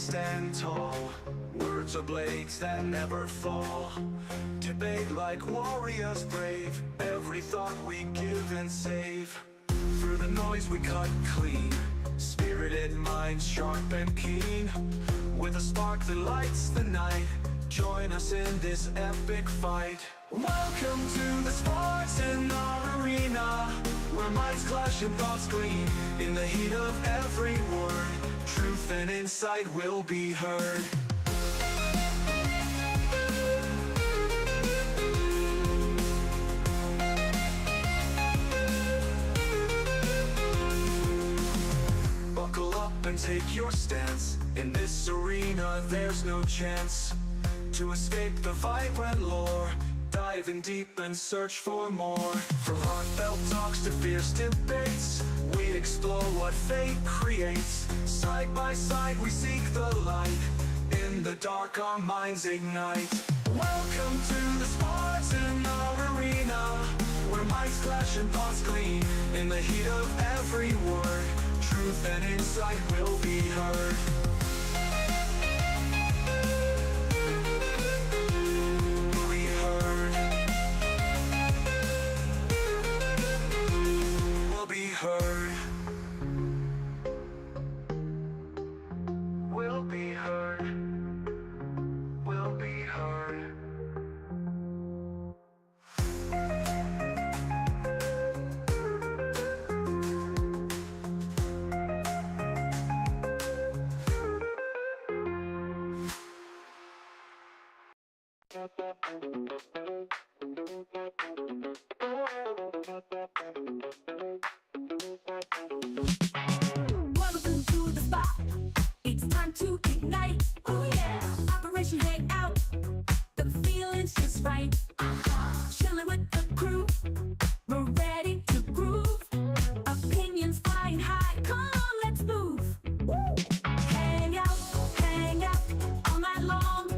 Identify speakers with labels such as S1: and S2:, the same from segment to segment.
S1: stand tall. Words are blades that never fall. Debate like warriors brave. Every thought we give and save. Through the noise we cut clean. Spirited minds sharp and keen. With a spark that lights the night. Join us in this epic fight. Welcome to the sports in our arena, where minds clash and thoughts gleam. In the heat of every word, truth and insight will be heard. Buckle up and take your stance. In this arena there's no chance to escape the vibrant lore. Dive in deep and search for more. From heartfelt talks to fierce debates, we explore what fate creates. Side by side we seek the light. In the dark our minds ignite. Welcome to the sports in our arena, where minds clash and thoughts gleam. In the heat of every word, truth and insight will be heard. Heard. Will be heard. Will be heard.
S2: Welcome to the spot. It's time to ignite. Oh yeah. Operation Hangout. The feeling's just right. Chilling with the crew. We're ready to groove. Opinions flying high. Come on, let's move. Hang out all night long,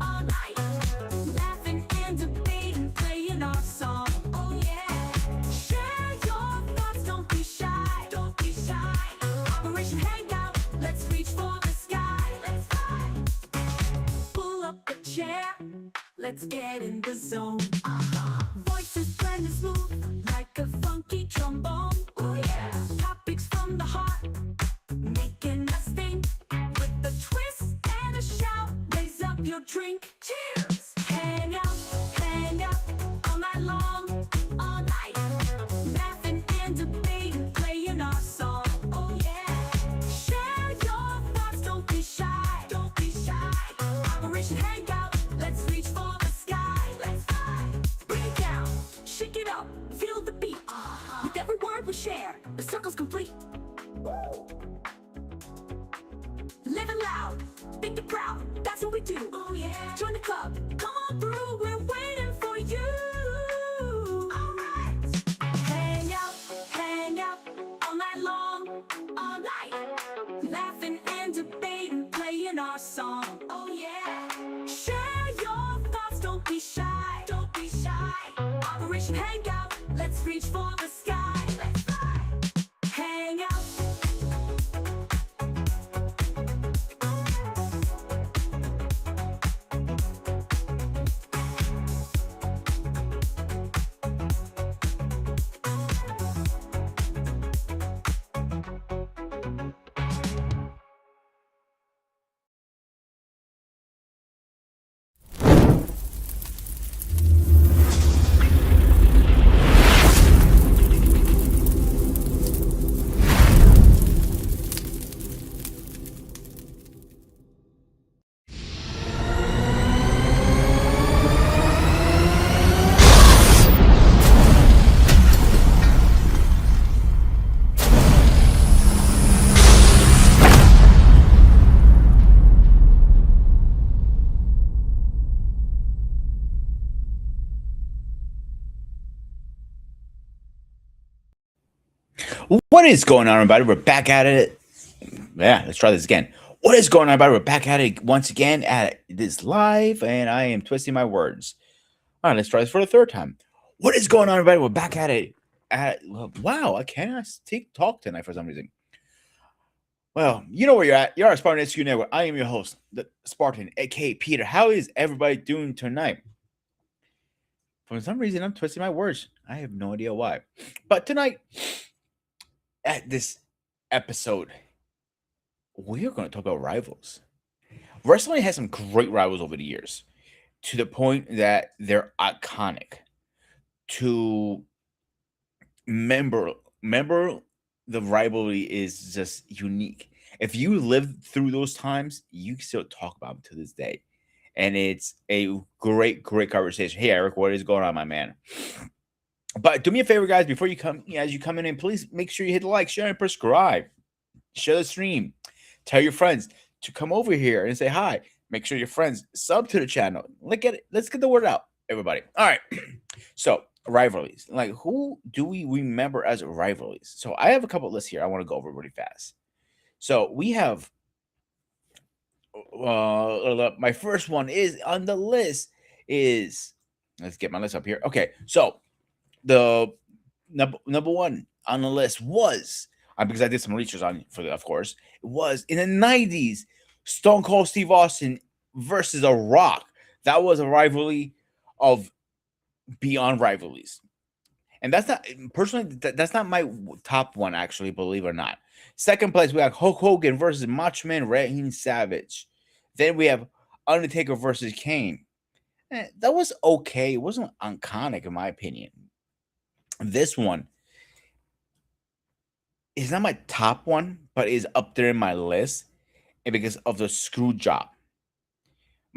S2: all night. Laughing and debating, playing our song. Oh yeah. Share your thoughts, don't be shy. Don't be shy. Operation Hangout, let's reach for the sky. Let's fly. Pull up a chair, let's get in the zone. Voices blending smooth like a funky trombone. Oh yeah. Topics from the heart, making us think. With a twist and a shout, raise up your drink. Cheers. Hang out all night long, all night. Laughing and debating, playing our song. Oh yeah. Share your thoughts, don't be shy. Don't be shy. Operation Hangout, let's reach for the sky. Let's fly. Bring it down, shake it up, feel the beat. With every word we share, the circle's complete. Living loud, think it proud, that's what we do. Oh yeah. Join the club, come on through, we're waiting for you. Alright. Hang out all night long, all night. Laughing and debating, playing our song. Oh yeah. Share your thoughts, don't be shy. Don't be shy. Operation Hangout, let's reach for the sky. Let's fly. Hang out.
S3: What is going on, everybody? We're back at it. Yeah, let's try this again. What is going on, everybody? We're back at it once again at this live, and I am twisting my words. All right, let's try this for the third time. What is going on, everybody? We're back at it. Wow, I cannot talk tonight for some reason. Well, you know where you're at. You're at Spartan SQ Network. I am your host, the Spartan, aka Peter. How is everybody doing tonight? For some reason, I'm twisting my words. I have no idea why. But tonight, at this episode, we are going to talk about rivals. Wrestling has some great rivals over the years, to the point that they're iconic. To remember the rivalry is just unique. If you lived through those times, you can still talk about them to this day. And it's a great conversation. Hey Eric, what is going on, my man? But do me a favor, guys, before you come, as you come in, please make sure you hit the like, share, and subscribe. Share the stream. Tell your friends to come over here and say hi. Make sure your friends sub to the channel. Let's get the word out, everybody. All right. So rivalries. Like, who do we remember as rivalries? So I have a couple lists here I want to go over really fast. So we have my first one is on the list is, let's get my list up here. Okay, so the number one on the list was, because I did some research on for of course, it was in the 90s, Stone Cold Steve Austin versus The Rock. That was a rivalry of beyond rivalries. And that's not, personally, that's not my top one, actually, believe it or not. Second place, we have Hulk Hogan versus Macho Man Randy Savage. Then we have Undertaker versus Kane. That was okay. It wasn't iconic, in my opinion. This one is not my top one, but is up there in my list. And because of the screw job.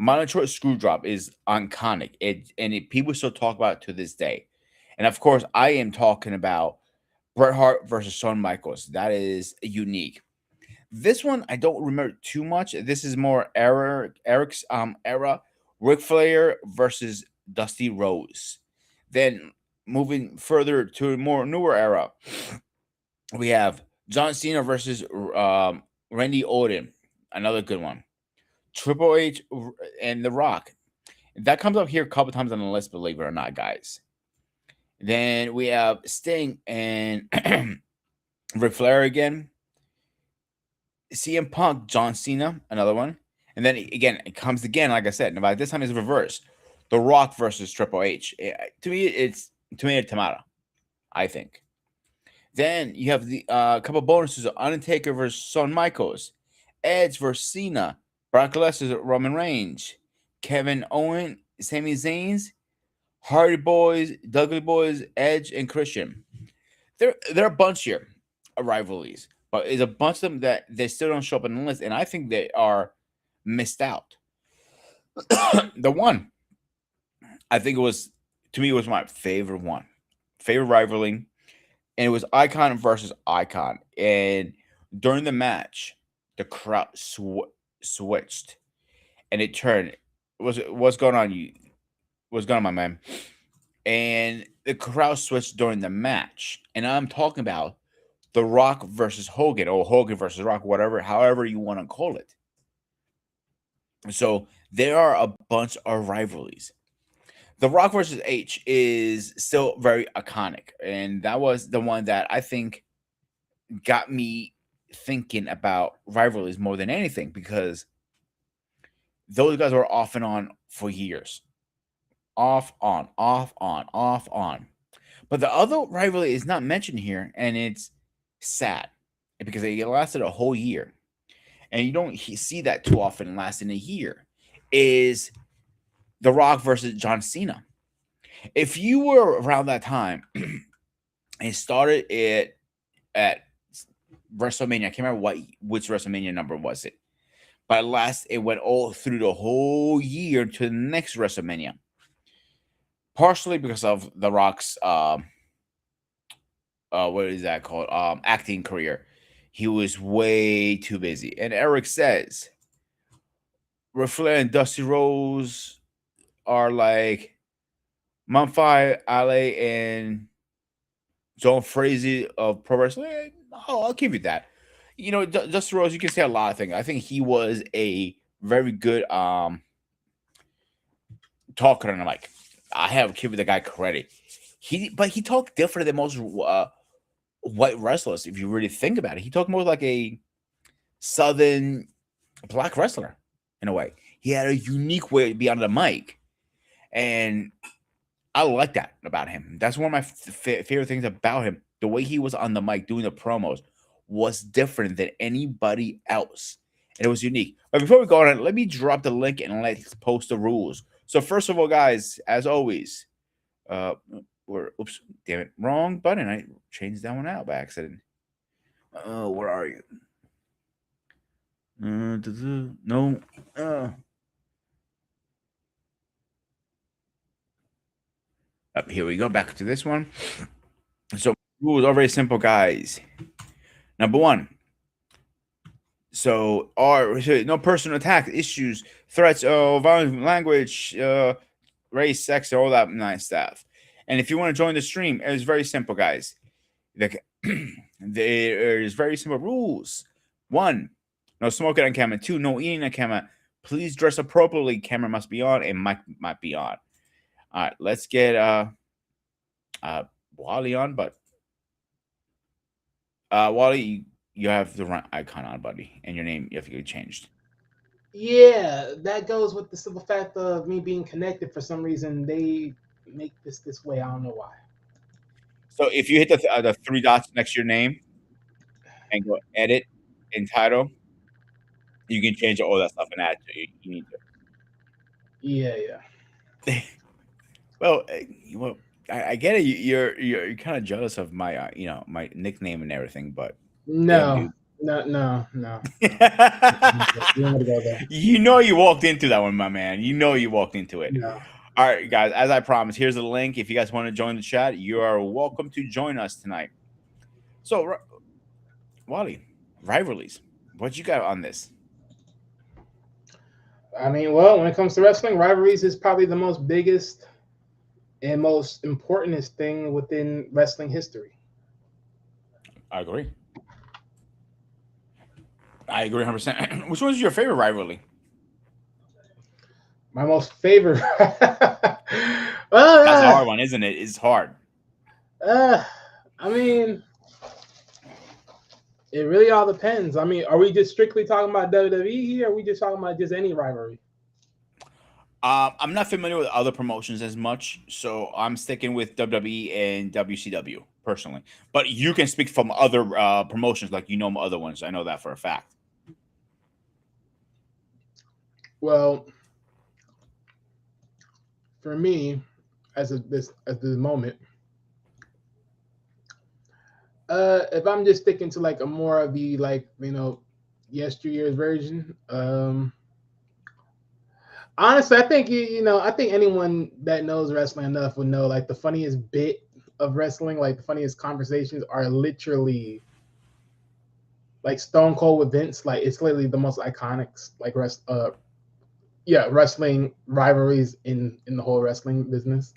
S3: Monotroy screw drop is iconic. People still talk about it to this day. And of course, I am talking about Bret Hart versus Shawn Michaels. That is unique. This one I don't remember too much. This is more Eric's era. Ric Flair versus Dusty Rhodes. Then moving further to a more newer era, we have John Cena versus Randy Orton. Another good one. Triple H and The Rock. That comes up here a couple times on the list, believe it or not, guys. Then we have Sting and Ric Flair again. CM Punk, John Cena, another one. And then again, it comes again, like I said. But this time it's reversed. The Rock versus Triple H. To me, it's tomato tomato, I think. Then you have the couple bonuses of Undertaker versus Shawn Michaels, Edge versus Cena, Brock Lesnar, Roman Reigns, Kevin Owens, Sami Zayn, Hardy Boys, Dudley Boys, Edge, and Christian. There are a bunch here of rivalries, but there's a bunch of them that they still don't show up on the list, and I think they are missed out. The one, I think it was, to me, it was my favorite rivalry, and it was Icon versus Icon. And during the match, the crowd switched, and it turned. What's going on? What's going on, my man? And the crowd switched during the match, and I'm talking about The Rock versus Hogan, or Hogan versus Rock, whatever, however you want to call it. So there are a bunch of rivalries. The Rock versus H is still very iconic, and that was the one that I think got me thinking about rivalries more than anything, because those guys were off and on for years. Off, on, off, on, off, on. But the other rivalry is not mentioned here, and it's sad because it lasted a whole year. And you don't see that too often lasting a year, is The Rock versus John Cena. If you were around that time, it started at WrestleMania. I can't remember which WrestleMania number was it. But it went all through the whole year to the next WrestleMania. Partially because of The Rock's what is that called? Acting career. He was way too busy. And Eric says Ric Flair and Dusty Rhodes are like Manfai Ale and John Fraser of pro wrestling. Oh, I'll give you that. You know, Dusty Rhodes, you can say a lot of things. I think he was a very good talker on the mic. I have to give the guy credit. But he talked different than most white wrestlers. If you really think about it, he talked more like a Southern black wrestler in a way. He had a unique way to be on the mic, and I like that about him. That's one of my favorite things about him. The way he was on the mic doing the promos was different than anybody else, and it was unique. But before we go on, let me drop the link and let's post the rules. So first of all, guys, as always, oops, damn it, wrong button. I changed that one out by accident. Oh, where are you? No. Up here we go. Back to this one. So rules are very simple, guys. Number one. So no personal attack, issues, threats, violent language, race, sex, all that nice stuff. And if you want to join the stream, it's very simple, guys. There's very simple rules. One, no smoking on camera. Two, no eating on camera. Please dress appropriately. Camera must be on and mic might be on. All right, let's get Wally on, but Wally, you have the right icon on, buddy, and your name you have to get changed.
S4: Yeah, that goes with the simple fact of me being connected. For some reason, they make this way. I don't know why.
S3: So if you hit the three dots next to your name and go edit and title, you can change all that stuff and add to it. You need to.
S4: Yeah.
S3: Well, I get it. You're kind of jealous of my my nickname and everything, but
S4: No.
S3: You know you walked into that one, my man. You know you walked into it.
S4: No.
S3: All right, guys. As I promised, here's the link. If you guys want to join the chat, you are welcome to join us tonight. So, Wally, rivalries. What you got on this?
S4: I mean, well, when it comes to wrestling, rivalries is probably the most biggest and most importantest thing within wrestling history.
S3: I agree. I agree 100%. Which one's your favorite rivalry?
S4: My most favorite.
S3: That's a hard one, isn't it? It's hard.
S4: I mean, it really all depends. I mean, are we just strictly talking about WWE here? Or are we just talking about just any rivalry?
S3: I'm not familiar with other promotions as much, so I'm sticking with WWE and WCW personally. But you can speak from other promotions, like other ones. I know that for a fact.
S4: Well, for me, as of this moment, if I'm just sticking to like a more of the yesteryear's version, honestly, I think I think anyone that knows wrestling enough would know like the funniest bit of wrestling, like the funniest conversations are literally like Stone Cold with Vince. Like it's literally the most iconic wrestling rivalries in the whole wrestling business.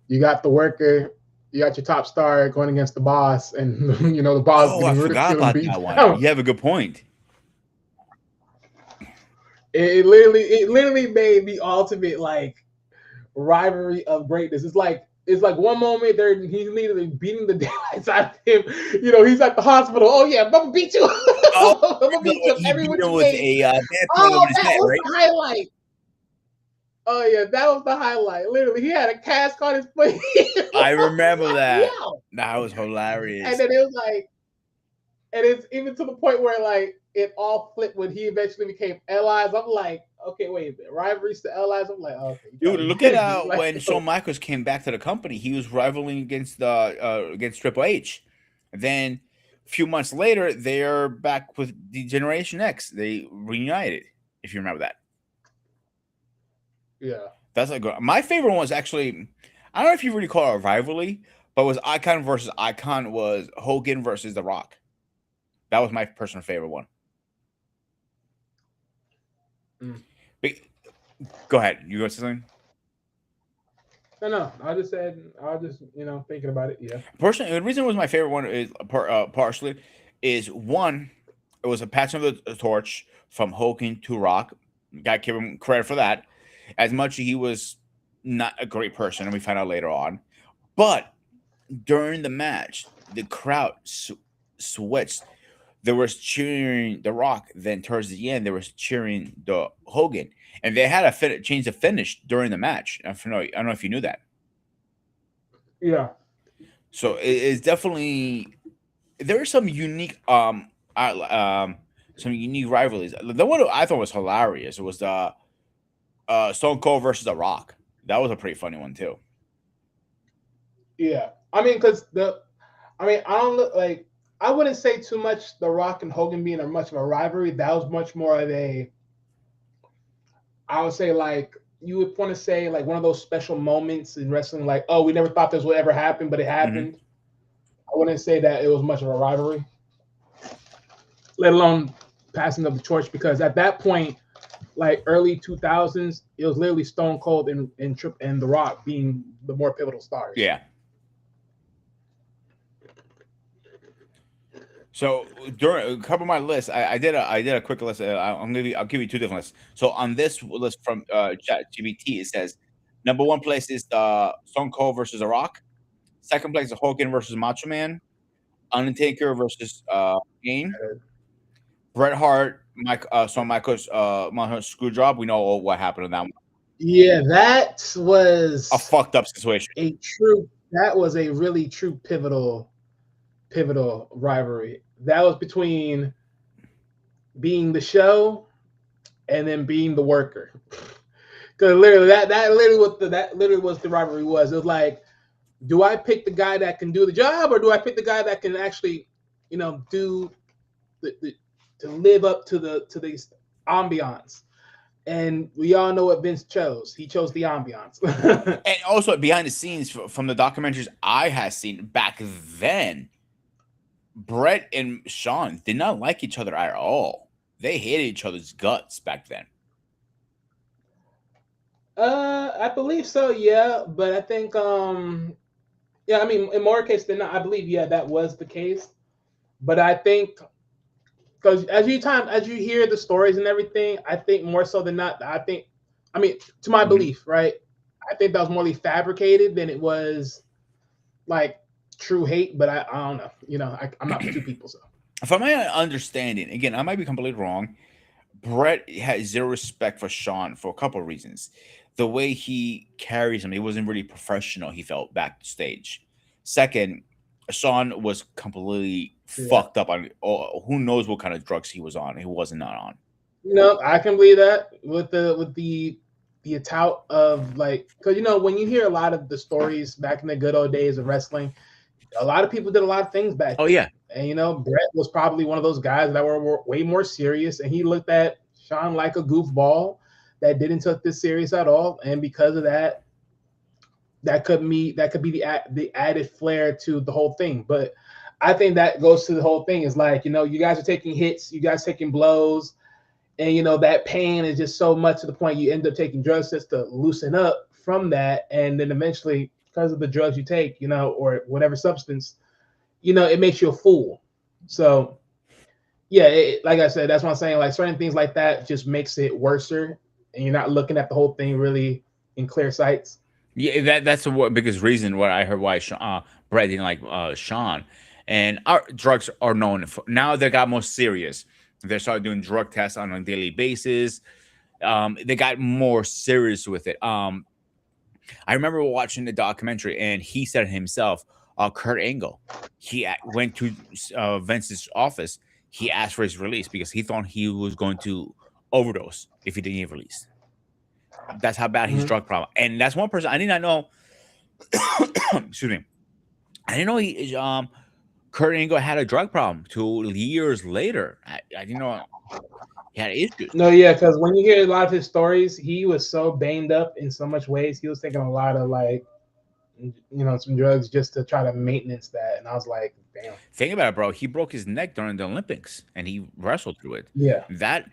S4: You got the worker, you got your top star going against the boss, and the boss.
S3: Oh, I forgot about that one. You have a good point.
S4: It literally made the ultimate like rivalry of greatness. It's like one moment he's literally beating the daylights out of him. He's at the hospital. Oh yeah, I'm gonna beat you. I'm gonna beat you every which way. That was the highlight. Oh yeah, that was the highlight. Literally, he had a cast on his face.
S3: I remember that. Yeah. That was hilarious.
S4: And then it was like, and it's even to the point where like it all flipped when he eventually became allies. I'm like, okay, wait, rivalries to allies. I'm like, okay,
S3: dude, look at when Shawn Michaels came back to the company, he was rivaling against Triple H. Then a few months later, they're back with the Generation X. They reunited, if you remember that.
S4: Yeah,
S3: that's like my favorite one was actually, I don't know if you really call it a rivalry, but it was Icon versus Icon, was Hogan versus The Rock. That was my personal favorite one. But, go ahead. You go to something?
S4: No. I was just thinking about it. Yeah.
S3: Personally, the reason it was my favorite one is partially is one, it was a passing of the torch from Hogan to Rock. Gotta give him credit for that. As much as he was not a great person, and we found out later on, but during the match, the crowd switched. There was cheering The Rock. Then towards the end, there was cheering the Hogan, and they had a change the finish during the match. I don't know if you knew that.
S4: Yeah.
S3: So it's definitely there are some unique rivalries. The one I thought was hilarious was the Stone Cold versus The Rock. That was a pretty funny one too.
S4: Yeah. I mean, because I don't look like, I wouldn't say too much The Rock and Hogan being a much of a rivalry. That was much more of a, I would say, like, you would want to say like one of those special moments in wrestling, like, oh, we never thought this would ever happen, but it
S3: Hmm.
S4: happened. I wouldn't say that it was much of a rivalry, let alone passing of the torch, because at that point, like early 2000s, it was literally Stone Cold and The Rock being the more pivotal stars.
S3: Yeah. So during a couple of my lists, I did a quick list. I'll give you two different lists. So on this list from ChatGPT, it says number one place is Stone Cold versus The Rock. Second place is Hogan versus Macho Man. Undertaker versus Kane. Bret Hart, Michael's screw job. We know what happened to that one.
S4: Yeah, that
S3: A
S4: was
S3: fucked up situation.
S4: that was a really true pivotal rivalry. That was between being the show and then being the worker. Because literally that literally was the rivalry was. It was like, do I pick the guy that can do the job, or do I pick the guy that can actually, do to live up to the ambiance? And we all know what Vince chose. He chose the ambiance.
S3: And also behind the scenes from the documentaries I had seen back then, Brett and Sean did not like each other at all. They hated each other's guts back then.
S4: I believe so, yeah. But I think, yeah, I mean, in more cases than not, I believe, yeah, that was the case. But I think, because as you hear the stories and everything, I think more so than not, I mean, to my
S3: Mhm.
S4: belief, right? I think that was more fabricated than it was like true hate. But I don't know. I'm not two people, so.
S3: From my understanding, again, I might be completely wrong. Brett had zero respect for Sean for a couple of reasons. The way he carries him, he wasn't really professional, he felt backstage. Second, Sean was completely
S4: Yeah.
S3: fucked up on who knows what kind of drugs he was on. He wasn't not on.
S4: I can believe that with the tout of, like, because when you hear a lot of the stories back in the good old days of wrestling, a lot of people did a lot of things back
S3: Oh
S4: then.
S3: yeah.
S4: And Brett was probably one of those guys that were way more serious, and he looked at Sean like a goofball that didn't take this serious at all. And because of that, that could be the added flair to the whole thing. But I think that goes to the whole thing is like, you guys are taking hits, you guys taking blows, and that pain is just so much to the point you end up taking drugs just to loosen up from that. And then eventually, because of the drugs you take, or whatever substance, it makes you a fool. So yeah, like I said, that's what I'm saying. Like, certain things like that just makes it worser, and you're not looking at the whole thing really in clear sights.
S3: Yeah, that's the biggest reason what I heard why Brett didn't like Sean. And our drugs are known for, now they got more serious. They started doing drug tests on a daily basis. They got more serious with it. I remember watching the documentary, and he said it himself. Kurt Angle, went to Vince's office. He asked for his release because he thought he was going to overdose if he didn't get released. That's how bad his
S4: Mhm.
S3: drug problem. And that's one person I did not know. Excuse me. I didn't know Kurt Angle had a drug problem till years later. I didn't know he had issues.
S4: No, yeah, because when you hear a lot of his stories, he was so banged up in so much ways. He was taking a lot of, like, some drugs just to try to maintenance that. And I was like, damn.
S3: Think about it, bro. He broke his neck during the Olympics, and he wrestled through it.
S4: Yeah.
S3: That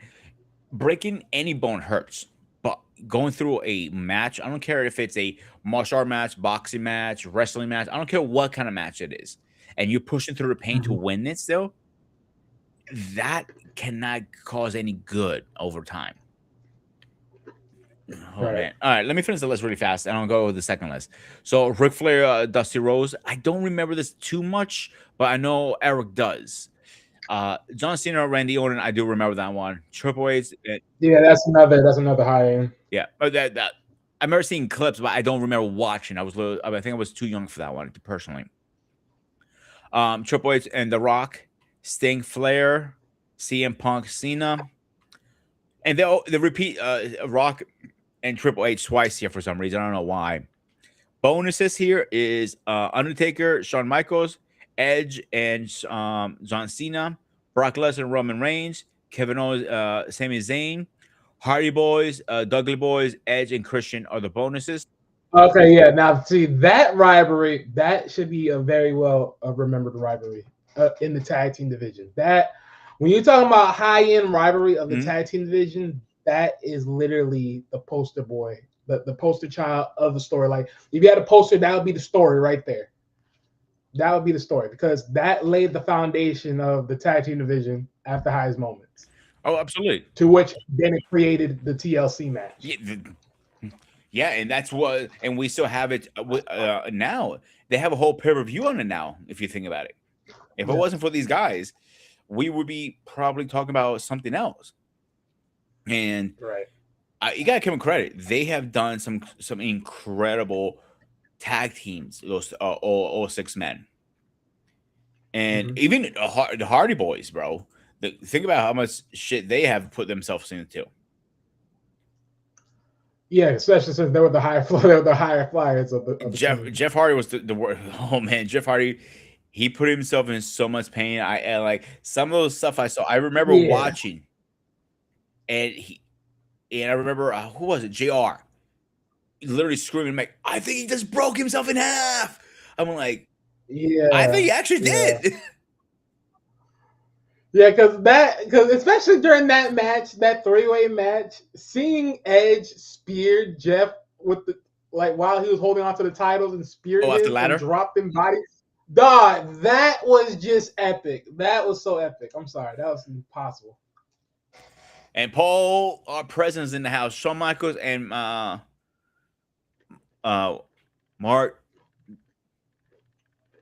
S3: breaking any bone hurts, but going through a match, I don't care if it's a martial art match, boxing match, wrestling match, I don't care what kind of match it is, and you're pushing through the pain to
S4: Mhm.
S3: win it still, that cannot cause any good over time. Oh
S4: Right.
S3: man! All right, let me finish the list really fast, and I'll go with the second list. So Ric Flair, Dusty Rose. I don't remember this too much, but I know Eric does. John Cena, Randy Orton, I do remember that one. Triple H,
S4: Yeah, that's another high end.
S3: yeah, that I remember seeing clips, but I don't remember watching. I think I was too young for that one personally. Triple H and The Rock, Sting, Flair, CM Punk, Cena, and they repeat Rock and Triple H twice here for some reason. I don't know why. Bonuses here is Undertaker, Shawn Michaels, Edge, and John Cena, Brock Lesnar, Roman Reigns, Kevin Owens, Sami Zayn, Hardy Boys, Dudley Boys, Edge, and Christian are the bonuses.
S4: Okay, yeah. Now, see that rivalry, that should be a very well remembered rivalry in the tag team division. That when you're talking about high end rivalry of the
S3: Mhm.
S4: tag team division, that is literally the poster boy, the poster child of the story. Like if you had a poster, that would be the story right there. That would be the story because that laid the foundation of the tag team division at the highest moments.
S3: Oh, absolutely.
S4: To which then it created the TLC match.
S3: Yeah, yeah, and that's what, and we still have it now. They have a whole pay per view on it now. If you think about it, if it
S4: Yeah.
S3: wasn't for these guys, we would be probably talking about something else. And
S4: Right.
S3: you gotta give them credit; they have done some incredible tag teams. Those all 6 men, and
S4: Mhm.
S3: even the Hardy Boys, bro. Think about how much shit they have put themselves into.
S4: Yeah, especially since they were the higher they were the higher flyers of the team.
S3: Jeff Hardy was the word. Oh man, Jeff Hardy, he put himself in so much pain. I like some of those stuff I saw. I remember
S4: Yeah.
S3: watching, and I remember who was it? Jr. Literally screaming like, "I think he just broke himself in half." I'm like, I think
S4: Yeah.
S3: he actually
S4: Yeah.
S3: did.
S4: Yeah, because especially during that match, that three-way match, seeing Edge spear Jeff with the like while he was holding onto the titles and speared
S3: Oh, off the
S4: him and
S3: ladder.
S4: dropped him body. Dog, that was just epic. That was so epic. I'm sorry, that was impossible.
S3: And Paul, our president's in the house. Shawn Michaels and Mark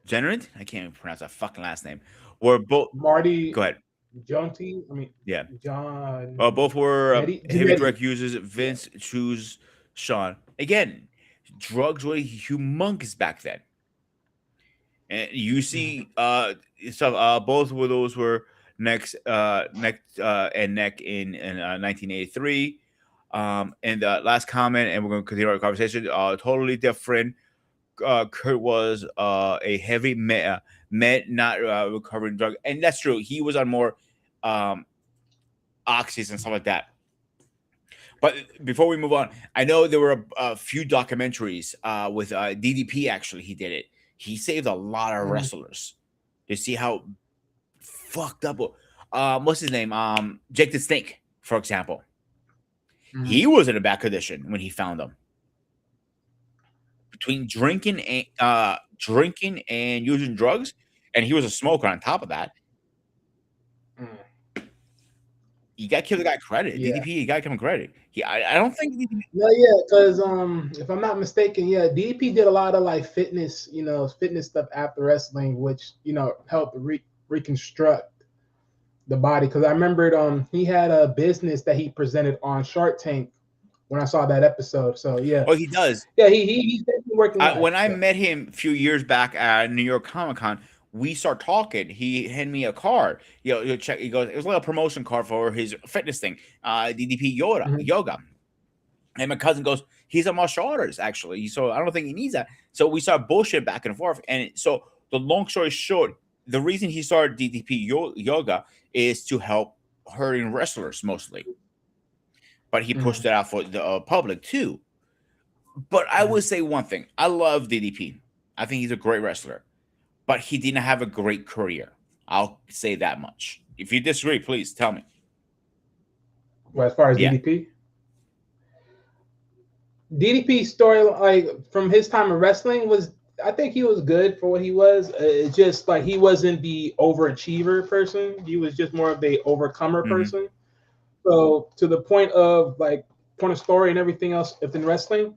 S3: Generant. I can't even pronounce that fucking last name. Were both.
S4: Marty
S3: Go ahead.
S4: Jonty, I mean
S3: Yeah.
S4: John
S3: Both were heavy
S4: Jannetty.
S3: drug users. Vince chose Sean. Again, drugs were humongous back then. And you see stuff, both of those were neck and neck in 1983. And the last comment, and we're going to continue our conversation, totally different. Kurt was a heavy met, not recovering drug. And that's true. He was on more oxys and stuff like that. But before we move on, I know there were a few documentaries with DDP. Actually, he did it. He saved a lot of
S4: Mhm.
S3: wrestlers. You see how fucked up. What's his name? Jake the Snake, for example.
S4: Mhm.
S3: He was in a bad condition when he found them. Between drinking and using drugs, and he was a smoker on top of that.
S4: Mm.
S3: You got to give the guy credit.
S4: Yeah.
S3: DDP, you got to give him credit. I don't think DDP.
S4: No, yeah, because if I'm not mistaken, yeah, DDP did a lot of like fitness, fitness stuff after wrestling, which helped reconstruct the body. Because I remembered he had a business that he presented on Shark Tank when I saw that episode. So yeah,
S3: Oh, he does.
S4: yeah, he's definitely working.
S3: When I
S4: yeah.
S3: met him a few years back at New York Comic Con, we start talking. He handed me a card. You check. He goes, it was like a promotion card for his fitness thing, DDP
S4: Mhm.
S3: yoga. And my cousin goes, he's a martial artist actually, so I don't think he needs that. So we start bullshit back and forth. And so the long story short, the reason he started DDP yoga is to help hurting wrestlers mostly, but he pushed it out for the public too. But I would say one thing: I love DDP. I think he's a great wrestler, but he didn't have a great career. I'll say that much. If you disagree, please tell me.
S4: Well, as far as
S3: Yeah.
S4: DDP's story, like from his time of wrestling, I think he was good for what he was. It's just like he wasn't the overachiever person. He was just more of the overcomer
S3: Mhm.
S4: person. So to the point of story and everything else within wrestling,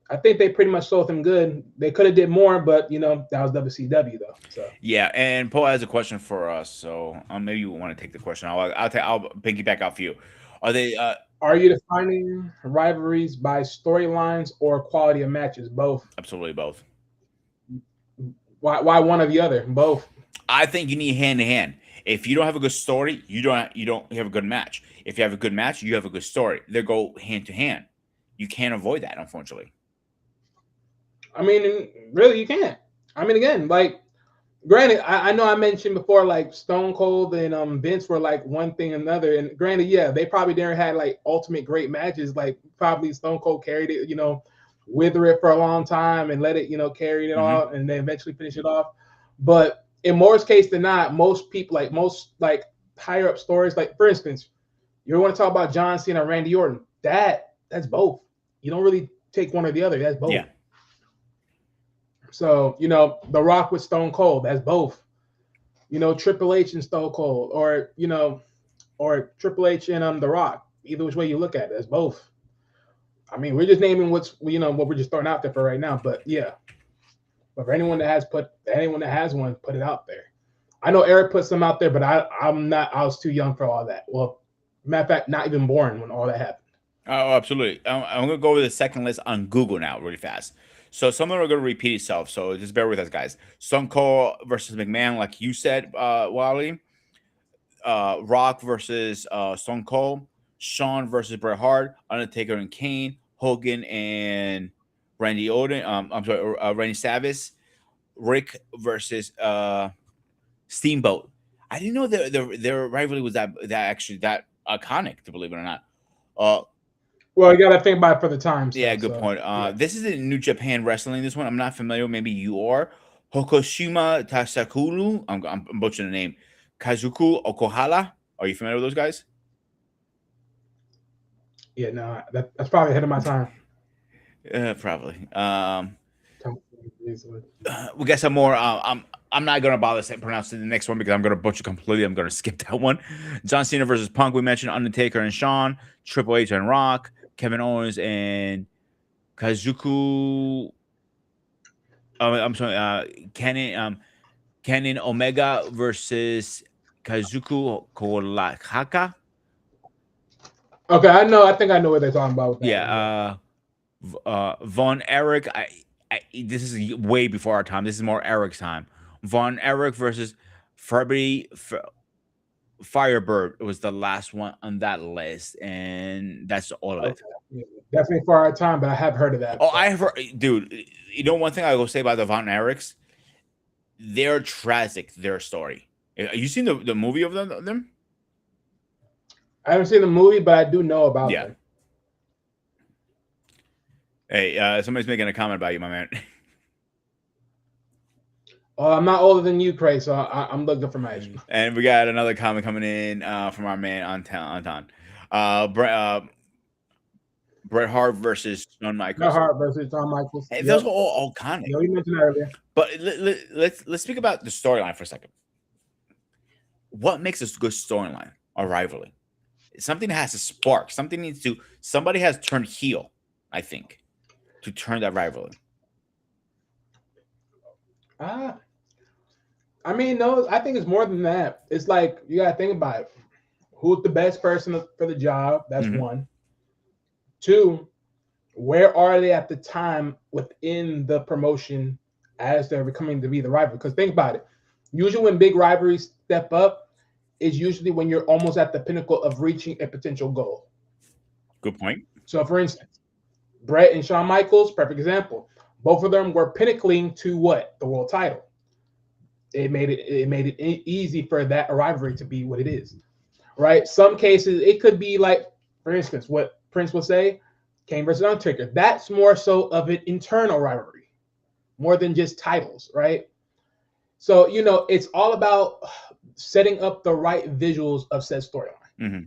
S4: I think they pretty much sold him good. They could have did more, but that was WCW though. So
S3: Yeah, and Paul has a question for us, so maybe you want to take the question. I'll piggyback off you. Are they?
S4: are you defining rivalries by storylines or quality of matches? Both.
S3: Absolutely both.
S4: Why one or the other? Both.
S3: I think you need hand to hand. If you don't have a good story, you don't have a good match. If you have a good match, you have a good story. They go hand to hand. You can't avoid that, unfortunately.
S4: I mean, really, you can't. I mean, again, like, granted, I know I mentioned before, like Stone Cold and Vince were like one thing another, and granted, yeah, they probably didn't had like ultimate great matches. Like probably Stone Cold carried it, wither it for a long time and let it, carry it all, and then eventually finish it off. But in more case than not, most people, like most like higher up stories, like for instance, you want to talk about John Cena, Randy Orton, that's both. You don't really take one or the other. That's both.
S3: Yeah.
S4: So, The Rock with Stone Cold, that's both. Triple H and Stone Cold, or Triple H and The Rock. Either which way you look at it, that's both. I mean, we're just naming what we're just throwing out there for right now. But yeah. But for anyone that has one, put it out there. I know Eric put some out there, but I was too young for all that. Well, matter of fact, not even born when all that happened.
S3: Oh, absolutely. I'm gonna go over the second list on Google now, really fast. So some of them are gonna repeat itself. So just bear with us, guys. Stone Cold versus McMahon, like you said, Wally. Rock versus Stone Cold. Shawn versus Bret Hart. Undertaker and Kane. Hogan and Randy Orton. I'm sorry, Randy Savage. Rick versus Steamboat. I didn't know their rivalry was that iconic, to believe it or not.
S4: Well, you got to think about it for the times.
S3: Yeah, good point. This is in New Japan Wrestling. This one I'm not familiar with. Maybe you are. Hokushima Tasakulu. I'm butchering the name. Kazuku Okohara. Are you familiar with those guys?
S4: Yeah, no, that's probably ahead of my time.
S3: Probably. We got some more. I'm not gonna bother pronouncing the next one because I'm gonna butcher completely. I'm gonna skip that one. John Cena versus Punk. We mentioned Undertaker and Shawn. Triple H and Rock. Kevin Owens and Kazuku. I'm sorry. Kenan Omega versus Kazuku Kolahaka.
S4: Okay, I think I know what they're talking about.
S3: Yeah. Von Erich. This is way before our time. This is more Eric's time. Von Erich versus Freddie Firebird was the last one on that list, and that's all of it.
S4: Yeah, definitely for our time, but I have heard of that.
S3: Oh, I have heard, dude. One thing I will say about the Von Erichs, they're tragic. Their story. Have you seen the movie of them?
S4: I haven't seen the movie, but I do know about them.
S3: Hey, somebody's making a comment about you, my man.
S4: I'm not older than you, Craig, so I'm looking for my age.
S3: And we got another comment coming in from our man Anton. Bret Hart versus Shawn Michaels.
S4: Bret Hart versus Shawn Michaels.
S3: Hey, those are all iconic.
S4: You mentioned that earlier.
S3: But let's speak about the storyline for a second. What makes a good storyline or rivalry? Something that has a spark. Somebody has turned heel, I think, to turn that rivalry.
S4: I mean, no, I think it's more than that. It's like you gotta think about it. Who's the best person for the job? That's one. Two, where are they at the time within the promotion as they're becoming to be the rival? Because think about it. Usually when big rivalries step up, is usually when you're almost at the pinnacle of reaching a potential goal.
S3: Good point.
S4: So for instance, Bret and Shawn Michaels, perfect example. Both of them were pinnacling to what? The world title. It made it easy for that rivalry to be what it is, right? Some cases it could be like, for instance, what Prince will say, Kane versus Undertaker. That's more so of an internal rivalry, more than just titles, right? So it's all about setting up the right visuals of said storyline.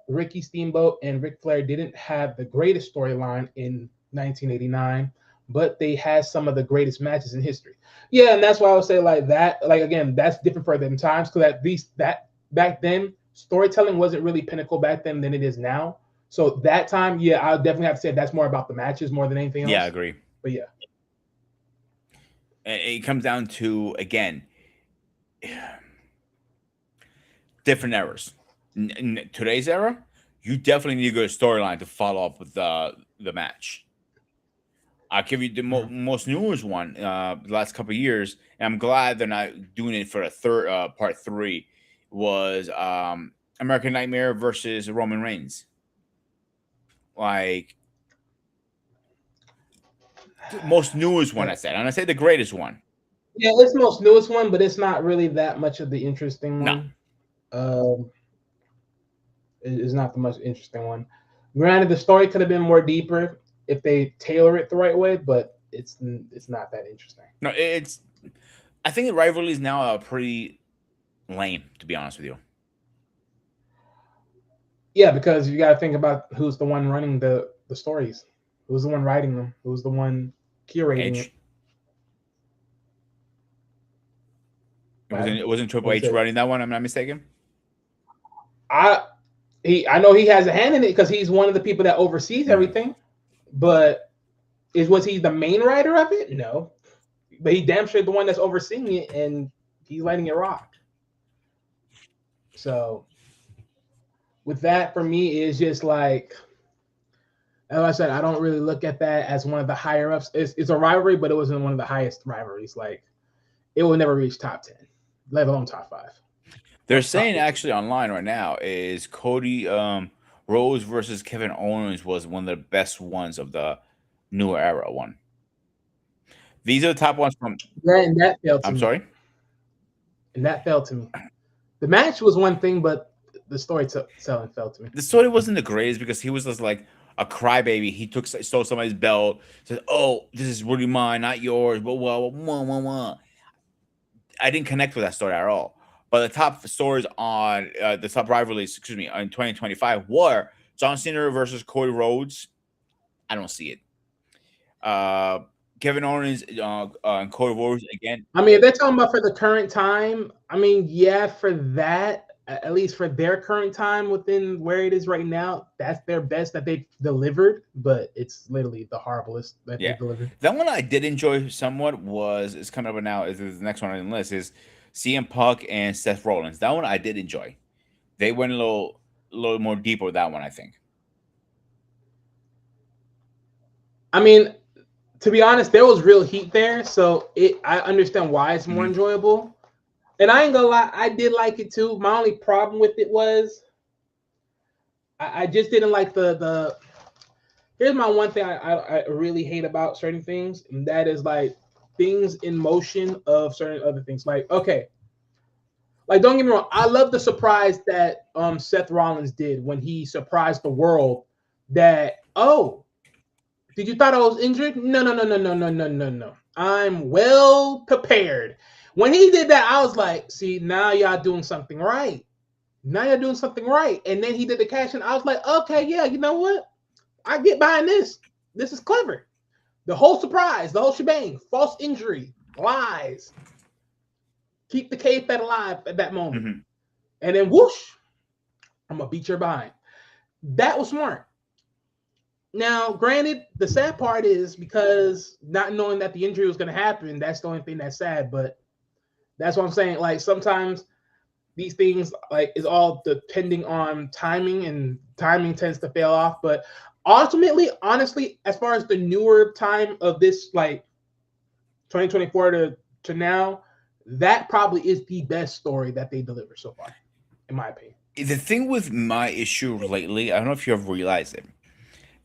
S4: Ricky Steamboat and Ric Flair didn't have the greatest storyline in 1989. But they had some of the greatest matches in history. Yeah, and that's why I would say like that. Like again, that's different for them times because at least that back then storytelling wasn't really pinnacle back then than it is now. So that time, yeah, I'll definitely have to say that's more about the matches more than anything
S3: Yeah, I
S4: else.
S3: agree.
S4: But yeah,
S3: It comes down to, again, different eras. In today's era, you definitely need a good storyline to follow up with the match. I'll give you the most newest one, the last couple of years, and I'm glad they're not doing it for a third part three. Was American Nightmare versus Roman Reigns. Like, the most newest one, I said, and I say the greatest one.
S4: yeah, it's the most newest one, but it's not really that much of the interesting
S3: No,
S4: one. Um, it's not the most interesting one. Granted, the story could have been more deeper if they tailor it the right way, but it's not that interesting.
S3: no, it's. I think the rivalries now are pretty lame, to be honest with you.
S4: Yeah, because you got to think about who's the one running the stories, who's the one writing them, who's the one curating
S3: Edge.
S4: it. Right?
S3: It wasn't Triple
S4: What is
S3: H
S4: it?
S3: running that one. I'm not mistaken.
S4: I I know he has a hand in it because he's one of the people that oversees everything. But was he the main writer of it? No, but he damn sure the one that's overseeing it, and he's letting it rock. So with that, for me, is just like, as I said, I don't really look at that as one of the higher ups. It's a rivalry, but it wasn't one of the highest rivalries. Like, it will never reach top 10, let alone top 5.
S3: They're
S4: Top
S3: saying
S4: 50.
S3: actually online right now is Cody Rhodes versus Kevin Owens was one of the best ones of the newer era one. These are the top ones from.
S4: Yeah, and that failed to
S3: I'm
S4: me.
S3: sorry.
S4: And that failed to me. The match was one thing, but the storytelling failed to me.
S3: The story wasn't the greatest because he was just like a crybaby. He stole somebody's belt, said, "Oh, this is really mine, not yours." But well, I didn't connect with that story at all. But the top stories on the top rivalries, excuse me, in 2025 were John Cena versus Cody Rhodes. I don't see it. Kevin Owens and Cody Rhodes again.
S4: I mean, if they're talking about for the current time, I mean, yeah, for that, at least for their current time within where it is right now, that's their best that they've delivered, but it's literally the horriblest that
S3: Yeah,
S4: they've delivered.
S3: that one I did enjoy somewhat was is coming up now. Is the next one on the list is CM Punk and Seth Rollins. That one I did enjoy. They went a little more deeper with that one, I think.
S4: I mean, to be honest, there was real heat there, so I understand why it's more
S3: Mhm.
S4: enjoyable. And I ain't gonna lie, I did like it too. My only problem with it was I just didn't like the. Here's my one thing I really hate about certain things, and that is like things in motion of certain other things. Like, okay, like don't get me wrong, I love the surprise that Seth Rollins did when he surprised the world that, oh, did you thought I was injured? No, no, no, no, no, no, no, no, no. I'm well prepared. When he did that, I was like, see, now y'all doing something right. Now you're doing something right. And then he did the cash and I was like, okay, yeah, you know what? I get behind this. This is clever. The whole surprise, the whole shebang, false injury, lies. Keep the cave fed alive at that moment.
S3: Mhm.
S4: And then whoosh, I'm gonna beat your behind. That was smart. Now, granted, the sad part is because not knowing that the injury was gonna happen, that's the only thing that's sad. But that's what I'm saying. Like sometimes these things like is all depending on timing, and timing tends to fail off. But ultimately, honestly, as far as the newer time of this, like 2024 to now, that probably is the best story that they delivered so far, in my opinion.
S3: The thing with my issue lately, I don't know if you have realized it.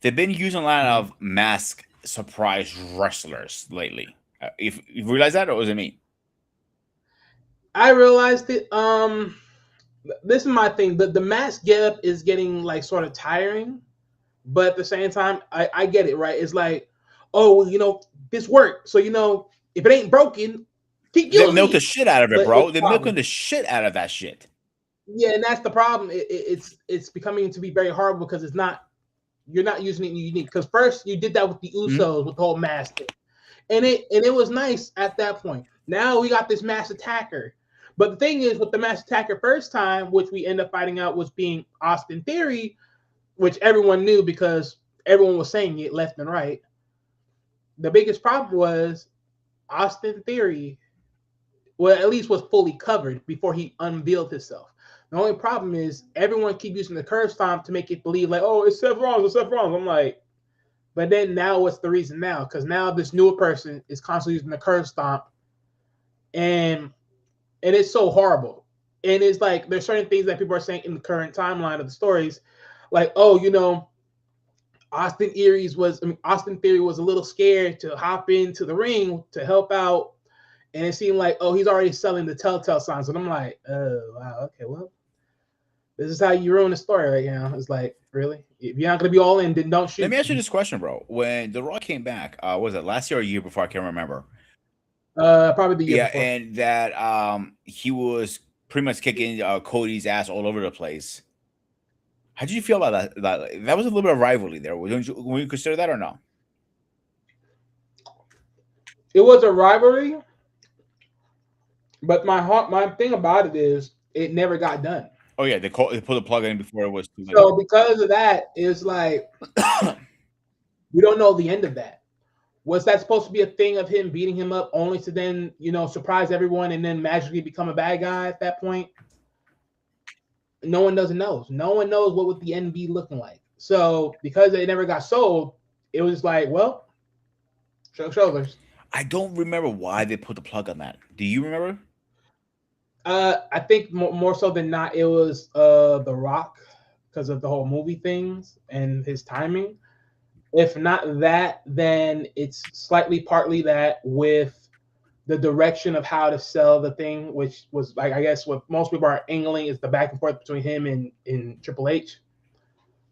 S3: They've been using a lot of mask surprise wrestlers lately. If you realize that, or was it me?
S4: I realized it. This is my thing. The mask getup is getting like sort of tiring, but at the same time, I get it, right? It's like, oh, well, this worked, so if it ain't broken, keep
S3: They
S4: using
S3: milked the
S4: it.
S3: shit out of it,
S4: But
S3: bro.
S4: it's
S3: They're
S4: a
S3: milking
S4: problem.
S3: the shit out of that shit.
S4: Yeah, and that's the problem. It's becoming to be very hard because you're not using it unique. Because first you did that with the Usos with the whole mask thing, and it was nice at that point. Now we got this mass attacker. But the thing is, with the mass attacker first time, which we end up finding out was being Austin Theory, which everyone knew because everyone was saying it left and right. The biggest problem was Austin Theory, well, at least was fully covered before he unveiled himself. The only problem is everyone keep using the curve stomp to make it believe like, oh, it's Seth Rollins, it's Seth Rollins. I'm like, but then now what's the reason now? Because now this newer person is constantly using the curve stomp, and it's so horrible. And it's like there's certain things that people are saying in the current timeline of the stories, like, oh, Austin Theory was a little scared to hop into the ring to help out, and it seemed like, oh, he's already selling the telltale signs. And I'm like, oh wow, okay, well, this is how you ruin the story right now. It's like, really? If you're not gonna be all in, then don't shoot.
S3: Let me ask you this question, bro. When The Rock came back, was it last year or a year before? I can't remember.
S4: Probably the year
S3: Yeah,
S4: before.
S3: and that he was pretty much kicking Cody's ass all over the place. How did you feel about that? That was a little bit of rivalry there. Would you consider that or no?
S4: It was a rivalry, but my thing about it is it never got done.
S3: Oh yeah, they put the plug in before it was too late.
S4: So because of that, it's like we don't know the end of that. Was that supposed to be a thing of him beating him up only to then, surprise everyone and then magically become a bad guy at that point? No one doesn't know. No one knows what would the end be looking like. So because it never got sold, it was like, well, shrug shoulders.
S3: I don't remember why they put the plug on that. Do you remember?
S4: I think more so than not, it was The Rock because of the whole movie things and his timing. If not that, then it's slightly partly that with the direction of how to sell the thing, which was like, I guess what most people are angling is the back and forth between him and Triple H.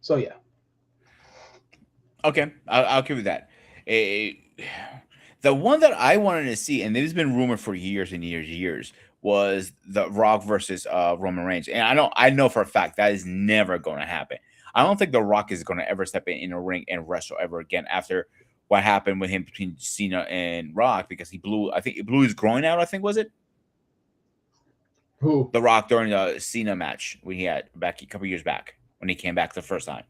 S4: So yeah.
S3: Okay, I'll give you that. The one that I wanted to see, and this has been rumored for years and years, was The Rock versus Roman Reigns. And I know for a fact that is never going to happen. I don't think The Rock is going to ever step in a ring and wrestle ever again after what happened with him between Cena and Rock, because he blew his groin out, I think, was it?
S4: Who?
S3: The Rock during the Cena match we had back a couple years back when he came back the first time.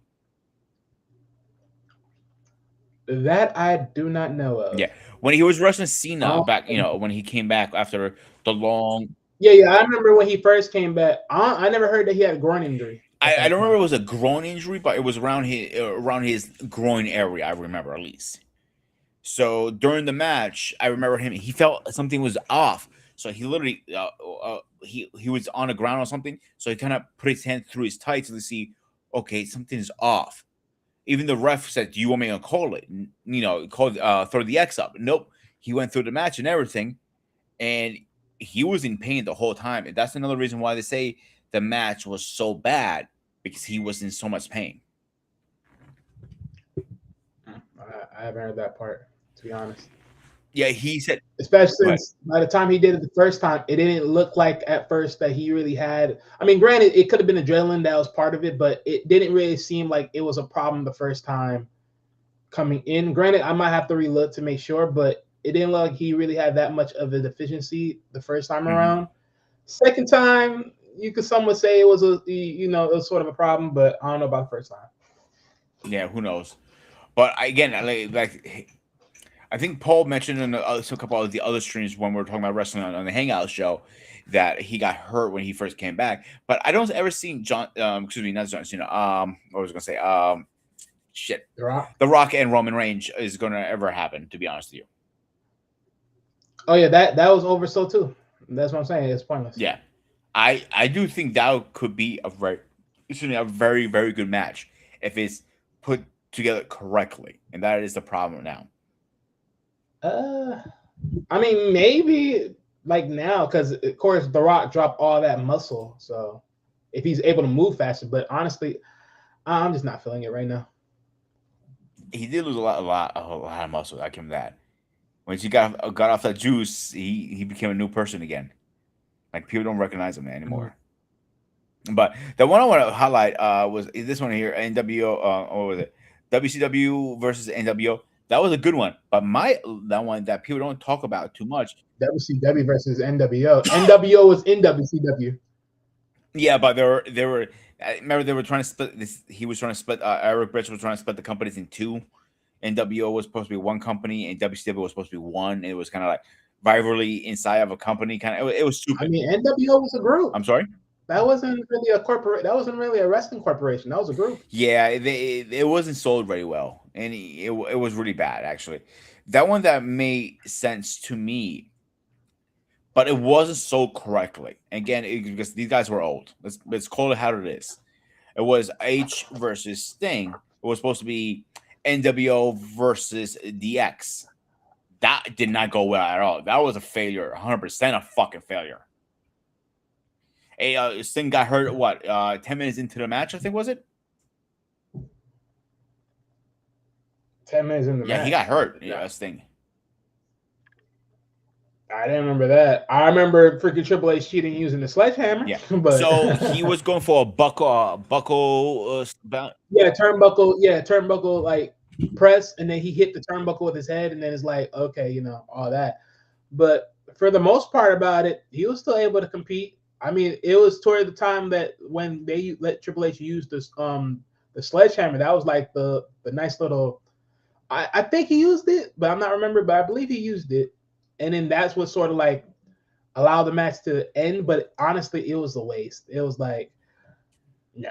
S4: That I do not know of.
S3: Yeah, when he was wrestling Cena back, when he came back after the long.
S4: Yeah, I remember when he first came back. I never heard that he had a groin injury.
S3: I don't remember it was a groin injury, but it was around his groin area. I remember at least. So during the match, I remember he felt something was off. So he literally he was on the ground or something. So he kind of put his hand through his tights to see, okay, something's off. Even the ref said, "Do you want me to call it? Throw the X up." Nope. He went through the match and everything, and he was in pain the whole time. And that's another reason why they say the match was so bad, because he was in so much pain.
S4: I haven't heard that part, to be honest.
S3: Yeah, he said,
S4: especially since by the time he did it the first time, it didn't look like at first that he really had. I mean, granted, it could have been adrenaline that was part of it, but it didn't really seem like it was a problem the first time coming in. Granted, I might have to relook to make sure, but it didn't look like he really had that much of a deficiency the first time around. Second time, you could somewhat say it was it was sort of a problem, but I don't know about the first time.
S3: Yeah, who knows? But again, like I think Paul mentioned in a couple of the other streams when we were talking about wrestling on the Hangout show that he got hurt when he first came back. But I don't ever see not John Cena. What was I gonna say? Shit. The Rock and Roman Reigns is gonna ever happen, to be honest with you.
S4: Oh yeah, that was over so too. That's what I'm saying. It's pointless.
S3: Yeah. I do think that could be a very, very good match if it's put together correctly. And that is the problem now.
S4: I mean, maybe like now, because of course The Rock dropped all that muscle. So if he's able to move faster, but honestly, I'm just not feeling it right now.
S3: He did lose a lot of muscle. I give him that. Once he got off that juice, he became a new person again. Like, people don't recognize him anymore. But the one I want to highlight was this one here, NWO. What was it? WCW versus NWO. That was a good one. But that one that people don't talk about too much.
S4: WCW versus NWO. NWO was in WCW.
S3: Yeah, but they were. I remember they were trying to split this. He was trying to split. Eric Bridge was trying to split the companies in two. NWO was supposed to be one company, and WCW was supposed to be one. It was kind of like rivalry inside of a company. Kind of. It was
S4: I
S3: stupid.
S4: mean, NWO was a group.
S3: I'm sorry.
S4: That wasn't really a corporate. That wasn't really a wrestling corporation. That was a group.
S3: Yeah, it wasn't sold very well, and it was really bad actually. That one that made sense to me, but it wasn't sold correctly. Again, because these guys were old. Let's call it how it is. It was H versus Sting. It was supposed to be NWO versus DX. That did not go well at all. That was a failure, 100% a fucking failure. Sting got hurt. What? 10 minutes into the match, I think was it?
S4: 10 minutes in the
S3: Yeah,
S4: match.
S3: he got hurt. Yeah, Sting.
S4: I didn't remember that. I remember freaking Triple H cheating using the sledgehammer.
S3: Yeah.
S4: But
S3: So he was going for a buckle.
S4: yeah, turnbuckle like press, and then he hit the turnbuckle with his head, and then it's like, okay, you know, all that. But for the most part about it, he was still able to compete. I mean, it was toward the time that when they let Triple H use this the sledgehammer, that was like the nice little. I think he used it, but I'm not remembering. But I believe he used it, and then that's what sort of like allowed the match to end. But honestly, it was a waste. It was like, no.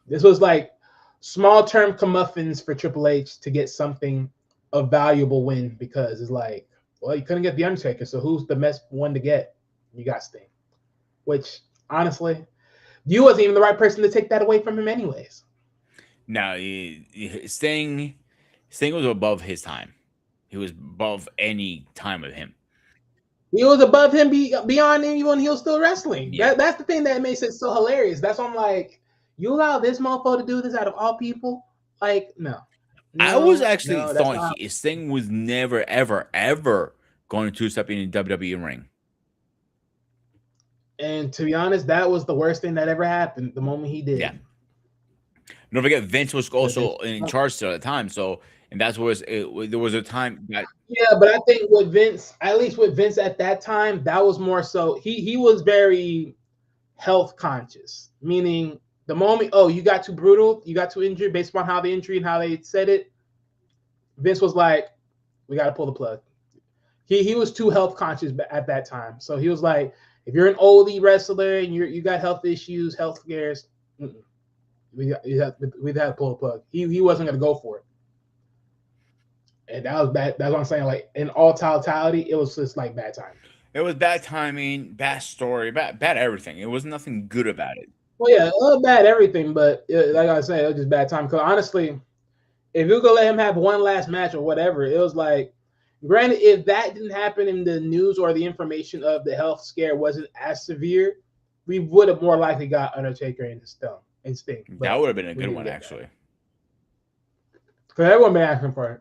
S4: This was like small term comeuppance for Triple H to get something a valuable win, because it's like, well, you couldn't get the Undertaker, so who's the best one to get? You got Sting, which honestly, you wasn't even the right person to take that away from him, anyways.
S3: No, Sting was above his time. He was above any time of him.
S4: He was above him beyond anyone he was still wrestling.
S3: Yeah.
S4: That's the thing that makes it so hilarious. That's why I'm like, you allow this mofo to do this out of all people? Like, no.
S3: I was actually
S4: that's
S3: thought
S4: not-
S3: Sting was never, ever going to step in the WWE ring.
S4: And to be honest, that was the worst thing that ever happened the moment he did.
S3: Yeah. Don't forget, Vince was also in charge still at the time. So, and that's what there was a time that.
S4: Yeah, but I think with Vince, at least with Vince at that time, that was more so he was very health conscious, meaning the moment, oh, you got too brutal, you got too injured based upon how the injury and how they said it, Vince was like, we got to pull the plug. He was too health conscious at that time. So he was like, if you're an oldie wrestler and you got health issues, health scares, we'd have to pull the plug. He wasn't going to go for it. And that was bad. That's what I'm saying. Like, in all totality, it was just like bad timing.
S3: It was bad timing, bad story, bad everything. It was nothing good about it.
S4: Well, yeah, it was bad everything, but like I said, it was just bad time. Because honestly, if you could let him have one last match or whatever, it was like, granted, if that didn't happen in the news or the information of the health scare wasn't as severe, we would have more likely got Undertaker and Sting.
S3: That would have been a good one, actually.
S4: Because everyone been asking for it.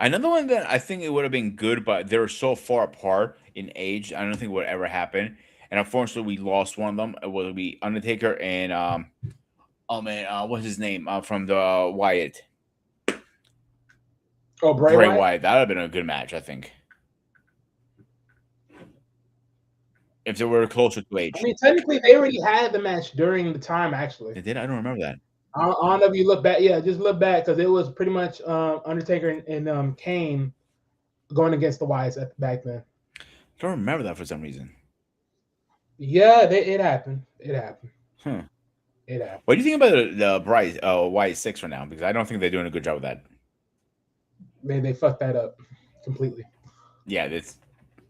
S3: Another one that I think it would have been good, but they're so far apart in age, I don't think it would ever happen. And unfortunately, we lost one of them. It would be Undertaker and what's his name from the Wyatt?
S4: Oh, Bray
S3: Wyatt. That would have been a good match, I think. If they were closer to age.
S4: I mean, technically, they already had the match during the time, actually.
S3: They did? I don't remember that.
S4: I don't know if you look back. Yeah, just look back, because it was pretty much Undertaker and Kane going against the Wyatts back then.
S3: I don't remember that for some reason.
S4: Yeah, it happened. It happened. It happened.
S3: What do you think about the Wyatt 6 right now? Because I don't think they're doing a good job with that.
S4: They fucked that up completely.
S3: Yeah,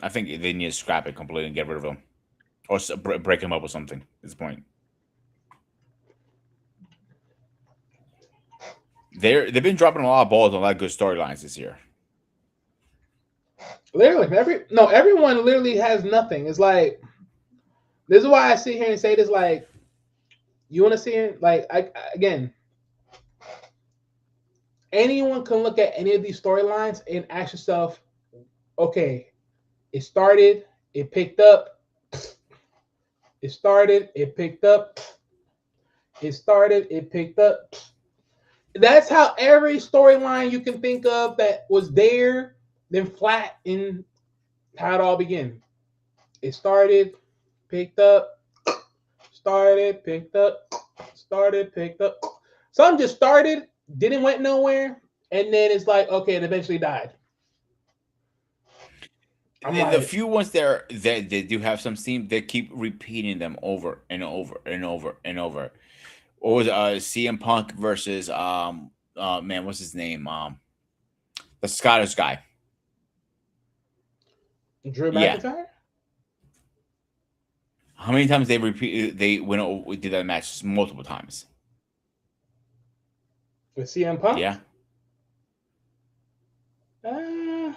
S3: I think they need to scrap it completely and get rid of them. Or break him up or something at this point. They've been dropping a lot of balls on a lot of good storylines this year.
S4: Literally, everyone literally has nothing. It's like, this is why I sit here and say this. Like, you want to see it? Like, again, anyone can look at any of these storylines and ask yourself, okay, it started, it picked up. It started, it picked up. It started, it picked up. That's how every storyline you can think of that was there, then flat in how it all began. It started, picked up, started, picked up, started, picked up. Some just started, didn't went nowhere, and then it's like, okay, it eventually died. I'm
S3: The
S4: like,
S3: few ones there that they do have some steam, they keep repeating them over and over and over and over. What was CM Punk versus man, what's his name? The Scottish guy.
S4: Drew
S3: Yeah.
S4: McIntyre?
S3: How many times they repeat? They went over, did that match multiple times.
S4: With CM Punk?
S3: Yeah.
S4: Uh,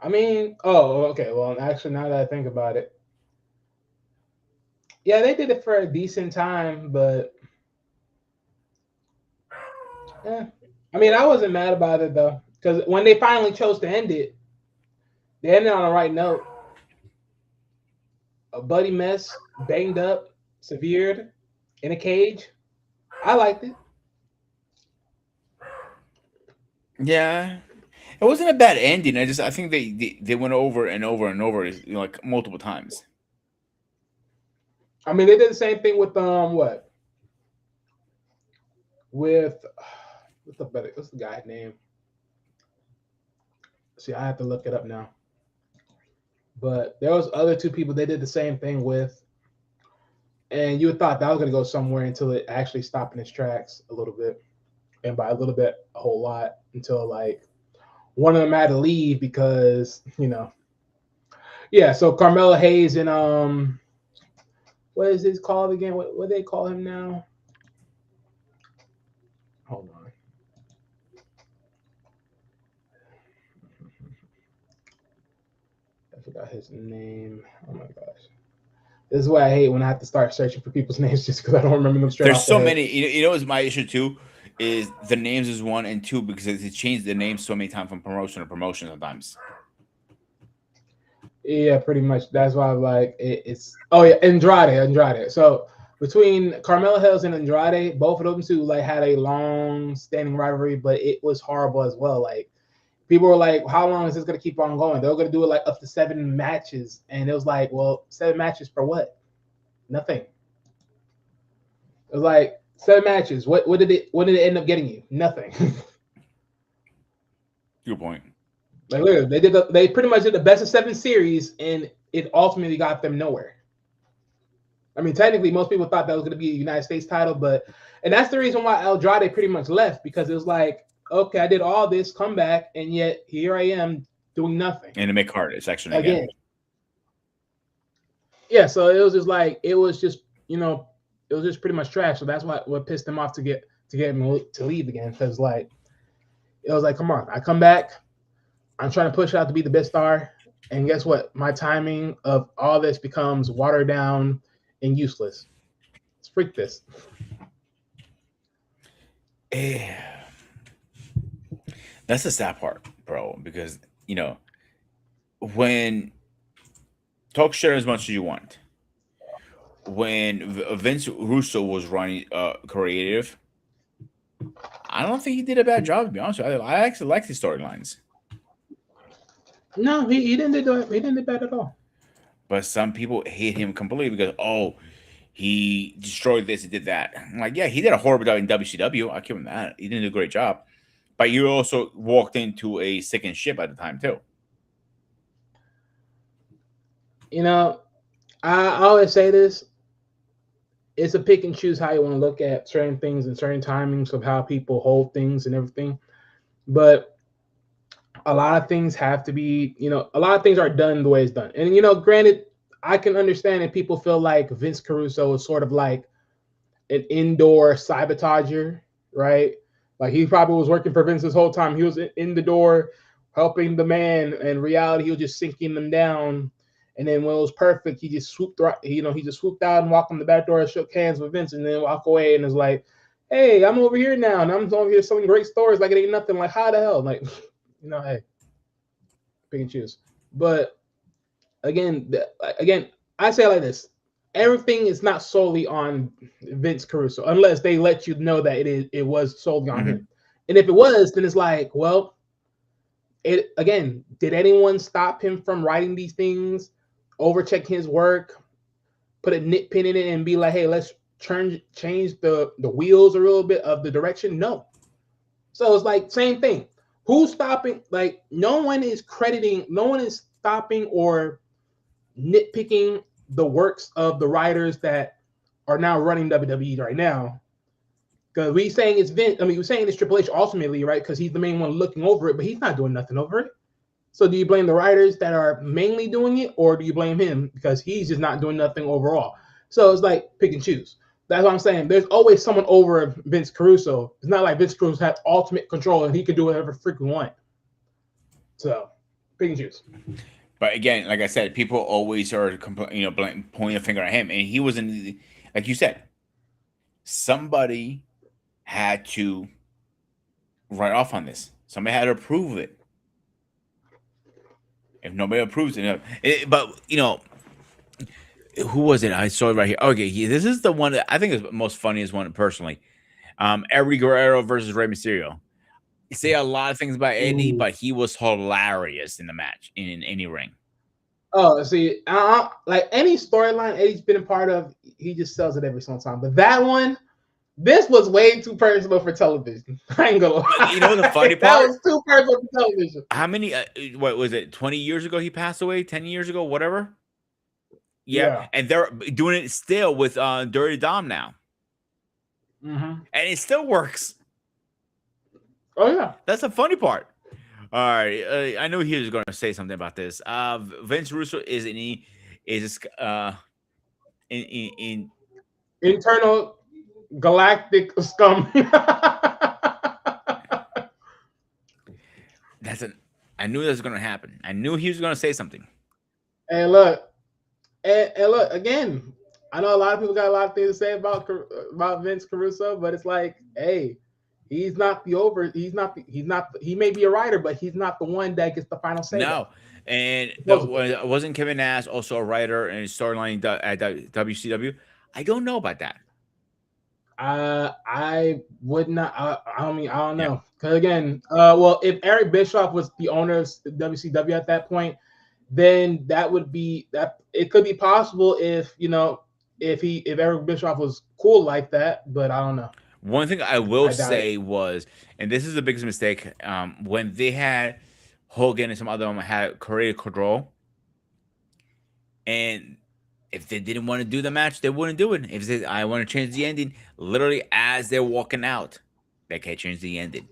S4: I mean, oh, okay. Well, actually, now that I think about it, yeah, they did it for a decent time, but yeah. I mean, I wasn't mad about it though, because when they finally chose to end it, they ended on the right note. A bloody mess, banged up, severed, in a cage. I liked it.
S3: Yeah. It wasn't a bad ending. I think they went over and over and over, like multiple times.
S4: I mean, they did the same thing with what? With what's the guy's name? See, I have to look it up now. But there was other two people they did the same thing with, and you would thought that was gonna go somewhere until it actually stopped in its tracks a little bit, and by a little bit, a whole lot, until like one of them had to leave because yeah. So Carmelo Hayes and what is this called again? What do they call him now? Hold on. I forgot his name. Oh my gosh. This is why I hate when I have to start searching for people's names just because I don't remember them straight
S3: There's
S4: off the
S3: so
S4: head.
S3: many. What's my issue too is the names is one and two because they changed the names so many times from promotion to promotion sometimes.
S4: Yeah, pretty much. That's why I'm like it's. Oh yeah, Andrade. So between Carmelo Hayes and Andrade, both of them two like had a long standing rivalry, but it was horrible as well. Like people were like, "How long is this gonna keep on going?" They were gonna do it like up to 7 matches, and it was like, "Well, 7 matches for what? Nothing." It was like 7 matches. What did it end up getting you? Nothing.
S3: Good point.
S4: Like literally, they pretty much did the best of 7 series, and it ultimately got them nowhere. I mean, technically, most people thought that was going to be a United States title, and that's the reason why Andrade pretty much left because it was like, okay, I did all this, come back, and yet here I am doing nothing.
S3: And to make hard section
S4: again. Yeah, so it was just like it was just pretty much trash. So that's what pissed him off to get him to leave again because like it was like, come on, I come back. I'm trying to push out to be the best star. And guess what? My timing of all this becomes watered down and useless. Let's freak this.
S3: Yeah. That's the sad part, bro, because, when talk shit as much as you want, when Vince Russo was running creative, I don't think he did a bad job, to be honest with you. I actually like his storylines.
S4: No, he didn't do it. He didn't do bad at all.
S3: But some people hate him completely because he destroyed this, he did that. I'm like, yeah, he did a horrible job in WCW. I give him that. He didn't do a great job. But you also walked into a sinking ship at the time too.
S4: I always say this. It's a pick and choose how you want to look at certain things and certain timings of how people hold things and everything. But a lot of things have to be, a lot of things are done the way it's done. And, granted, I can understand that people feel like Vince Caruso is sort of like an indoor sabotager, right? Like he probably was working for Vince this whole time. He was in the door helping the man. In reality, he was just sinking them down. And then when it was perfect, he just swooped right, he just swooped out and walked in the back door and shook hands with Vince and then walk away and is like, hey, I'm over here now. And I'm over here telling great stories like it ain't nothing. Like, how the hell? Like, hey, pick and choose. But again, I say it like this. Everything is not solely on Vince Caruso unless they let you know that it was solely on him. And if it was, then it's like, well, did anyone stop him from writing these things, overcheck his work, put a nitpin in it and be like, hey, let's change the wheels a little bit of the direction? No. So it's like same thing. Who's stopping? Like no one is crediting, no one is stopping or nitpicking the works of the writers that are now running WWE right now. Because we saying it's Vince, I mean, we're saying it's Triple H ultimately, right? Because he's the main one looking over it, but he's not doing nothing over it. So do you blame the writers that are mainly doing it, or do you blame him because he's just not doing nothing overall? So it's like pick and choose. That's what I'm saying. There's always someone over Vince Caruso. It's not like Vince Caruso had ultimate control and he could do whatever freaking want. So pick and choose.
S3: But again, like I said, people always are pointing a finger at him, and he wasn't, like you said, somebody had to write off on this. Somebody had to approve it. If nobody approves it, but who was it? I saw it right here. Okay, this is the one that I think is the most funniest one personally. Eddie Guerrero versus Rey Mysterio. You say a lot of things about Eddie, but he was hilarious in the match in any ring.
S4: Oh, see, like any storyline Eddie's been a part of, he just sells it every single time. But that one, this was way too personal for television. I ain't gonna lie.
S3: You know the funny part?
S4: That was too personal for television.
S3: How many? What was it? 20 years ago he passed away. 10 years ago, whatever. Yeah. And they're doing it still with Dirty Dom now, and it still works.
S4: Oh yeah,
S3: that's the funny part. All right, I knew he was going to say something about this. Vince Russo is in
S4: internal galactic scum.
S3: I knew that was going to happen. I knew he was going to say something.
S4: And look, again, I know a lot of people got a lot of things to say about Vince Caruso, but it's like, hey, he may be a writer, but he's not the one that gets the final say.
S3: No. And wasn't Kevin Nash also a writer and storyline at WCW? I don't know about that.
S4: I would not. I mean, I don't know. Because again, well, if Eric Bischoff was the owner of WCW at that point, then that would be that. It could be possible if if Eric Bischoff was cool like that, but I don't know.
S3: One thing I will say was, and this is the biggest mistake, when they had Hogan and some other them had creative control, and if they didn't want to do the match, they wouldn't do it. If they said, I want to change the ending, literally as they're walking out, they can't change the ending.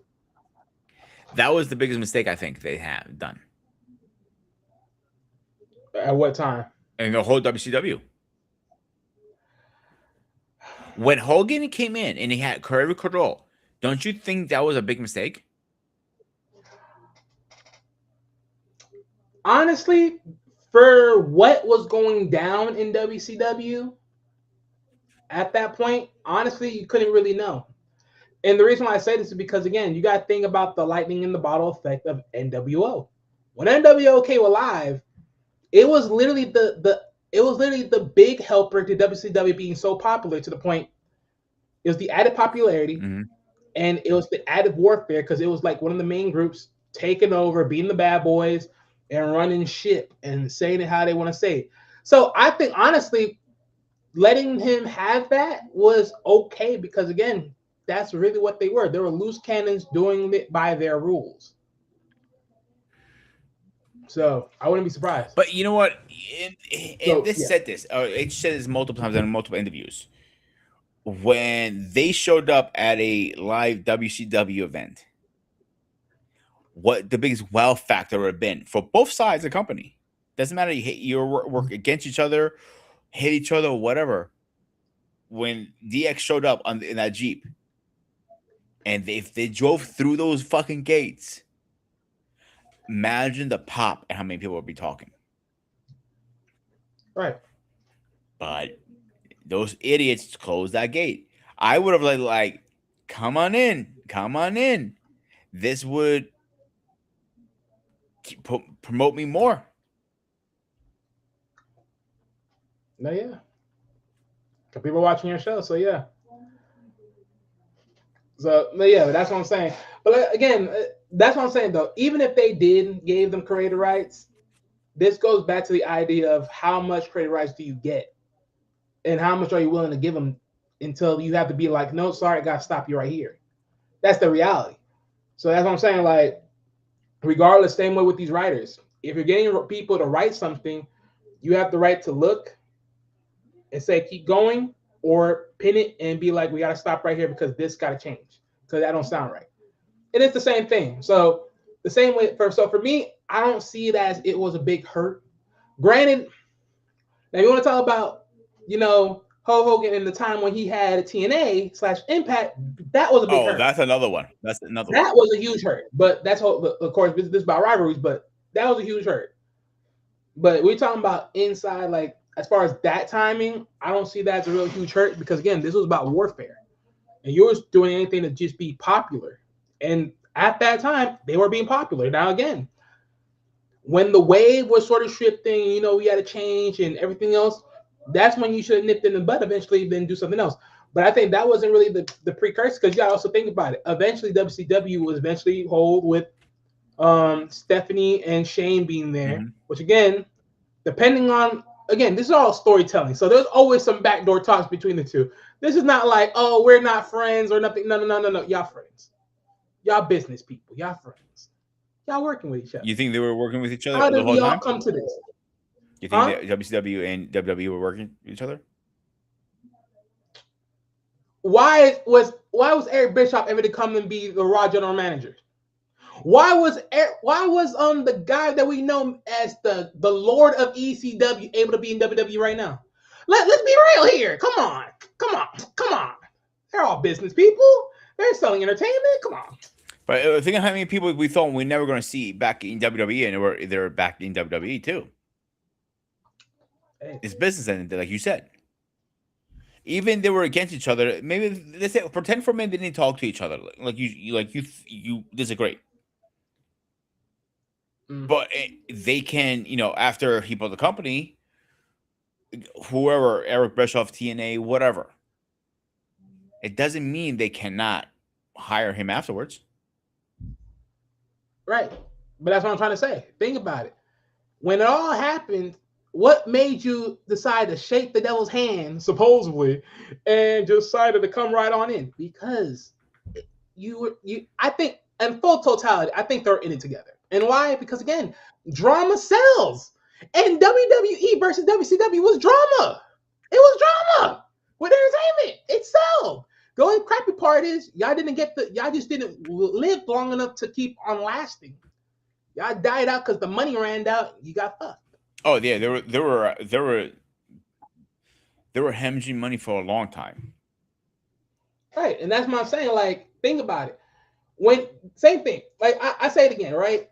S3: That was the biggest mistake I think they have done.
S4: At what time?
S3: In the whole WCW. When Hogan came in and he had creative control, don't you think that was a big mistake?
S4: Honestly, for what was going down in WCW at that point, honestly, you couldn't really know. And the reason why I say this is because, again, you got to think about the lightning in the bottle effect of NWO. When NWO came alive, it was literally the big helper to WCW being so popular, to the point it was the added popularity, and it was the added warfare, because it was like one of the main groups taking over, being the bad boys and running shit and saying it how they want to say it. So I think, honestly, letting him have that was okay, because, again, that's really what they were. They were loose cannons doing it by their rules. So I wouldn't be surprised.
S3: But you know what? Said this. It said this multiple times in multiple interviews. When they showed up at a live WCW event, what the biggest wow factor would have been for both sides of the company. Doesn't matter, you hate your work against each other, hate each other, or whatever. When DX showed up in that Jeep, and if they drove through those fucking gates, imagine the pop and how many people would be talking.
S4: Right.
S3: But those idiots closed that gate. I would have like, come on in. This would promote me more.
S4: No, yeah. People watching your show, so yeah. So yeah, but that's what I'm saying. But again, that's what I'm saying though. Even if they gave them creative rights, this goes back to the idea of how much creative rights do you get? and how much are you willing to give them until you have to be like, no, sorry, I gotta stop you right here. That's the reality. So that's what I'm saying. Like, regardless, same way with these writers. If you're getting people to write something, you have the right to look and say keep going, or pin it and be like, we got to stop right here because this got to change because that don't sound right. And it's the same thing. So the same way for me, I don't see it as it was a big hurt. Granted, now you want to talk about, Hulk Hogan in the time when he had TNA / Impact, that was a big hurt.
S3: That's another one. That's another
S4: that was a huge hurt. But that's all, of course, this is about rivalries, but that was a huge hurt. But we're talking about inside, like, as far as that timing, I don't see that as a real huge hurt because, again, this was about warfare. And you were doing anything to just be popular. And at that time, they were being popular. Now, again, when the wave was sort of shifting, we had to change and everything else, that's when you should have nipped in the bud eventually, then do something else. But I think that wasn't really the precursor because you got to also think about it. Eventually, WCW was eventually hold with Stephanie and Shane being there, which, again, depending on, again, this is all storytelling. So there's always some backdoor talks between the two. This is not like, oh, we're not friends or nothing. No. Y'all friends. Y'all business people. Y'all friends. Y'all working with each other.
S3: You think they were working with each other?
S4: How did we all come to this?
S3: You think WCW and WWE were working with each other?
S4: Why was Eric Bischoff able to come and be the Raw general manager? Why was the guy that we know as the Lord of ECW able to be in WWE right now? Let's be real here. Come on. They're all business people. They're selling entertainment. Come on.
S3: But think of how many people we thought we never going to see back in WWE, and they're back in WWE too. Hey. It's business, and like you said, even they were against each other. Maybe let's say pretend for a minute they didn't talk to each other. Like you disagree. But they can, after he bought the company, whoever, Eric Bischoff, TNA, whatever, it doesn't mean they cannot hire him afterwards.
S4: Right. But that's what I'm trying to say. Think about it. When it all happened, what made you decide to shake the devil's hand, supposedly, and just decided to come right on in? Because I think, in full totality, I think they're in it together. And why? Because, again, drama sells. And WWE versus WCW was drama. It was drama with entertainment. It sold. The only crappy part is y'all just didn't live long enough to keep on lasting. Y'all died out because the money ran out. You got fucked.
S3: Oh yeah, they were hemorrhaging money for a long time.
S4: Right, and that's what I'm saying. Like, think about it. Same thing. Like I say it again, right?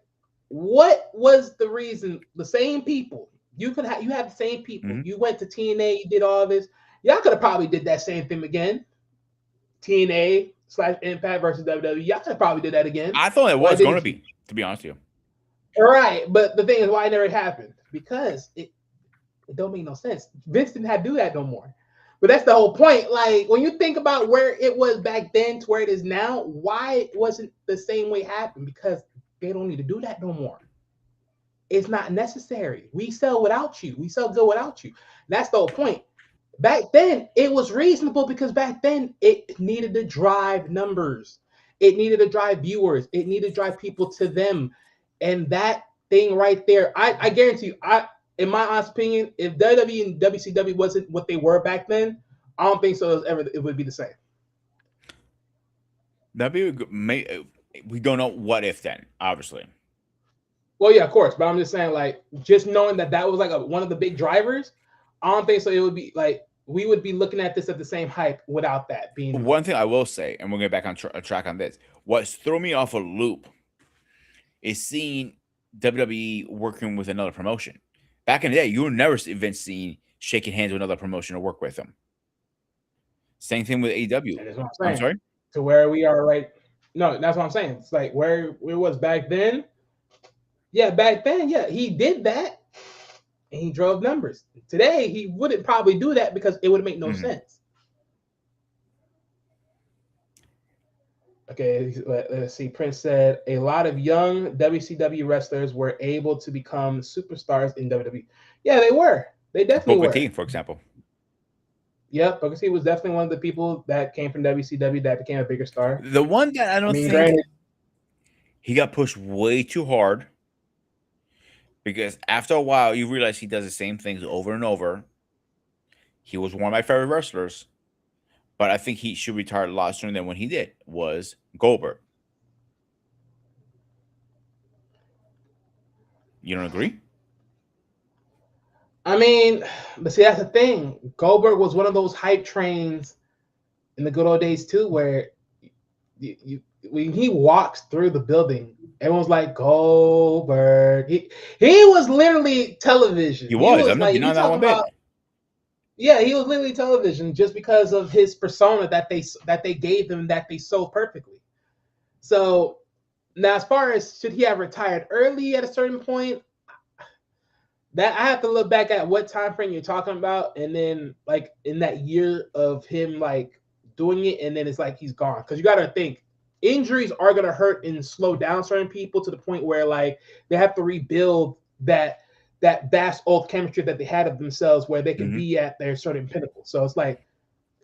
S4: What was the reason? The same people. You have the same people. Mm-hmm. You went to TNA. You did all this. Y'all could have probably did that same thing again. TNA / Impact versus WWE. Y'all could have probably did that again.
S3: I thought it was going to be honest with you.
S4: Right, but the thing is, why it never happened? Because it don't make no sense. Vince didn't have to do that no more. But that's the whole point. Like, when you think about where it was back then to where it is now, why wasn't the same way happen? Because they don't need to do that no more. It's not necessary. We sell without you. We sell good without you. That's the whole point. Back then, it was reasonable because back then it needed to drive numbers. It needed to drive viewers. It needed to drive people to them. And that thing right there, I guarantee you, in my honest opinion, if WWE and WCW wasn't what they were back then, I don't think so it would be the same.
S3: We don't know what if then, obviously.
S4: Well, yeah, of course. But I'm just saying, like, just knowing that was like one of the big drivers, I don't think so. It would be like we would be looking at this at the same hype without that being.
S3: One thing I will say, and we're going to get back on track on this, what's thrown me off a loop is seeing WWE working with another promotion. Back in the day, you were never even seen shaking hands with another promotion or work with them. Same thing with AEW.
S4: That's what I'm sorry? To where we are right. No, that's what I'm saying. It's like where it was back then. Yeah, back then, yeah, he did that. And he drove numbers. Today, he wouldn't probably do that because it would make no sense. Okay, let's see. Prince said a lot of young WCW wrestlers were able to become superstars in WWE. Yeah, they were. They definitely were.
S3: Booker T, for example.
S4: Yeah, Booker T was definitely one of the people that came from WCW that became a bigger star.
S3: The one that I
S4: I
S3: don't
S4: mean,
S3: think
S4: granted,
S3: he got pushed way too hard because after a while you realize he does the same things over and over. He was one of my favorite wrestlers, but I think he should retire a lot sooner than when he did. Was Goldberg? You don't agree?
S4: I mean, but see, that's the thing. Goldberg was one of those hype trains in the good old days too, where you when he walks through the building, everyone's like Goldberg. He was literally television.
S3: He
S4: He
S3: was.
S4: was
S3: I'm not
S4: like, if you
S3: denying that
S4: talking
S3: one
S4: about,
S3: bit.
S4: yeah, he was literally television just because of his persona that they gave them, that they sold perfectly. So now, as far as should he have retired early at a certain point, that I have to look back at what time frame you're talking about, and then like in that year of him like doing it, and then it's like he's gone. Because you got to think injuries are gonna hurt and slow down certain people to the point where like they have to rebuild that vast old chemistry that they had of themselves, where they can
S3: Mhm.
S4: be at their certain pinnacle. So it's like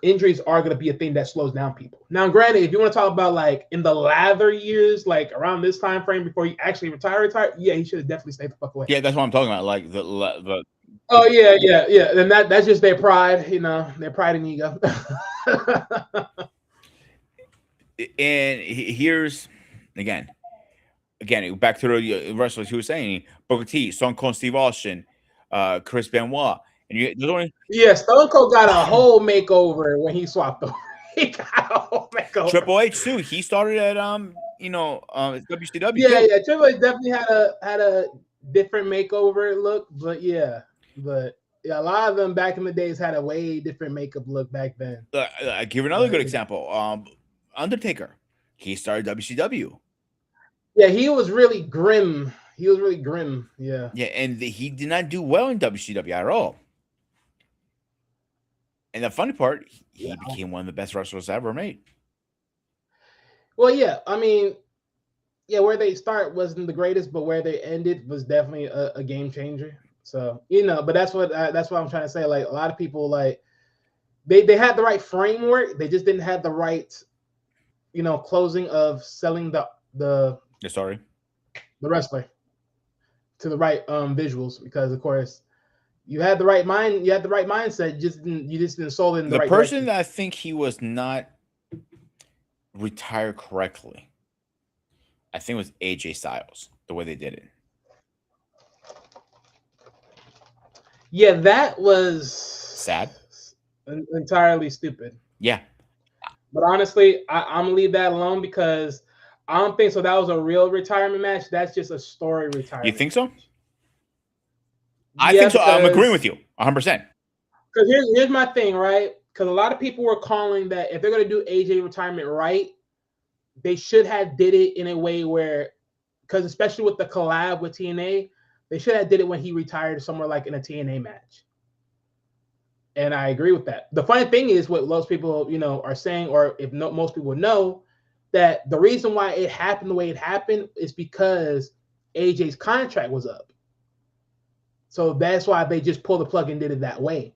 S4: injuries are going to be a thing that slows down people. Now, granted, if you want to talk about like in the lather years, like around this time frame before he actually retired, yeah, he should have definitely stayed the fuck away.
S3: Yeah, that's what I'm talking about. Like the
S4: Oh yeah, yeah, yeah. And that's just their pride, their pride and ego.
S3: and here's again, back to the wrestlers he was saying: Booker T, Stone Cold Steve Austin, Chris Benoit, and there's only
S4: Yeah, Stone Cold got a whole makeover when he swapped over. He got a whole makeover.
S3: Triple H too. He started at WCW
S4: Yeah,
S3: too.
S4: yeah. Triple H definitely had a different makeover look, but yeah, but yeah, a lot of them back in the days had a way different makeup look back then.
S3: I give another
S4: But
S3: good example. Undertaker. He started WCW.
S4: yeah, he was really grim. He was really grim. Yeah.
S3: Yeah, and he did not do well in WCW at all. And the funny part, he
S4: Yeah.
S3: became one of the best wrestlers ever made.
S4: Well, yeah. I mean, yeah, where they start wasn't the greatest, but where they ended was definitely a game changer. So but that's what I'm trying to say. Like a lot of people, like they had the right framework, they just didn't have the right closing of selling the
S3: Yeah, sorry.
S4: the wrestler to the right visuals, because of course you had the right mindset, you just didn't sold it in the
S3: The
S4: right
S3: person
S4: direction.
S3: that I think he was not retired correctly, I think it was AJ Styles, the way they did it.
S4: Yeah, that was
S3: Sad.
S4: entirely stupid.
S3: Yeah.
S4: But honestly, I'm gonna leave that alone because I don't think so. That was a real retirement match. That's just a story
S3: You
S4: retirement
S3: think so?
S4: match.
S3: I
S4: Yeah,
S3: think so. I'm agreeing with
S4: because
S3: you 100%.
S4: here's my thing, right? Because a lot of people were calling that if they're gonna do AJ retirement right, they should have did it in a way where, because especially with the collab with TNA, they should have did it when he retired somewhere like in a TNA match. And I agree with that. The funny thing is what most people, are saying, or if no, most people know, that the reason why it happened the way it happened is because AJ's contract was up. So that's why they just pulled the plug and did it that way.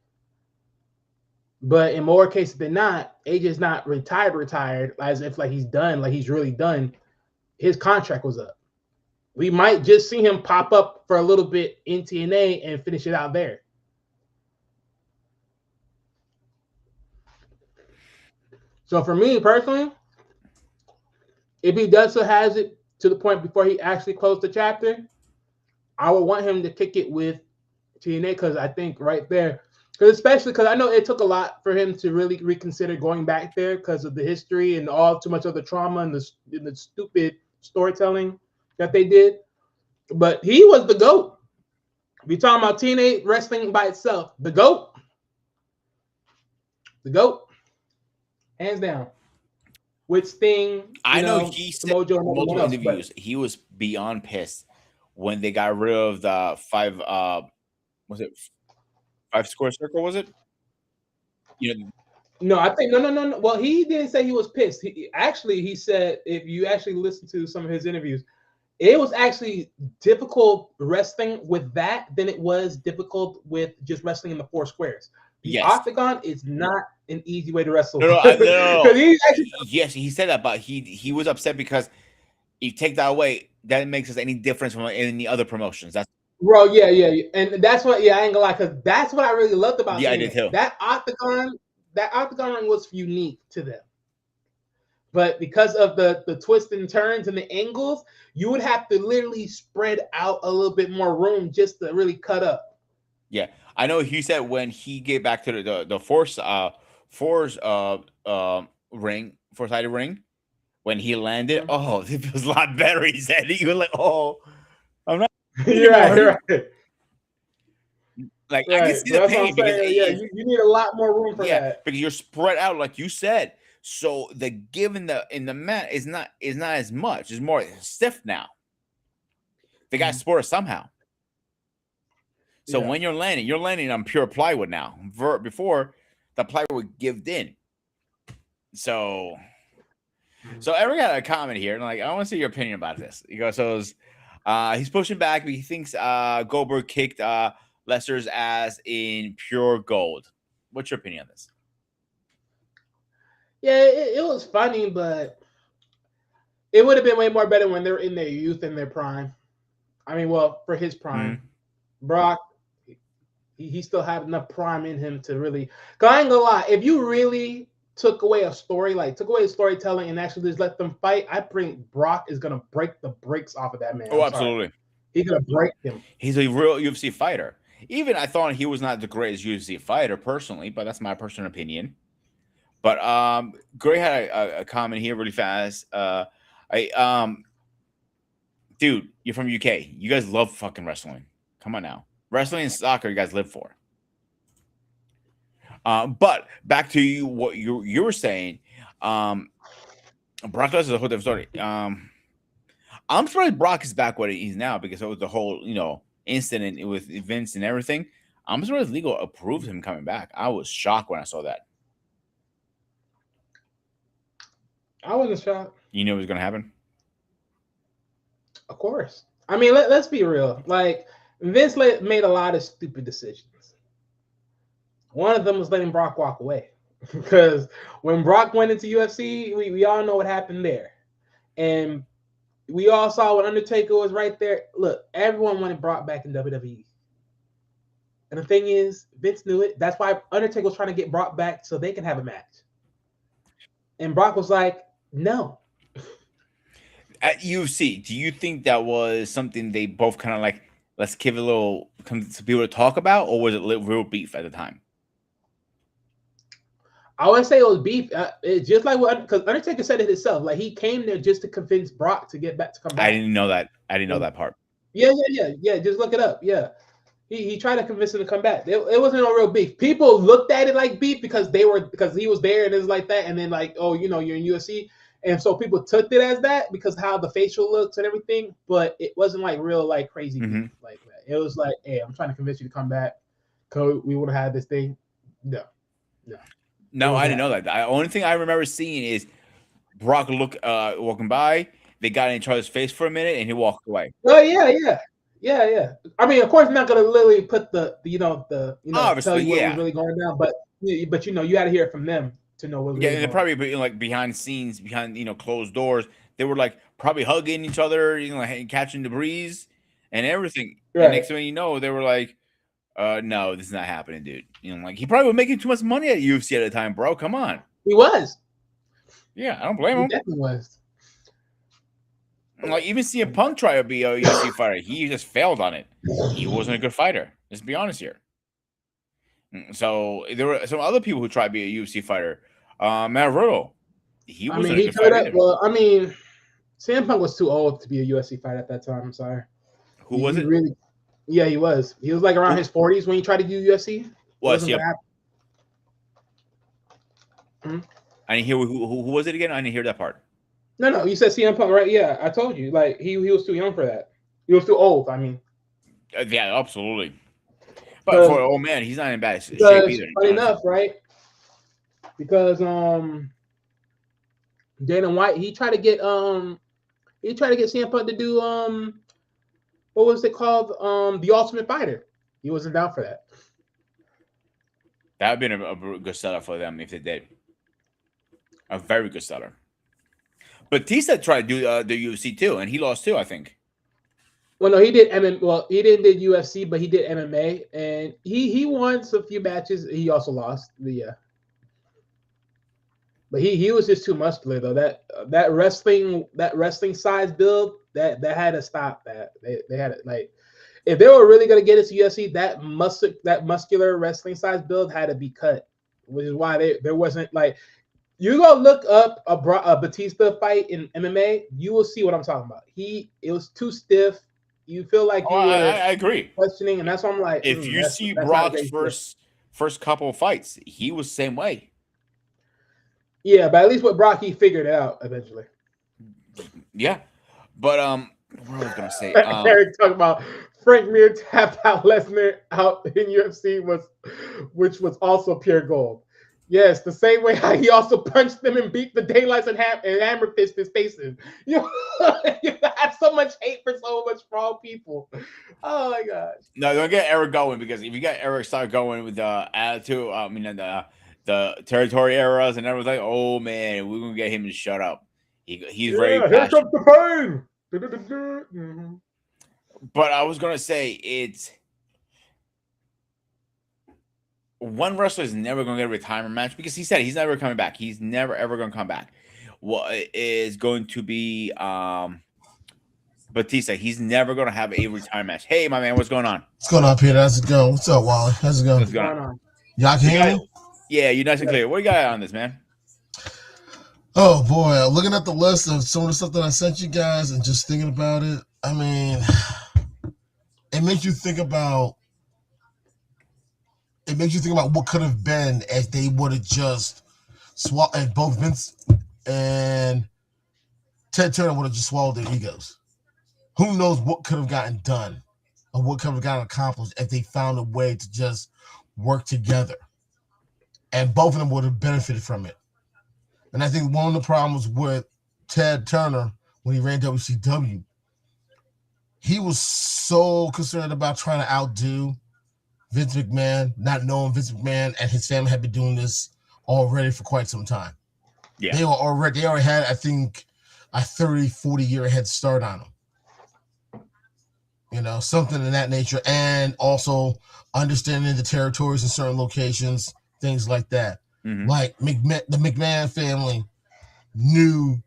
S4: But in more cases than not, AJ's not retired as if like he's done, like he's really done. His contract was up. We might just see him pop up for a little bit in TNA and finish it out there. So for me personally, if he does so has it to the point before he actually closed the chapter, I would want him to kick it with TNA, because I think right there, because especially because I know it took a lot for him to really reconsider going back there because of the history and all too much of the trauma and the stupid storytelling that they did. But he was the GOAT. If you're talking about TNA wrestling by itself, the GOAT, hands down. With Sting,
S3: I know he said
S4: Samoa Joe,
S3: in
S4: and everyone
S3: multiple
S4: else. But
S3: interviews he was beyond pissed when they got rid of the was it five square circle, was it? You know,
S4: no, I think no. Well, he didn't say he was pissed. He said, if you actually listen to some of his interviews, it was actually difficult wrestling with that than it was difficult with just wrestling in the four squares, The
S3: Yes.
S4: octagon is not an easy way to wrestle.
S3: No, no.
S4: He's actually,
S3: Yes, he said that, but he was upset because you take that away, that makes us any difference from any other promotions. That's
S4: bro, yeah, and that's what, yeah, I ain't gonna lie, because that's what I really loved about
S3: yeah, I did
S4: TNA.
S3: too.
S4: That octagon ring was unique to them. But because of the twists and turns and the angles, you would have to literally spread out a little bit more room just to really cut up.
S3: Yeah, I know. He said when he get back to the force ring, four sided ring, when he landed, oh, it feels a lot better. He said he was like, oh, I'm not
S4: You're right,
S3: anymore.
S4: you're right.
S3: Like I can
S4: Right.
S3: see
S4: So
S3: the
S4: that's what I'm
S3: pain because
S4: saying. Yeah, you need a lot more room for
S3: yeah,
S4: that.
S3: because you're spread out like you said. So the give in the mat is not as much. It's more stiff now. They got sport somehow. So
S4: Yeah.
S3: when you're landing on pure plywood now. Before the plywood gived in. So Eric got a comment here, and like I want to see your opinion about this. He goes, so he's pushing back, but he thinks Goldberg kicked Lesnar's ass in pure gold. What's your opinion on this?
S4: Yeah, it was funny, but it would have been way more better when they're in their youth and their prime. I mean, well, for his prime, Brock, he still had enough prime in him to really. Cause I ain't gonna lie, if you really took away a story, like took away the storytelling and actually just let them fight, I think Brock is gonna break the brakes off of that man.
S3: Oh,
S4: I'm
S3: absolutely.
S4: Sorry. He's gonna break him.
S3: He's a real UFC fighter. Even I thought he was not the greatest UFC fighter personally, but that's my personal opinion. But Gray had a comment here really fast. Dude, you're from UK. You guys love fucking wrestling. Come on now, wrestling and soccer, you guys live for. But back to you, what you were saying. Brock Lesnar is a whole different story. I'm surprised Brock is back what he's now because of the whole incident with Vince and everything. I'm surprised legal approved him coming back. I was shocked when I saw that.
S4: I wasn't shocked.
S3: You knew it was going to happen?
S4: Of course. I mean, let's be real. Like, Vince made a lot of stupid decisions. One of them was letting Brock walk away. Because when Brock went into UFC, we all know what happened there. And we all saw when Undertaker was right there. Look, everyone wanted Brock back in WWE. And the thing is, Vince knew it. That's why Undertaker was trying to get Brock back so they can have a match. And Brock was like, no.
S3: At UFC, do you think that was something they both kind of like, let's give a little to people to talk about, or was it real beef at the time?
S4: I would say it was beef. It's just like because Undertaker said it himself. Like he came there just to convince Brock to come back.
S3: I didn't know that. I didn't know that part.
S4: Yeah. Just look it up. Yeah, he tried to convince him to come back. It wasn't no real beef. People looked at it like beef because he was there and it was like that. And then like, oh, you're in UFC, and so people took it as that because how the facial looks and everything. But it wasn't like real like crazy beef like that. It was like, hey, I'm trying to convince you to come back. Cause we would have had this thing.
S3: No, I didn't know that. The only thing I remember seeing is Brock walking by. They got in each other's face for a minute, and he walked away.
S4: Oh yeah. I mean, of course, I'm not gonna literally put the
S3: Obviously,
S4: tell you what was really going down, but you had to hear it from them to know what was really
S3: they're
S4: going
S3: probably like behind scenes, behind closed doors. They were like probably hugging each other, like, catching the breeze and everything.
S4: Right.
S3: And next thing you know, they were like, no, this is not happening, dude. Like he probably was making too much money at UFC at the time, bro. Come on.
S4: He was.
S3: Yeah, I don't blame
S4: He
S3: him.
S4: definitely was.
S3: Like even CM Punk tried to be a UFC fighter, he just failed on it. He wasn't a good fighter. Let's be honest here. So there were some other people who tried to be a UFC fighter. Matt Riddle, he wasn't a good fighter either.
S4: Well, I mean, CM Punk was too old to be a UFC fighter at that time. I'm sorry.
S3: Who was it?
S4: Really? Yeah, he was. He was like around his 40s when he tried to do UFC.
S3: Yep. I didn't hear who was it again? I didn't hear that part.
S4: No, you said CM Punk, right? Yeah, I told you. Like he was too young for that. He was too old. I mean,
S3: yeah, absolutely. But for old man, he's not in bad shape either.
S4: Funny enough, right? Because Dana White, he tried to get CM Punk to do what was it called? The Ultimate Fighter. He wasn't down for that.
S3: That would have been a good seller for them if they did. A very good seller. Batista tried to do the UFC too, and he lost too, I think.
S4: Well, no, he did MM. Well, he didn't did UFC, but he did MMA, and he won a few matches. He also lost but he was just too muscular though. That wrestling size build that had to stop. That they had it like if they were really gonna get into UFC, that muscular wrestling size build had to be cut, which is why there wasn't like you go look up a Batista fight in MMA, you will see what I'm talking about. It was too stiff. You feel like you were
S3: I agree.
S4: questioning, and that's why I'm like,
S3: If you see
S4: that's
S3: Brock's first couple of fights, he was the same way.
S4: Yeah, but at least with Brock, he figured it out eventually.
S3: Yeah, but what was I gonna say?
S4: Eric talking about Frank Mir tapped out Lesnar out in UFC which was also pure gold. Yes, the same way how he also punched them and beat the daylights and hammer fist his face in. You have so much hate for so much strong people. Oh my gosh.
S3: No, don't get Eric going because if you got Eric start going with the attitude, the territory eras and everything, oh man, we're gonna get him to shut up. He's very passionate.
S4: Here comes the pain.
S3: But I was gonna say it's one wrestler is never gonna get a retirement match because he said he's never coming back. He's never ever gonna come back. What is going to be Batista? He's never gonna have a retirement match. Hey, my man, what's going on?
S5: What's going on, Peter? How's it going? What's up, Wally? How's it going?
S3: What's going on?
S5: Y'all can hear me?
S3: Yeah, you're nice and clear. What do you got on this, man?
S5: Oh boy, looking at the list of some of the stuff that I sent you guys and just thinking about it. I mean, it makes you think about what could have been if they would have just swallowed, both Vince and Ted Turner would have just swallowed their egos. Who knows what could have gotten done or what could have gotten accomplished if they found a way to just work together. And both of them would have benefited from it. And I think one of the problems with Ted Turner when he ran WCW, he was so concerned about trying to outdo Vince McMahon, not knowing Vince McMahon and his family had been doing this already for quite some time.
S3: Yeah.
S5: They already had, I think, a 30, 40-year head start on them. You know, something in that nature. And also understanding the territories in certain locations, things like that.
S3: Mm-hmm.
S5: Like the McMahon family knew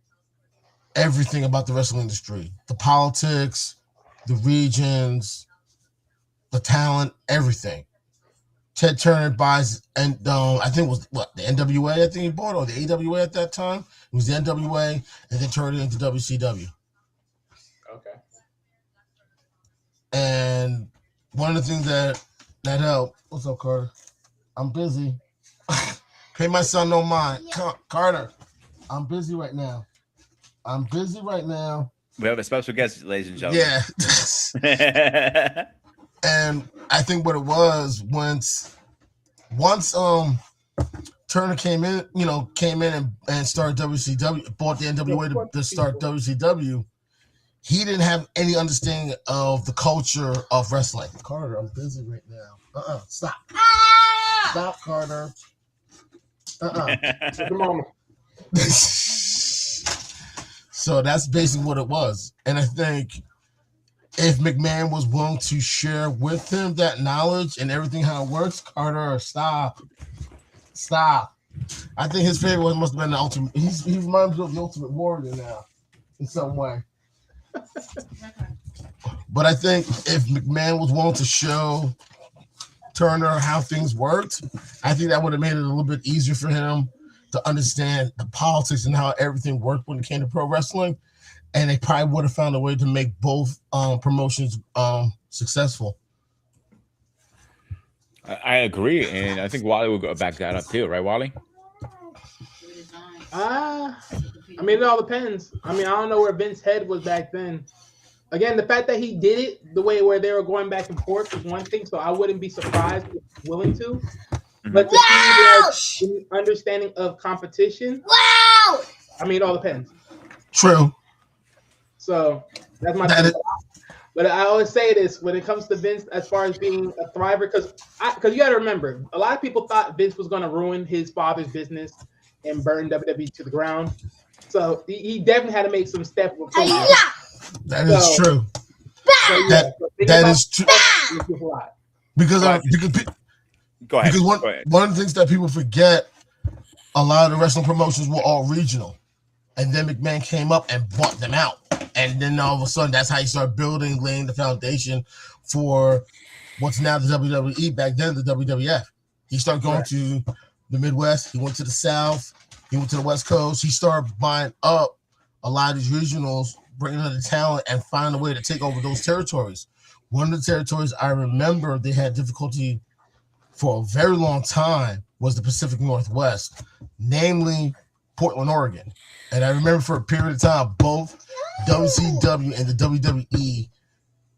S5: everything about the wrestling industry, the politics, the regions, the talent, everything. Ted Turner buys, and I think it was the NWA. I think he bought, or the AWA at that time. It was the NWA, and then turned it into WCW.
S4: Okay.
S5: And one of the things that helped. What's up, Carter? I'm busy. Pay my son no mind. Carter, I'm busy right now.
S3: We have a special guest, ladies and gentlemen.
S5: Yeah. And I think what it was once Turner came in and started WCW, bought the NWA to start WCW, he didn't have any understanding of the culture of wrestling. Carter, I'm busy right now. Stop. Stop, Carter.
S4: Come on.
S5: So that's basically what it was. And I think if McMahon was willing to share with him that knowledge and everything how it works, Carter, stop. I think his favorite one must have been the Ultimate. He reminds me of the Ultimate Warrior now, in some way. But I think if McMahon was willing to show Turner how things worked, I think that would have made it a little bit easier for him to understand the politics and how everything worked when it came to pro wrestling. And they probably would have found a way to make both promotions successful.
S3: I agree, and I think Wally will go back that up too, right, Wally?
S4: I mean, it all depends. I mean, I don't know where Vince's head was back then. Again, the fact that he did it the way where they were going back and forth is one thing, so I wouldn't be surprised if he was willing to. Mm-hmm. But to see the understanding of competition, I mean, it all depends.
S5: True.
S4: So that's my thing. But I always say this when it comes to Vince, as far as being a thriver, because you got to remember, a lot of people thought Vince was going to ruin his father's business and burn WWE to the ground. So he definitely had to make some step improvements.
S5: That is true. That is true. Because
S3: Go ahead.
S5: Because one of the things that people forget, a lot of the wrestling promotions were all regional, and then McMahon came up and bought them out, and then all of a sudden that's how he started building, laying the foundation for what's now the WWE. Back then, the WWF. He started going to the Midwest. He went to the South. He went to the West Coast. He started buying up a lot of these regionals, bringing in the talent, and finding a way to take over those territories. One of the territories I remember they had difficulty for a very long time was the Pacific Northwest, namely Portland, Oregon. And I remember for a period of time, both WCW and the WWE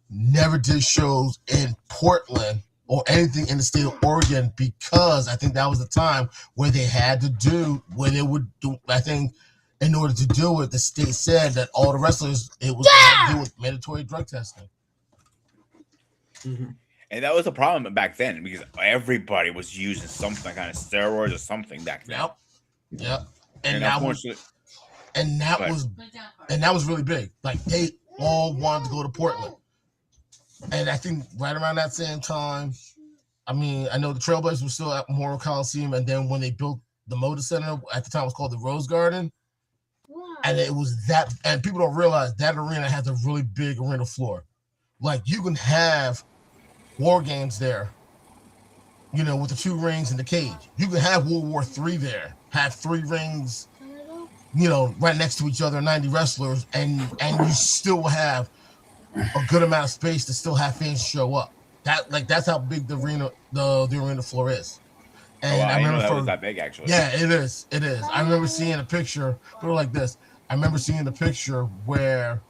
S5: never did shows in Portland or anything in the state of Oregon, because I think that was the time where they had to do, where they would do, I think in order to do it, the state said that all the wrestlers, it was to do with mandatory drug testing.
S4: Mm-hmm.
S3: And that was a problem back then because everybody was using something kind of steroids or something back then.
S5: Yep. And that was really big. Like they all wanted to go to Portland. And I think right around that same time, I mean, I know the Trailblazers were still at Memorial Coliseum, and then when they built the Moda Center, at the time it was called the Rose Garden. And it was that, and people don't realize that arena has a really big arena floor. Like you can have war games there, you know, with the 2 rings and the cage. You can have World War III there, have 3 rings, you know, right next to each other, 90 wrestlers, and you still have a good amount of space to still have fans show up. That's how big the arena floor is. And I remember
S3: that was that big actually.
S5: Yeah, it is. I remember seeing a picture, put it like this. I remember seeing the picture where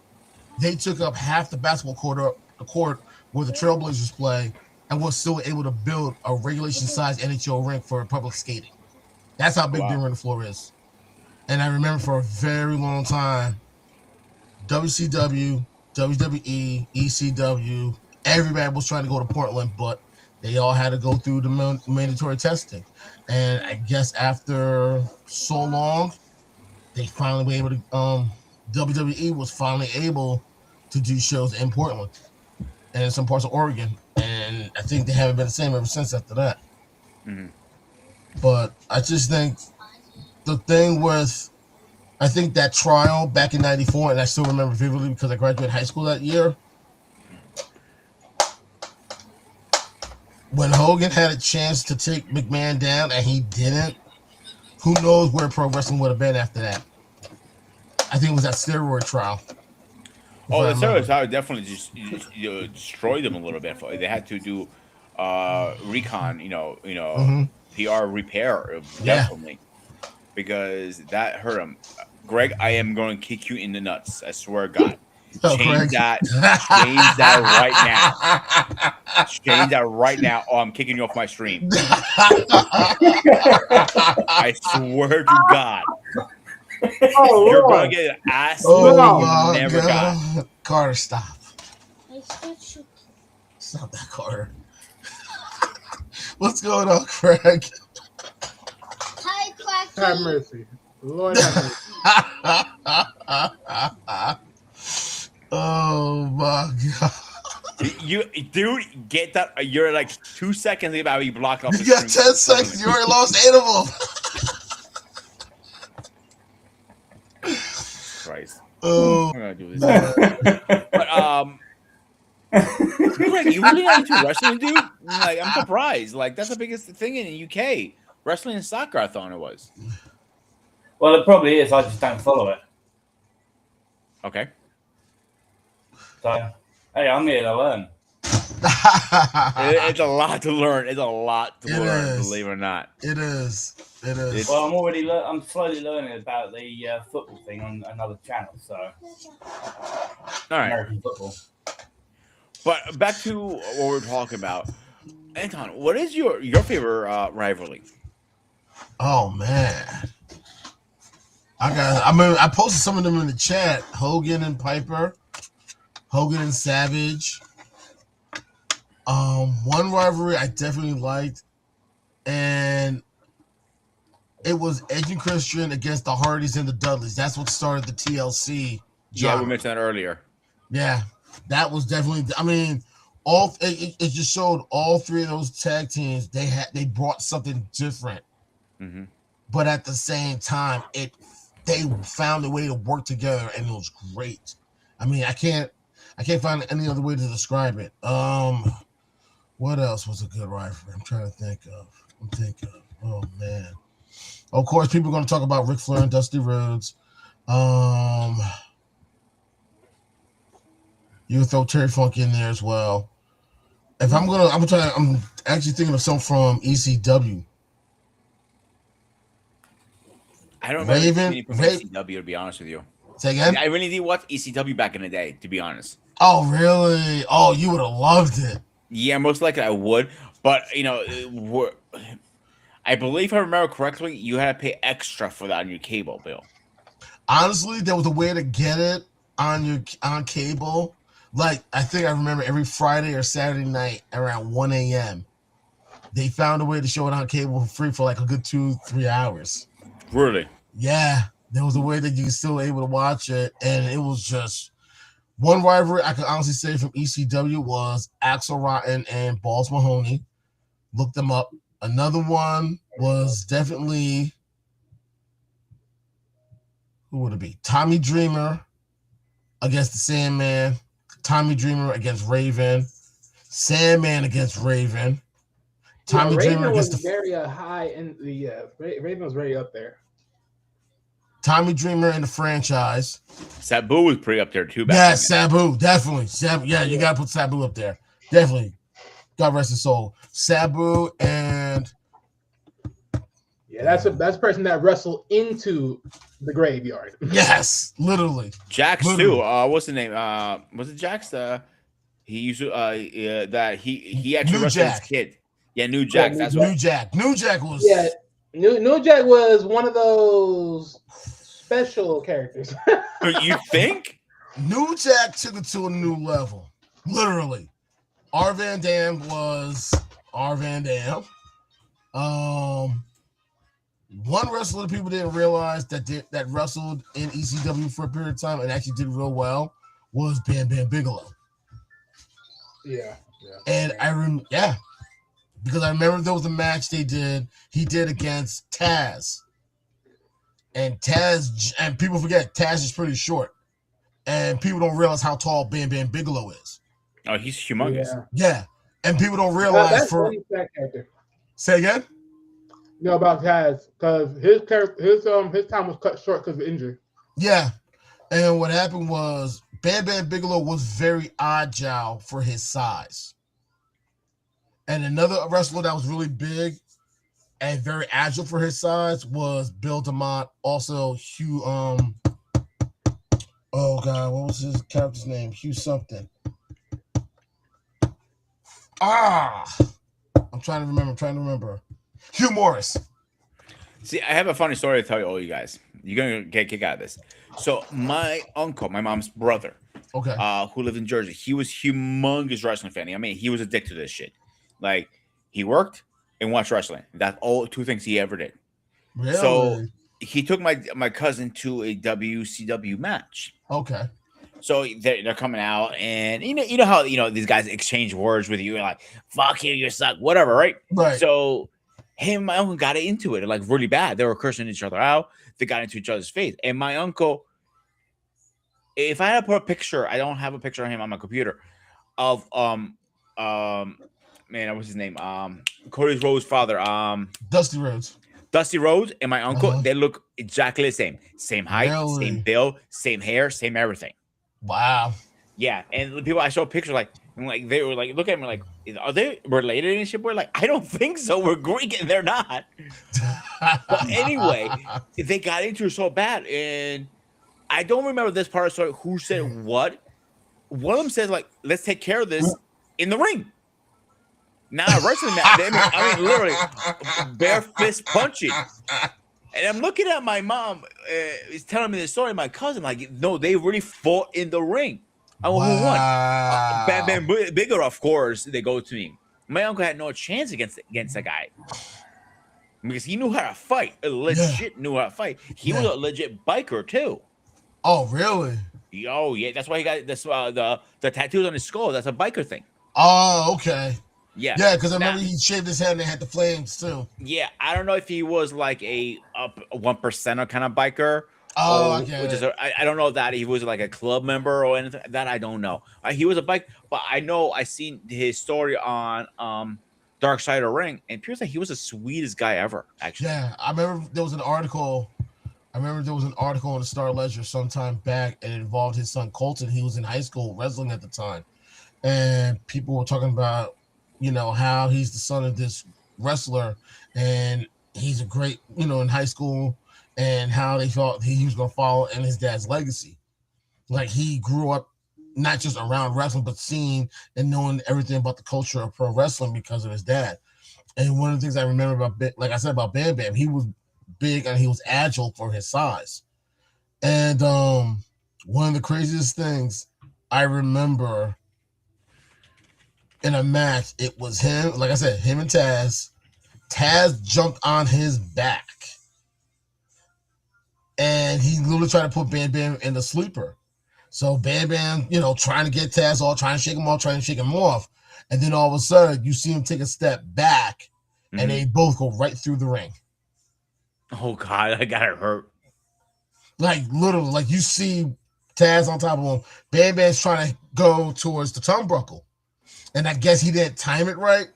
S5: they took up half the basketball court where the Trailblazers play, and was still able to build a regulation-sized NHL rink for public skating. That's how big the arena floor is. And I remember for a very long time, WCW, WWE, ECW, everybody was trying to go to Portland, but they all had to go through the mandatory testing. And I guess after so long, they finally were able to, WWE was finally able to do shows in Portland and in some parts of Oregon. And I think they haven't been the same ever since after that.
S3: Mm-hmm.
S5: But I just think the thing with, I think that trial back in 94, and I still remember vividly because I graduated high school that year, when Hogan had a chance to take McMahon down and he didn't, who knows where pro wrestling would have been after that. I think it was that steroid trial.
S3: Oh, the steroid trial definitely just destroyed them a little bit. They had to do recon,
S5: Mm-hmm.
S3: PR repair, definitely, because that hurt them. Greg, I am going to kick you in the nuts. I swear to God. Change that right now. Change that right now, or I'm kicking you off my stream. I swear to God. You're going to get an ass you never got.
S5: Carter, stop. Stop that, Carter. What's going on, Craig?
S4: Have mercy. Lord have mercy.
S5: Oh my God.
S3: You dude, get that. You're like 2 seconds about to be blocked off.
S5: You got 10 seconds. You already lost 8 of them.
S3: Christ.
S5: Oh.
S3: I'm gonna do this. But Greg, you really not into wrestling, dude? Like, I'm surprised. Like, that's the biggest thing in the UK. Wrestling and soccer, I thought it was.
S6: Well, it probably is. I just don't follow it.
S3: Okay.
S6: So, hey, I'm here to learn.
S3: It's a lot to learn. It's a lot to learn, believe it or not.
S5: It is.
S6: Well, I'm slowly learning about the football thing on another channel. So,
S3: All right.
S6: American football.
S3: But back to what we're talking about. Anton, what is your favorite rivalry?
S5: Oh man. I posted some of them in the chat. Hogan and Piper. Hogan and Savage. One rivalry I definitely liked, and it was Edge and Christian against the Hardys and the Dudleys. That's what started the TLC
S3: Yeah, we
S5: genre.
S3: mentioned that earlier.
S5: Yeah, that was definitely. I mean, it just showed all three of those tag teams. They brought something different, but at the same time, they found a way to work together, and it was great. I mean, I can't find any other way to describe it. What else was a good rivalry? I'm trying to think of. Oh man. Of course, people are going to talk about Ric Flair and Dusty Rhodes. You can throw Terry Funk in there as well. If I'm actually thinking of something from ECW.
S3: I don't remember any from ECW, to be honest with you.
S5: Say again?
S3: I really did watch ECW back in the day, to be honest.
S5: Oh, really? Oh, you would have loved it.
S3: Yeah, most likely I would. But, I believe if I remember correctly, you had to pay extra for that on your cable bill.
S5: Honestly, there was a way to get it on cable. Like, I think I remember every Friday or Saturday night around 1 a.m. they found a way to show it on cable for free for like a good 2-3 hours.
S3: Really?
S5: Yeah, there was a way that you were still able to watch it, and it was just one rivalry I could honestly say from ECW was Axel Rotten and Balls Mahoney. Look them up. Another one was definitely, who would it be? Tommy Dreamer against the Sandman. Tommy Dreamer against Raven. Sandman against Raven. Tommy Dreamer
S4: was
S5: against
S4: very high in the Raven was very up there.
S5: Tommy Dreamer in the franchise.
S3: Sabu was pretty up there too.
S5: Yeah, Sabu, definitely. Yeah, you gotta put Sabu up there. Definitely. God rest his soul. Sabu and
S4: that's a person that wrestled into the graveyard.
S5: Yes, literally.
S3: Jax
S5: literally.
S3: Too. What's the name? Was it Jax? He used to that he actually
S5: New
S3: wrestled
S5: Jack.
S3: his kid. Yeah, New Jack. That's
S5: New Jack. New Jack was
S4: New Jack was one of those special characters.
S3: You think?
S5: New Jack took it to a new level. Literally. R. Van Dam was R. Van Dam. One wrestler that people didn't realize that wrestled in ECW for a period of time and actually did real well was Bam Bam Bigelow.
S4: Yeah.
S5: And because I remember there was a match he did against Taz. And people forget Taz is pretty short. And people don't realize how tall Bam Bam Bigelow is.
S3: Oh, he's humongous.
S5: Yeah. And people don't realize
S4: that's that character.
S5: Say again?
S4: No, about Taz, because his time was cut short because of injury.
S5: Yeah. And what happened was Bam Bam Bigelow was very agile for his size. And another wrestler that was really big and very agile for his size was Bill DeMott. Also, Hugh. Oh God, what was his character's name? Hugh something. I'm trying to remember. Hugh Morris.
S3: See, I have a funny story to tell you, all you guys. You're gonna get a kick out of this. So, my uncle, my mom's brother, who lived in Jersey, he was humongous wrestling fan. I mean, he was addicted to this shit. Like, he worked and watched wrestling. That's all two things he ever did.
S5: Really?
S3: So he took my cousin to a WCW match.
S5: Okay.
S3: So they're coming out, and you know how these guys exchange words with you, and like, fuck you, you suck, whatever, right?
S5: Right.
S3: So him and my uncle got into it, like, really bad. They were cursing each other out. They got into each other's face. And my uncle, if I had to put a picture, I don't have a picture of him on my computer, of man, what's his name? Cody Rhodes' father,
S5: Dusty Rhodes.
S3: Dusty Rhodes and my uncle, they look exactly the same. Same height,
S5: Really?
S3: same build, same hair, same everything.
S5: Wow.
S3: Yeah, and the people I showed pictures they were like, look at me like, are they related and shit? We're like, I don't think so. We're Greek and they're not. But anyway, they got into it so bad, and I don't remember this part of the story. Who said what? One of them said like, let's take care of this in the ring. Now wrestling match. I mean, literally bare fist punching. And I'm looking at my mom. Is telling me the story. My cousin, like, no, they really fought in the ring. Oh, who won? Bam
S5: Wow.
S3: Bam Bigger, of course. They go to me. My uncle had no chance against that guy because he knew how to fight.
S5: Yeah.
S3: Legit knew how to fight. He was
S5: Yeah.
S3: a legit biker too.
S5: Oh, really?
S3: Oh yeah, that's why he got this the tattoos on his skull. That's a biker thing.
S5: Oh, okay.
S3: Yeah.
S5: Yeah, because I
S3: Now,
S5: remember he shaved his head and they had the flames too.
S3: yeah, I don't know if he was like a up 1%er kind of biker,
S5: Oh, I
S3: or
S5: get
S3: which is
S5: it.
S3: I don't know that he was like a club member or anything that I don't know. He was a bike, but I know I seen his story on Dark Side of the Ring, and appears like he was the sweetest guy ever. Actually,
S5: Yeah, I remember there was an article. I remember there was an article in the Star Ledger sometime back, and it involved his son Colton. He was in high school wrestling at the time, and people were talking about, how he's the son of this wrestler, and he's a great, in high school, and how they thought he was going to follow in his dad's legacy. Like he grew up not just around wrestling, but seeing and knowing everything about the culture of pro wrestling because of his dad. And one of the things I remember about, like I said about Bam Bam, he was big and he was agile for his size. And one of the craziest things I remember in a match, it was him, like I said, him and Taz. Taz jumped on his back. And he literally tried to put Bam Bam in the sleeper. So Bam Bam, trying to get Taz off, trying to shake him off. And then all of a sudden, you see him take a step back, and they both go right through the ring.
S3: Oh God, I got it hurt.
S5: Like literally, like you see Taz on top of him. Bam Bam's trying to go towards the turnbuckle, and I guess he didn't time it right,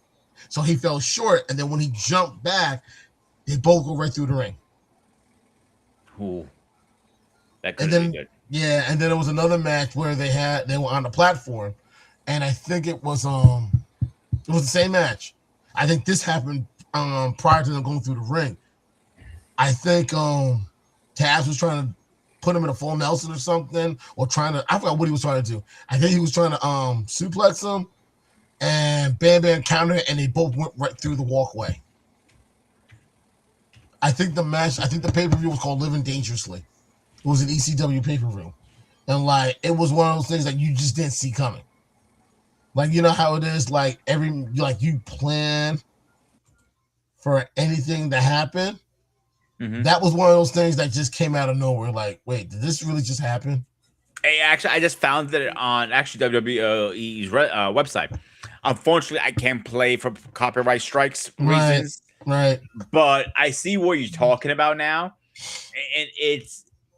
S5: so he fell short. And then when he jumped back, they both go right through the ring.
S3: Ooh, that could have been good.
S5: Yeah, and then there was another match where they were on the platform, and I think it was the same match. I think this happened prior to them going through the ring. I think Taz was trying to put him in a full Nelson or something, or I forgot what he was trying to do. I think he was trying to suplex him, and Bam Bam countered it, and they both went right through the walkway. I think the pay-per-view was called Living Dangerously. It was an ECW pay-per-view. And like it was one of those things that you just didn't see coming. Like you know how it is, like you plan for anything to happen. Mm-hmm. That was one of those things that just came out of nowhere. Like, wait, did this really just happen?
S3: Hey, actually, I just found it on WWE's website. Unfortunately, I can't play for copyright strikes reasons.
S5: Right.
S3: But I see what you're talking about now, and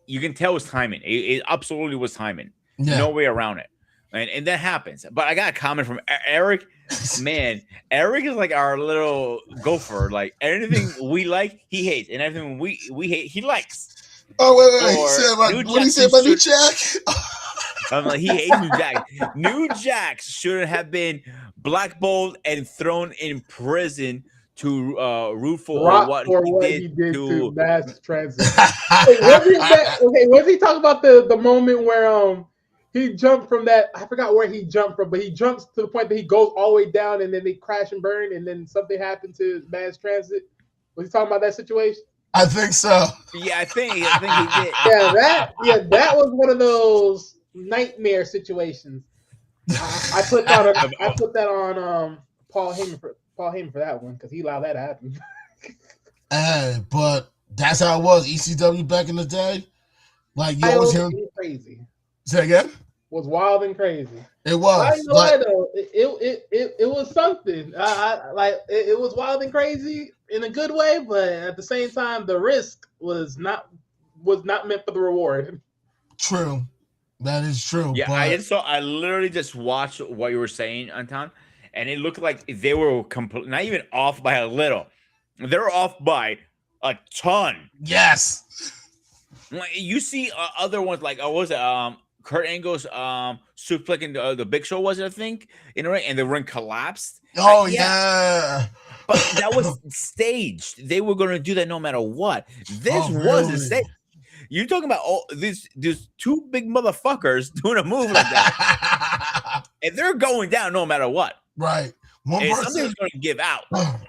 S3: you can tell it's timing. It absolutely was timing. Yeah. No way around it. And that happens. But I got a comment from Eric. Man, Eric is like our little gopher. Like anything we like, he hates, and everything we hate, he likes.
S5: Oh wait! What did he say about New Jack?
S3: I'm like, he hates New Jack. New Jack shouldn't have been blackballed and thrown in prison to root for what he did to
S4: mass transit. Was he talking about the moment where he jumped from that? I forgot where he jumped from, but he jumps to the point that he goes all the way down, and then they crash and burn, and then something happened to mass transit. Was he talking about that situation?
S5: I think so.
S3: Yeah, I think he did.
S4: That was one of those nightmare situations. I put that on Paul Heyman for that one because he allowed that to happen.
S5: Hey, but that's how it was. ECW back in the day, like you always hear
S4: crazy.
S5: Say again.
S4: Was wild and crazy.
S5: It was.
S4: I know why though. It was something. It was wild and crazy in a good way, but at the same time, the risk was not meant for the reward.
S5: True. That is true.
S3: Yeah,
S5: but
S3: I literally just watched what you were saying, Anton, and it looked like they were not even off by a little. They were off by a ton.
S5: Yes.
S3: You see other ones like what was it? Kurt Angle's suplexing the Big Show, was it? I think and the ring collapsed.
S5: Oh yeah.
S3: But that was staged. They were going to do that no matter what. This wasn't staged. You're talking about these two big motherfuckers doing a move like that, and they're going down no matter what.
S5: Right.
S3: Something's going to give out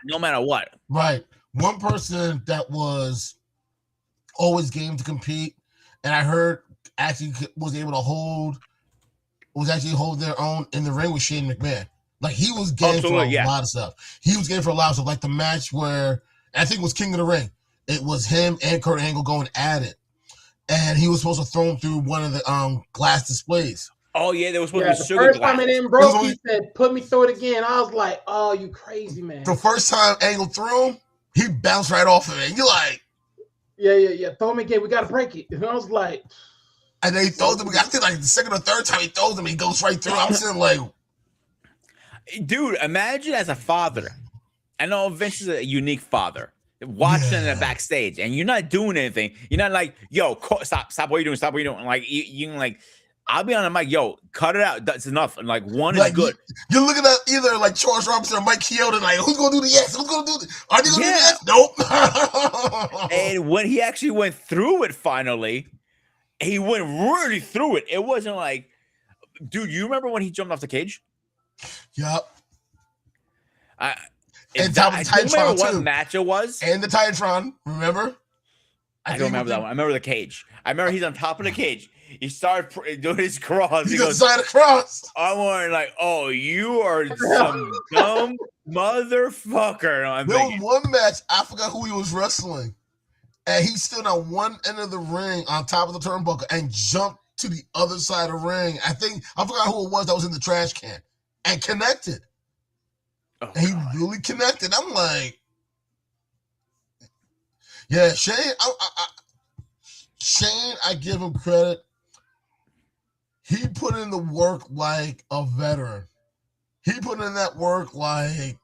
S3: no matter what.
S5: Right. One person that was always game to compete, and I heard actually was able to hold was actually hold their own in the ring with Shane McMahon. Like he was game for a lot of stuff. He was game for a lot of stuff. Like the match where I think it was King of the Ring. It was him and Kurt Angle going at it, and he was supposed to throw him through one of the glass displays.
S3: Oh yeah, there was supposed to be
S4: the
S3: sugar
S4: first
S3: glass.
S4: time it didn't broke, he said, "Put me through it again." I was like, "Oh, you crazy man!"
S5: The first time Angle threw him, he bounced right off of it. And you're like,
S4: yeah. Throw him again. We got to break it. And I was like,
S5: and then he throws him. I think like the second or third time he throws him, he goes right through. I'm sitting like,
S3: dude, imagine as a father. I know Vince is a unique father. Watching in the backstage, and you're not doing anything. You're not like, yo, stop what you're doing. Stop what you're doing. Like you like, I'll be on the mic, yo, cut it out. That's enough. And like one is good.
S5: You're looking at either like Charles Robinson or Mike Chioda, like who's gonna do the yes? Who's gonna do this? Are they gonna do the yes? Nope.
S3: And when he actually went through it, finally, he went really through it. It wasn't like, dude, you remember when he jumped off the cage?
S5: Yep.
S3: And top of the Titantron, I remember what match it was.
S5: And the Titantron, remember?
S3: I don't remember that one. I remember the cage. I remember he's on top of the cage. He started doing his cross.
S5: He goes, "Side of cross."
S3: I'm wondering, like, oh, you are some dumb motherfucker.
S5: There was one match, I forgot who he was wrestling, and he stood on one end of the ring on top of the turnbuckle and jumped to the other side of the ring. I forgot who it was that was in the trash can and connected.
S3: Oh,
S5: and he really connected. I'm like, yeah, Shane. Shane, I give him credit. He put in the work like a veteran. He put in that work like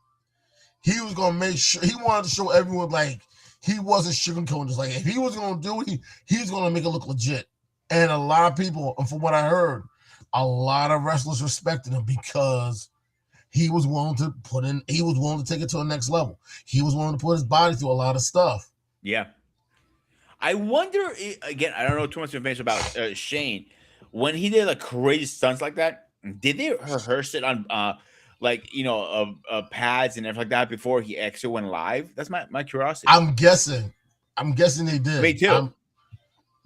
S5: he was gonna make sure. He wanted to show everyone like he wasn't sugarcoating. Just like if he was gonna do it, he was gonna make it look legit. And a lot of people, and from what I heard, a lot of wrestlers respected him because he was willing to put in. He was willing to take it to the next level. He was willing to put his body through a lot of stuff.
S3: Yeah. I wonder, again, I don't know too much information about Shane. When he did like crazy stunts like that, did they rehearse it on pads and everything like that before he actually went live? That's my curiosity.
S5: I'm guessing they did.
S3: Me too.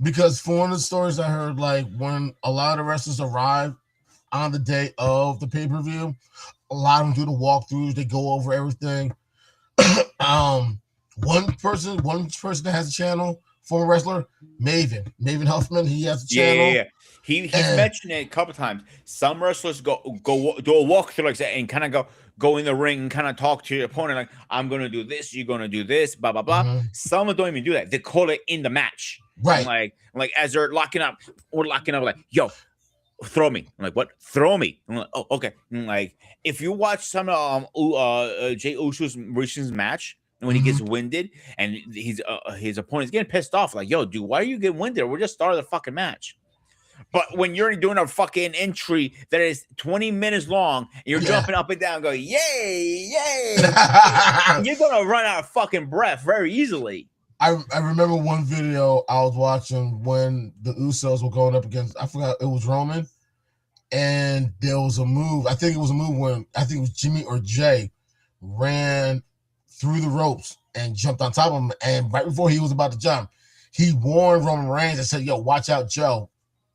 S5: Because from one of the stories I heard, like when a lot of wrestlers arrive on the day of the pay-per-view, a lot of them do the walkthroughs, they go over everything. One person that has a channel, former wrestler, Maven Huffman, he has a channel.
S3: Yeah. He mentioned it a couple times. Some wrestlers go do a walkthrough like that and kind of go in the ring and kind of talk to your opponent like, I'm gonna do this, you're gonna do this, blah blah blah.
S5: Mm-hmm.
S3: Some don't even do that. They call it in the match,
S5: right?
S3: And like as they're locking up, like, yo, throw me. I'm like, what? Throw me. I'm like, oh, okay. And like if you watch some Jey Uso's recent match. And when he gets winded and his opponent's getting pissed off, like, yo, dude, why are you getting winded? We're just starting the fucking match. But when you're doing a fucking entry that is 20 minutes long, and you're jumping up and down, going, yay, you're gonna run out of fucking breath very easily.
S5: I remember one video I was watching when the Usos were going up against, I forgot, it was Roman, and there was a move. I think it was a move when I think it was Jimmy or Jay ran through the ropes and jumped on top of him. And right before he was about to jump, he warned Roman Reigns and said, yo, watch out, Joe,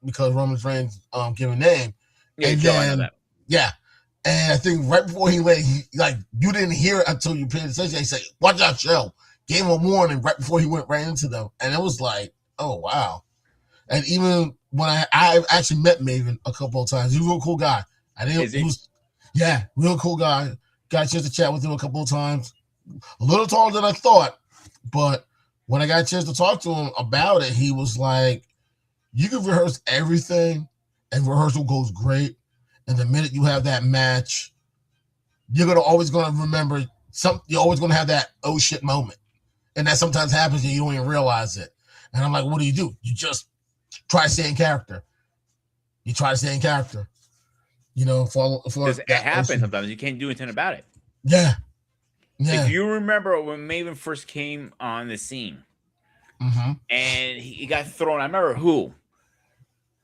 S5: because Roman Reigns given name.
S3: Yeah,
S5: and
S3: Joe,
S5: then,
S3: I know that.
S5: Yeah. And I think right before he landed, you didn't hear it until you paid attention. He said, watch out, Joe. Gave him a warning right before he went right into them. And it was like, oh, wow. And even when I actually met Maven a couple of times, he was a real cool guy. Real cool guy. Got a chance to chat with him a couple of times. A little taller than I thought, but when I got a chance to talk to him about it, he was like, you can rehearse everything and rehearsal goes great. And the minute you have that match, you're always going to remember you're always going to have that oh shit moment. And that sometimes happens and you don't even realize it. And I'm like, what do? You just try to stay in character. You try to stay in character. You know, for
S3: it happens sometimes. You can't do anything about it.
S5: Yeah.
S3: If you remember when Maven first came on the scene and he got thrown, I remember who,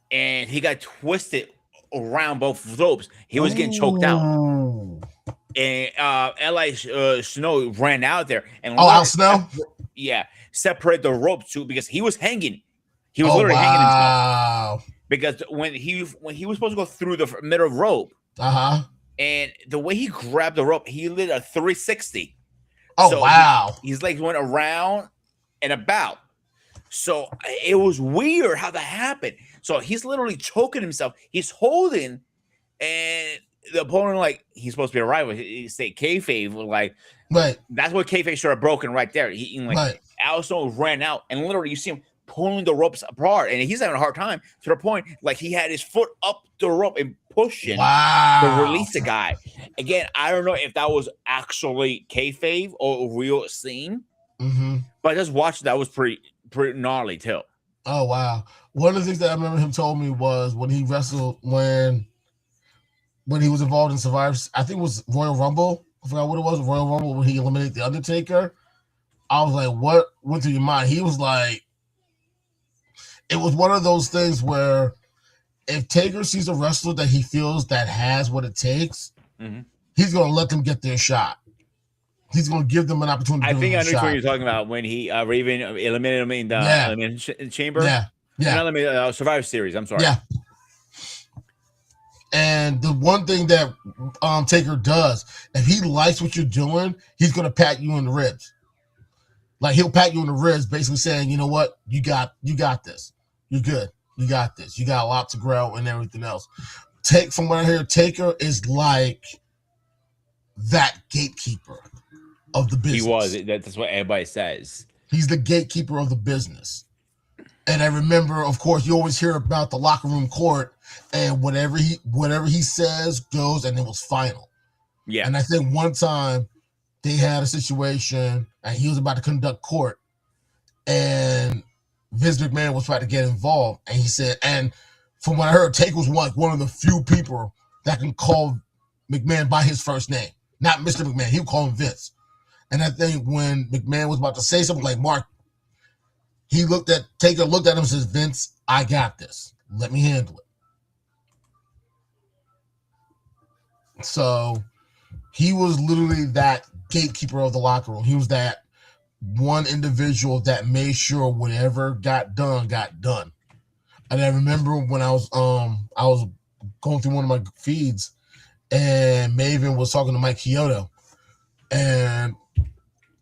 S3: and he got twisted around both ropes. He was getting choked out. And L.I. Snow ran out there and
S5: Al Snow?
S3: Separate the ropes too because he was hanging. He was
S5: Oh
S3: literally hanging himself
S5: wow.
S3: because when he was supposed to go through the middle rope,
S5: Uh-huh.
S3: and the way he grabbed the rope, he did a 360.
S5: Oh
S3: So
S5: wow.
S3: his legs went around and about. So it was weird how that happened. So he's literally choking himself. He's holding, and the opponent, like, he's supposed to be a rival. He say kayfabe, like,
S5: Right.
S3: that's what kayfabe started broken right there. He like
S5: Right.
S3: Alistair ran out, and literally you see him pulling the ropes apart, and he's having a hard time to the point like he had his foot up the rope and pushing
S5: Wow.
S3: to release the guy. Again, I don't know if that was actually kayfabe or a real scene, but I just watched that was pretty gnarly too.
S5: Oh wow. One of the things that I remember him told me was when he wrestled when he was involved in Survivor, I think it was Royal Rumble. I forgot what it was, Royal Rumble, when he eliminated the Undertaker. I was like, what went through your mind? He was like, it was one of those things where if Taker sees a wrestler that he feels that has what it takes, he's going to let them get their shot. He's going to give them an opportunity.
S3: I think I know what you're talking about when he Raven eliminated him in the elimination chamber.
S5: Yeah.
S3: Survivor Series. I'm sorry.
S5: Yeah. And the one thing that Taker does, if he likes what you're doing, he's going to pat you in the ribs. Like, he'll pat you in the ribs, basically saying, you know what, you got this. You're good. You got this. You got a lot to grow and everything else. From what I hear, Taker is like that gatekeeper of the business.
S3: He was. That's what everybody says.
S5: He's the gatekeeper of the business. And I remember, of course, you always hear about the locker room court, and whatever he says goes, and it was final.
S3: Yeah.
S5: And I think one time they had a situation, and he was about to conduct court, and Vince McMahon was trying to get involved, and he said, and from what I heard, Taker was one of the few people that can call McMahon by his first name, not Mr. McMahon. He would call him Vince. And I think when McMahon was about to say something like, Mark, Taker looked at him and says, Vince, I got this. Let me handle it. So he was literally that gatekeeper of the locker room. He was that one individual that made sure whatever got done. And I remember when I was going through one of my feeds, and Maven was talking to Mike Chiodo, and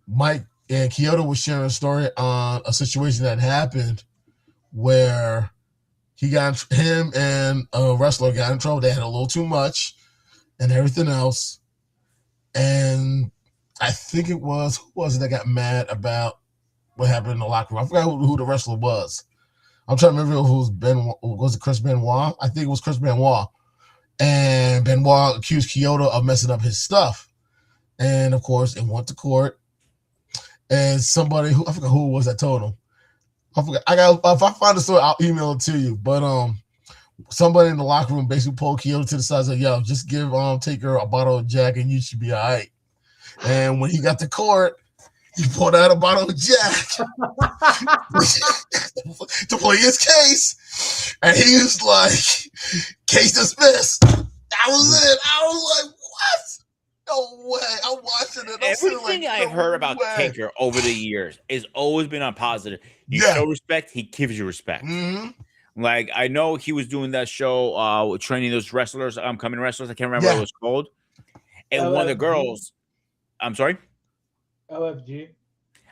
S5: Mike and Chiodo was sharing a story on a situation that happened where him and a wrestler got in trouble. They had a little too much and everything else. And I think it was, who was it that got mad about what happened in the locker room? I forgot who the wrestler was. I'm trying to remember was it Chris Benoit? I think it was Chris Benoit. And Benoit accused Chiodo of messing up his stuff. And of course, it went to court. And somebody I forgot who it was that told him. I forgot. If I find the story, I'll email it to you. But somebody in the locker room basically pulled Chiodo to the side and said, yo, just give Taker a bottle of Jack and you should be all right. And when he got to court, he pulled out a bottle of Jack to play his case. And he was like, case dismissed. That was it. I was like, what? No way. I'm watching it.
S3: Everything I've heard about Taker over the years has always been on positive. You show respect, he gives you respect. Like, I know he was doing that show training those wrestlers, upcoming wrestlers. I can't remember what it was called. And one of the girls, I'm sorry?
S4: LFG.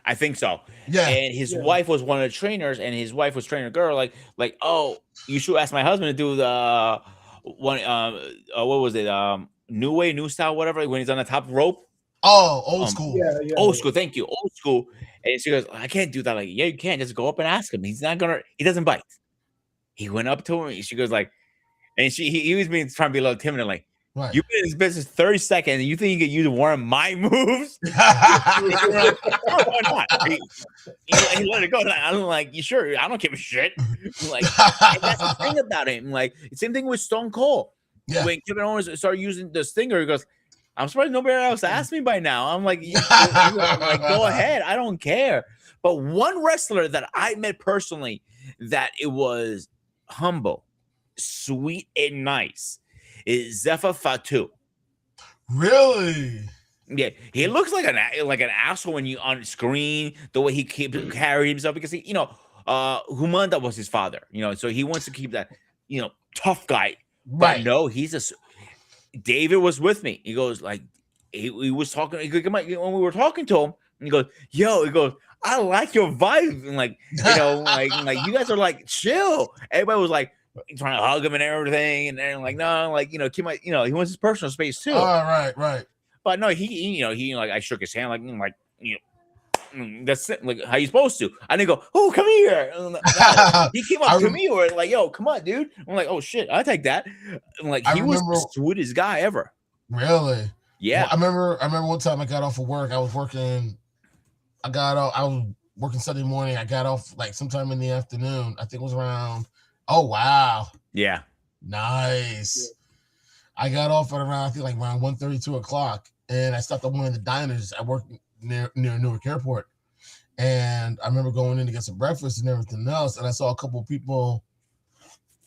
S3: I think so.
S5: Yeah.
S3: And his wife was one of the trainers, and his wife was training a girl like, oh, you should ask my husband to do the one what was it? New style, whatever, when he's on the top rope.
S5: Oh, old school.
S3: Old school, thank you. Old school. And she goes, I can't do that. Like, yeah, you can. Just go up and ask him. He doesn't bite. He went up to her. She goes like, and he was trying to be a little timid, like, right. You've been in this business 30 seconds, and you think you can use one of my moves? Like, why not? He let it go. I'm like, you sure? I don't give a shit. Like, and that's the thing about him. Like, same thing with Stone Cold. Yeah. When Kevin Owens started using the stinger, he goes, I'm surprised nobody else asked me by now. I'm like, like, go ahead. I don't care. But one wrestler that I met personally that it was humble, sweet, and nice is Zephyr Fatu.
S5: Really?
S3: Yeah, he looks like an asshole when you on screen. The way he carried himself, because Humanda was his father, so he wants to keep that, tough guy. But
S5: Right.
S3: no, David was with me. He goes, like, he was talking. He goes, when we were talking to him, and he goes, he goes, I like your vibe. And like, like you guys are like chill. Everybody was like trying to hug him and everything. And then like, no, like, keep my, he wants his personal space too.
S5: Right.
S3: But no, he like, I shook his hand, like, that's it, like how you supposed to. I didn't go, oh, come here. No, he came up to me or like, yo, come on, dude. I'm like, oh shit, I take that. And like, he was the sweetest guy ever.
S5: Really?
S3: Yeah.
S5: Well, I remember one time I got off of work. I was working Sunday morning. I got off like sometime in the afternoon. I think it was around. Oh wow.
S3: Yeah.
S5: Nice. I got off at around, I think like around 1:30, 2 o'clock, and I stopped at one of the diners. I worked near Newark Airport, and I remember going in to get some breakfast and everything else, and I saw a couple of people,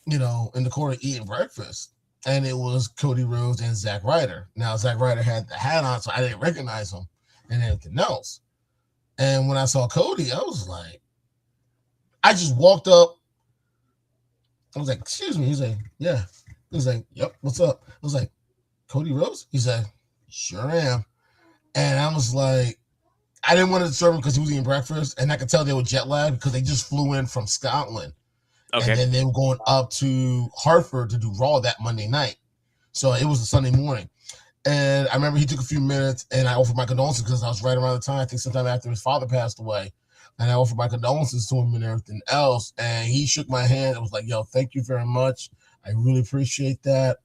S5: in the corner eating breakfast, and it was Cody Rhodes and Zack Ryder. Now Zack Ryder had the hat on, so I didn't recognize him and everything else. And when I saw Cody, I was like, I just walked up. I was like, excuse me. He's like, yeah. He was like, yep, what's up? I was like, Cody Rhodes? He said, sure am. And I was like, I didn't want to disturb him because he was eating breakfast. And I could tell they were jet lagged because they just flew in from Scotland. Okay. And then they were going up to Hartford to do Raw that Monday night. So it was a Sunday morning. And I remember he took a few minutes and I offered my condolences because I was right around the time, I think sometime after his father passed away. And I offered my condolences to him and everything else. And he shook my hand and was like, yo, thank you very much. I really appreciate that.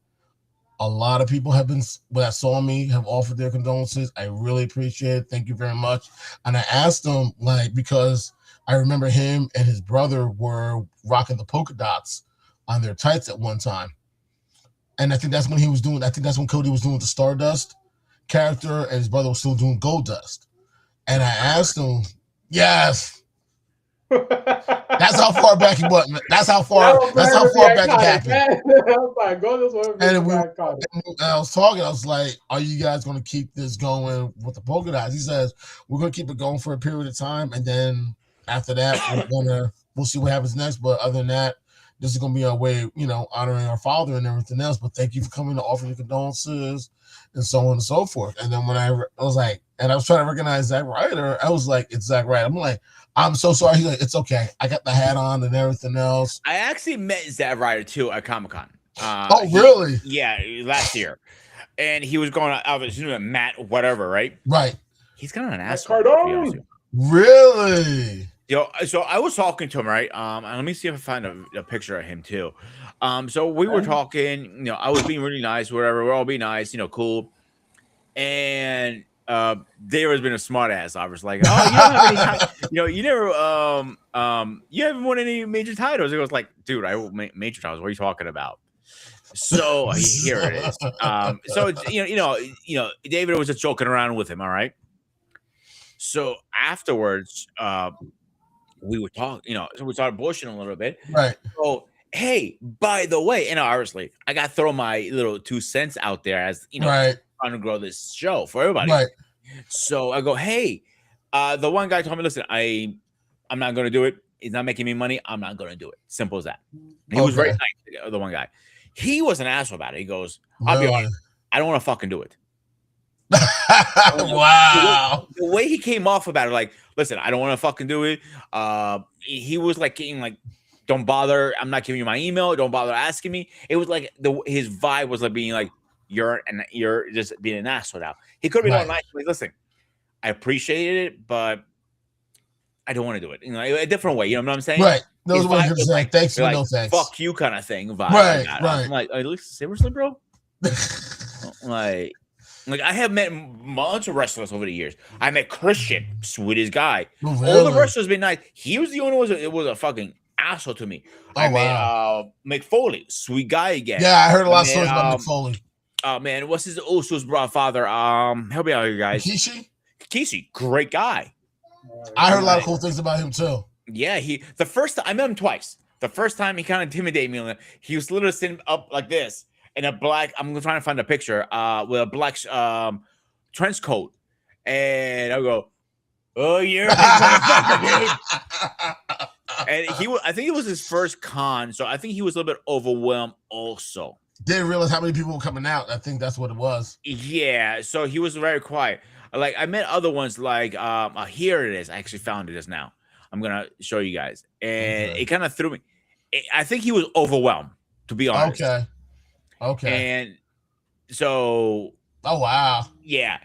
S5: A lot of people that saw me have offered their condolences. I really appreciate it. Thank you very much. And I asked him, like, because I remember him and his brother were rocking the polka dots on their tights at one time. And I think that's when that's when Cody was doing the Stardust character and his brother was still doing Goldust. And I asked him, yes. That's how far back he was. That's how far back it happened. I was like, go this way. And I was talking, I was like, are you guys going to keep this going with the polka dots? He says, we're going to keep it going for a period of time. And then after that, we'll see what happens next. But other than that, this is going to be our way, honoring our father and everything else. But thank you for coming to offer your condolences and so on and so forth. And then when I was like, and I was trying to recognize Zack Ryder, I was like, it's Zack Ryder. I'm like, I'm so sorry. He's like, it's okay. I got the hat on and everything else.
S3: I actually met Zack Ryder too at Comic-Con.
S5: Really?
S3: Yeah, last year. And he was going out with Matt, whatever, right?
S5: Right.
S3: He's got an ass.
S5: Really?
S3: So I was talking to him, right? Let me see if I find a picture of him too. So we were talking, I was being really nice, whatever. We're all being nice, cool. And Dave has been a smart ass. I was like, oh, you don't have any, you never, you haven't won any major titles. It was like, dude, I won major titles. What are you talking about? So here it is. So it's, David was just joking around with him. All right. So afterwards, we would talk, so we started bullshitting a little bit.
S5: Right.
S3: So, hey, by the way, obviously, I got to throw my little 2 cents out there as,
S5: right,
S3: trying to grow this show for everybody.
S5: Right.
S3: So I go, hey, the one guy told me, listen, I'm not going to do it. He's not making me money. I'm not going to do it. Simple as that. He was very nice, the one guy. He was an asshole about it. He goes, I'll be honest, I don't want to fucking do it.
S5: Wow.
S3: The way he came off about it, like, listen, I don't want to fucking do it. He was like getting like, don't bother. I'm not giving you my email. Don't bother asking me. It was like his vibe was like being like, you're just being an asshole now. He could have been all nice. Like, listen, I appreciate it, but I don't want to do it. A different way. You know what I'm saying?
S5: Right. Those ones are like, thanks, but no thanks.
S3: Fuck you, kind of thing. Vibe.
S5: Right.
S3: I'm like, seriously, bro? Like I have met a bunch of wrestlers over the years. I met Christian, sweetest guy.
S5: Oh, really?
S3: All the wrestlers been nice. He was the only one that was a fucking asshole to me. I met Mick Foley, sweet guy again.
S5: Yeah, I heard a lot of stories about Mick Foley.
S3: Oh man, what's his Usos father? Help me out here, guys. Kishi, great guy.
S5: I heard a lot of cool things about him too.
S3: Yeah, the first time I met him twice. The first time he kind of intimidated me. He was literally sitting up like this. In a black, I'm trying to find a picture with a black trench coat, and I'll go, "Oh, you're a big motherfucker, dude." And I think it was his first con, so I think he was a little bit overwhelmed also.
S5: Didn't realize how many people were coming out. I think that's what it was.
S3: Yeah, so he was very quiet. Like I met other ones like here it is. I actually found it just now. I'm gonna show you guys, and
S5: Okay.
S3: it kind of threw me. I think he was overwhelmed, to be honest.
S5: Okay.
S3: And so,
S5: Oh wow.
S3: yeah,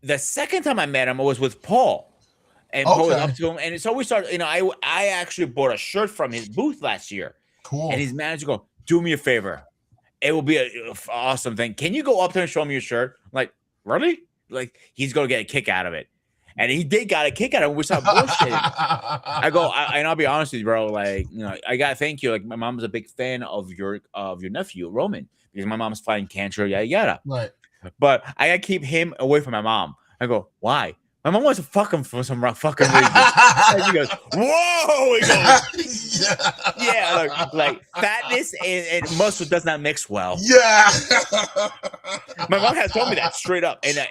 S3: the second time I met him, I was with Paul. And Paul was up to him, and so we started. I actually bought a shirt from his booth last year.
S5: Cool.
S3: And his manager go, "Do me a favor, it will be an awesome thing. Can you go up there and show me your shirt?" I'm like, really? Like he's gonna get a kick out of it, and he did got a kick out of it. We started bullshitting. And I'll be honest with you, bro. Like I gotta thank you. Like my mom's a big fan of your nephew Roman because my mom's fighting cancer, yada yada.
S5: Right.
S3: But I gotta keep him away from my mom. I go, why? My mom wants to fuck him for some fucking reason. And he goes, whoa! He goes, yeah, like fatness and muscle does not mix well.
S5: Yeah.
S3: My mom has told me that straight up. And I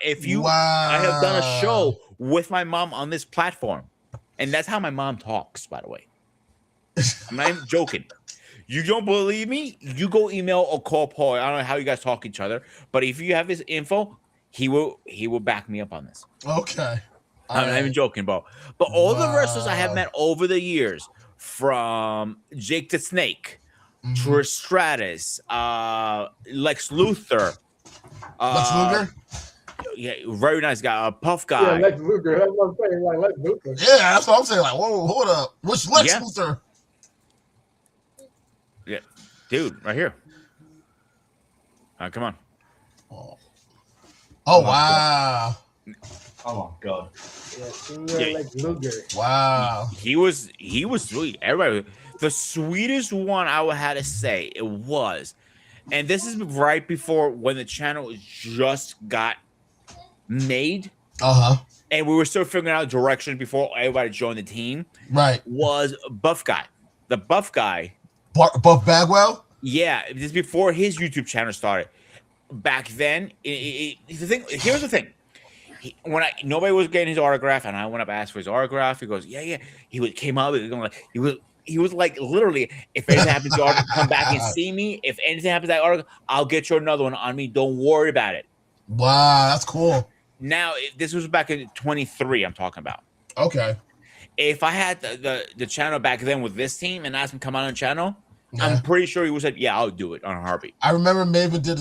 S3: have done a show with my mom on this platform, and that's how my mom talks. By the way, I'm not even joking. You don't believe me? You go email or call Paul. I don't know how you guys talk to each other, but if you have his info, he will back me up on this.
S5: Okay.
S3: I'm not even joking, bro. But all the wrestlers I have met over the years, from Jake the Snake, Trish Stratus, Lex Luthor.
S5: Lex Luger?
S3: Yeah, very nice guy. Puff guy.
S4: Yeah, Lex Luger. That's what I'm saying. Like Lex Luger.
S5: Yeah, that's what I'm saying. Like, whoa, hold up. Which Lex Luthor?
S3: Yeah, dude, right here. Come on.
S5: Oh wow.
S6: Oh my god.
S4: Yeah, Lex Luger.
S5: Wow.
S3: He was sweet. Everybody, the sweetest one I would have to say it was, and this is right before when the channel just got made. And we were still figuring out direction before everybody joined the team.
S5: Right.
S3: Was Buff Guy. The Buff Guy.
S5: Buff Bagwell?
S3: Yeah, this is before his YouTube channel started. Back then, here's the thing. When nobody was getting his autograph, and I went up and asked for his autograph, he goes, yeah. Came up, he was like, literally, if anything happens to autograph, come back and see me. If anything happens to that autograph, I'll get you another one on me. Don't worry about it.
S5: Wow, that's cool.
S3: Now, this was back in 23, I'm talking about.
S5: Okay.
S3: If I had the channel back then with this team and asked him to come on the channel, I'm pretty sure he would say, yeah, I'll do it on a heartbeat.
S5: I remember Maven did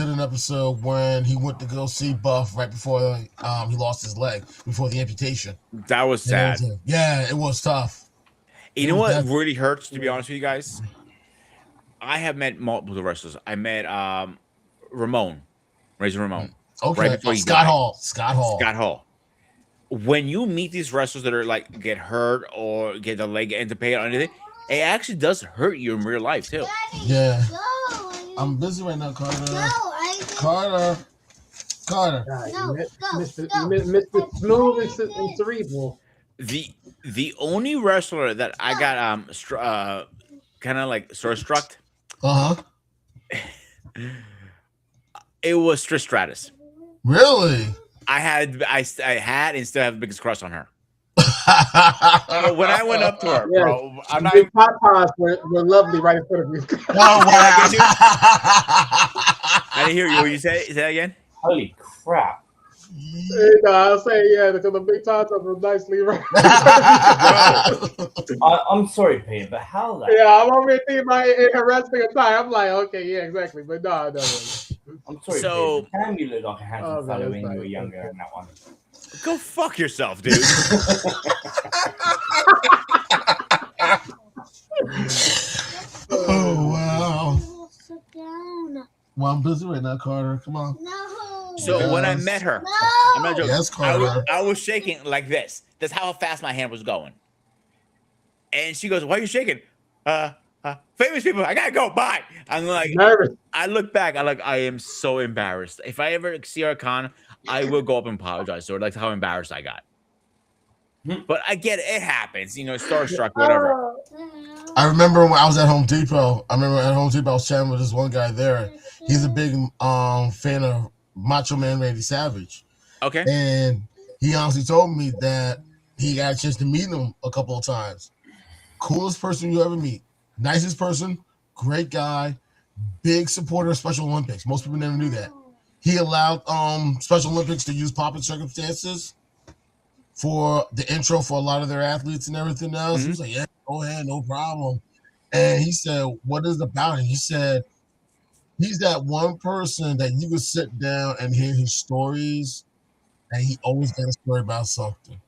S5: an episode when he went to go see Buff right before he lost his leg, before the amputation.
S3: That was sad.
S5: It was tough.
S3: You know what really hurts, to be honest with you guys? I have met multiple wrestlers. I met Razor Ramon.
S5: Okay.
S3: Right before he
S5: Scott
S3: died.
S5: Hall.
S3: When you meet these wrestlers that are like get hurt or get the leg amputated or anything, it actually does hurt you in real life too.
S5: Yeah. I'm busy right now, Carter. Carter.
S4: Mr. Smooth and Cerebral.
S3: The only wrestler that I got kind of like starstruck. It was Trish Stratus.
S5: Really?
S3: I had and still have the biggest crush on her. But when I went up to her, bro, I'm not.
S4: Big Papas were lovely right in front of me.
S5: Oh, wow.
S3: I didn't hear you. What you say? Say that again.
S6: Holy crap!
S4: I'll say because the big Tatas were nicely right.
S6: I'm sorry, Peter, but how that?
S4: Yeah, I'm over here thinking about it in wrestling attire. I'm like, okay, yeah, exactly, but no.
S6: I'm sorry,
S3: So,
S6: Peter. Can you look like a handsome fellow when you were younger in that one?
S3: Go fuck yourself, dude.
S5: Oh wow. Well, I'm busy right now, Carter. Come on.
S3: So when I met her, I'm not joking.
S5: Yes, Carter.
S3: I was shaking like this. That's how fast my hand was going. And she goes, "Why are you shaking?" Famous people, I gotta go. Bye. I'm like, nervous. I look back. I am so embarrassed. If I ever see her con, I will go up and apologize to her. Like how embarrassed I got. But I get it. It happens. Starstruck, whatever.
S5: I remember when I was at Home Depot. I was chatting with this one guy there. He's a big fan of Macho Man Randy Savage.
S3: Okay.
S5: And he honestly told me that he got a chance to meet him a couple of times. coolest person you ever meet, nicest person, great guy, big supporter of Special Olympics. Most people never knew that. He allowed Special Olympics to use pomp and circumstances for the intro for a lot of their athletes and everything else. He was like, yeah, go ahead, no problem. And he said, what is about it? He said, he's that one person that you could sit down and hear his stories, and he always got a story about something.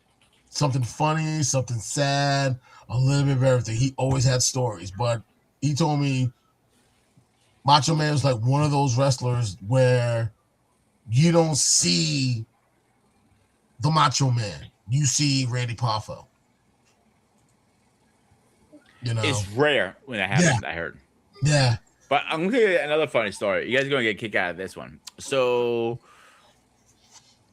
S5: Something funny, something sad, a little bit of everything. He always had stories. But he told me Macho Man was like one of those wrestlers where you don't see the Macho Man. You see Randy Poffo. You know,
S3: It's rare when that happens. I heard.
S5: Yeah.
S3: But I'm gonna tell you another funny story. You guys are gonna get a kick out of this one. So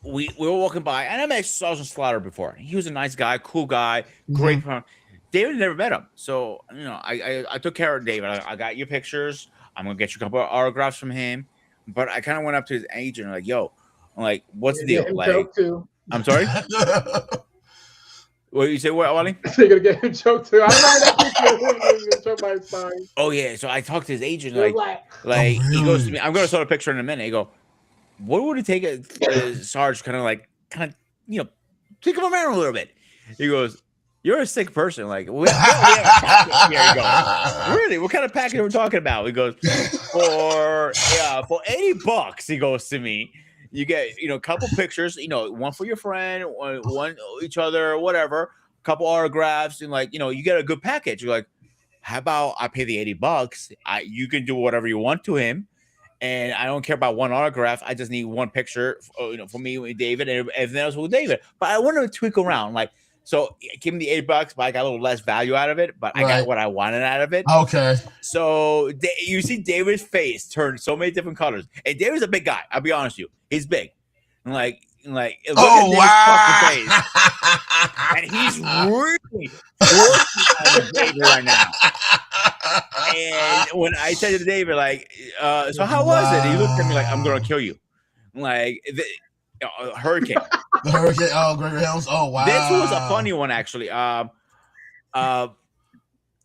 S3: we were walking by, and I met Sergeant Slaughter before. He was a nice guy, cool guy, great. David never met him, so you know, I took care of David. I got your pictures. I'm gonna get you a couple of autographs from him. But I kind of went up to his agent, like, "Yo, I'm like, what's the deal?" Like, I'm sorry. What you say, what, Wally?
S4: You're gonna get him choked too. I remember that choked by his spine.
S3: Oh yeah, so I talked to his agent,
S4: It was
S3: like
S5: Oh,
S3: he goes to
S5: really?
S3: me. I'm gonna show a picture in a minute. He go, what would it take a Sarge kind of you know, take him around a little bit? He goes, you're a sick person. Like, we have a package here. He goes, really? What kind of package are we talking about? He goes, for $80. He goes to me. You get, you know, a couple pictures, you know, one for your friend, one each other, whatever, a couple autographs, and like, you know, you get a good package. You're like, how about I pay the $80? You can do whatever you want to him, and I don't care about one autograph. I just need one picture, you know, for me with David, and everything else with David. But I want to tweak around, like, so give him the $8, but I got a little less value out of it. But I got what I wanted out of it.
S5: Okay.
S3: So you see David's face turn so many different colors, and David's a big guy. I'll be honest with you, he's big. Like look at David's fucking face, and he's really working on David right now. And when I said to David, like, so how was it? He looked at me like, I'm gonna kill you, like hurricane.
S5: The hurricane. Oh, Gregory Helms. Oh, wow.
S3: This was a funny one, actually.
S5: Godfather.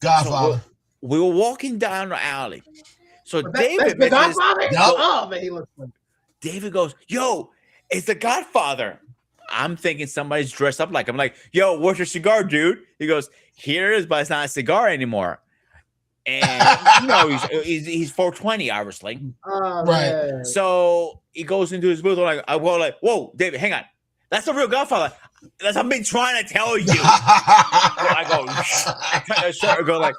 S3: So we were walking down the alley. So David,
S4: the Godfather. Oh man, he looks funny.
S3: David goes, "Yo, it's the Godfather." I'm thinking somebody's dressed up like him. I'm like, "Yo, where's your cigar, dude?" He goes, "Here it is, but it's not a cigar anymore." And you know, he's 420, obviously.
S4: Oh,
S5: Right.
S4: man.
S3: So he goes into his booth. I go like, "Whoa, David, hang on. That's the real Godfather. That's what I've been trying to tell you." I go, I go like,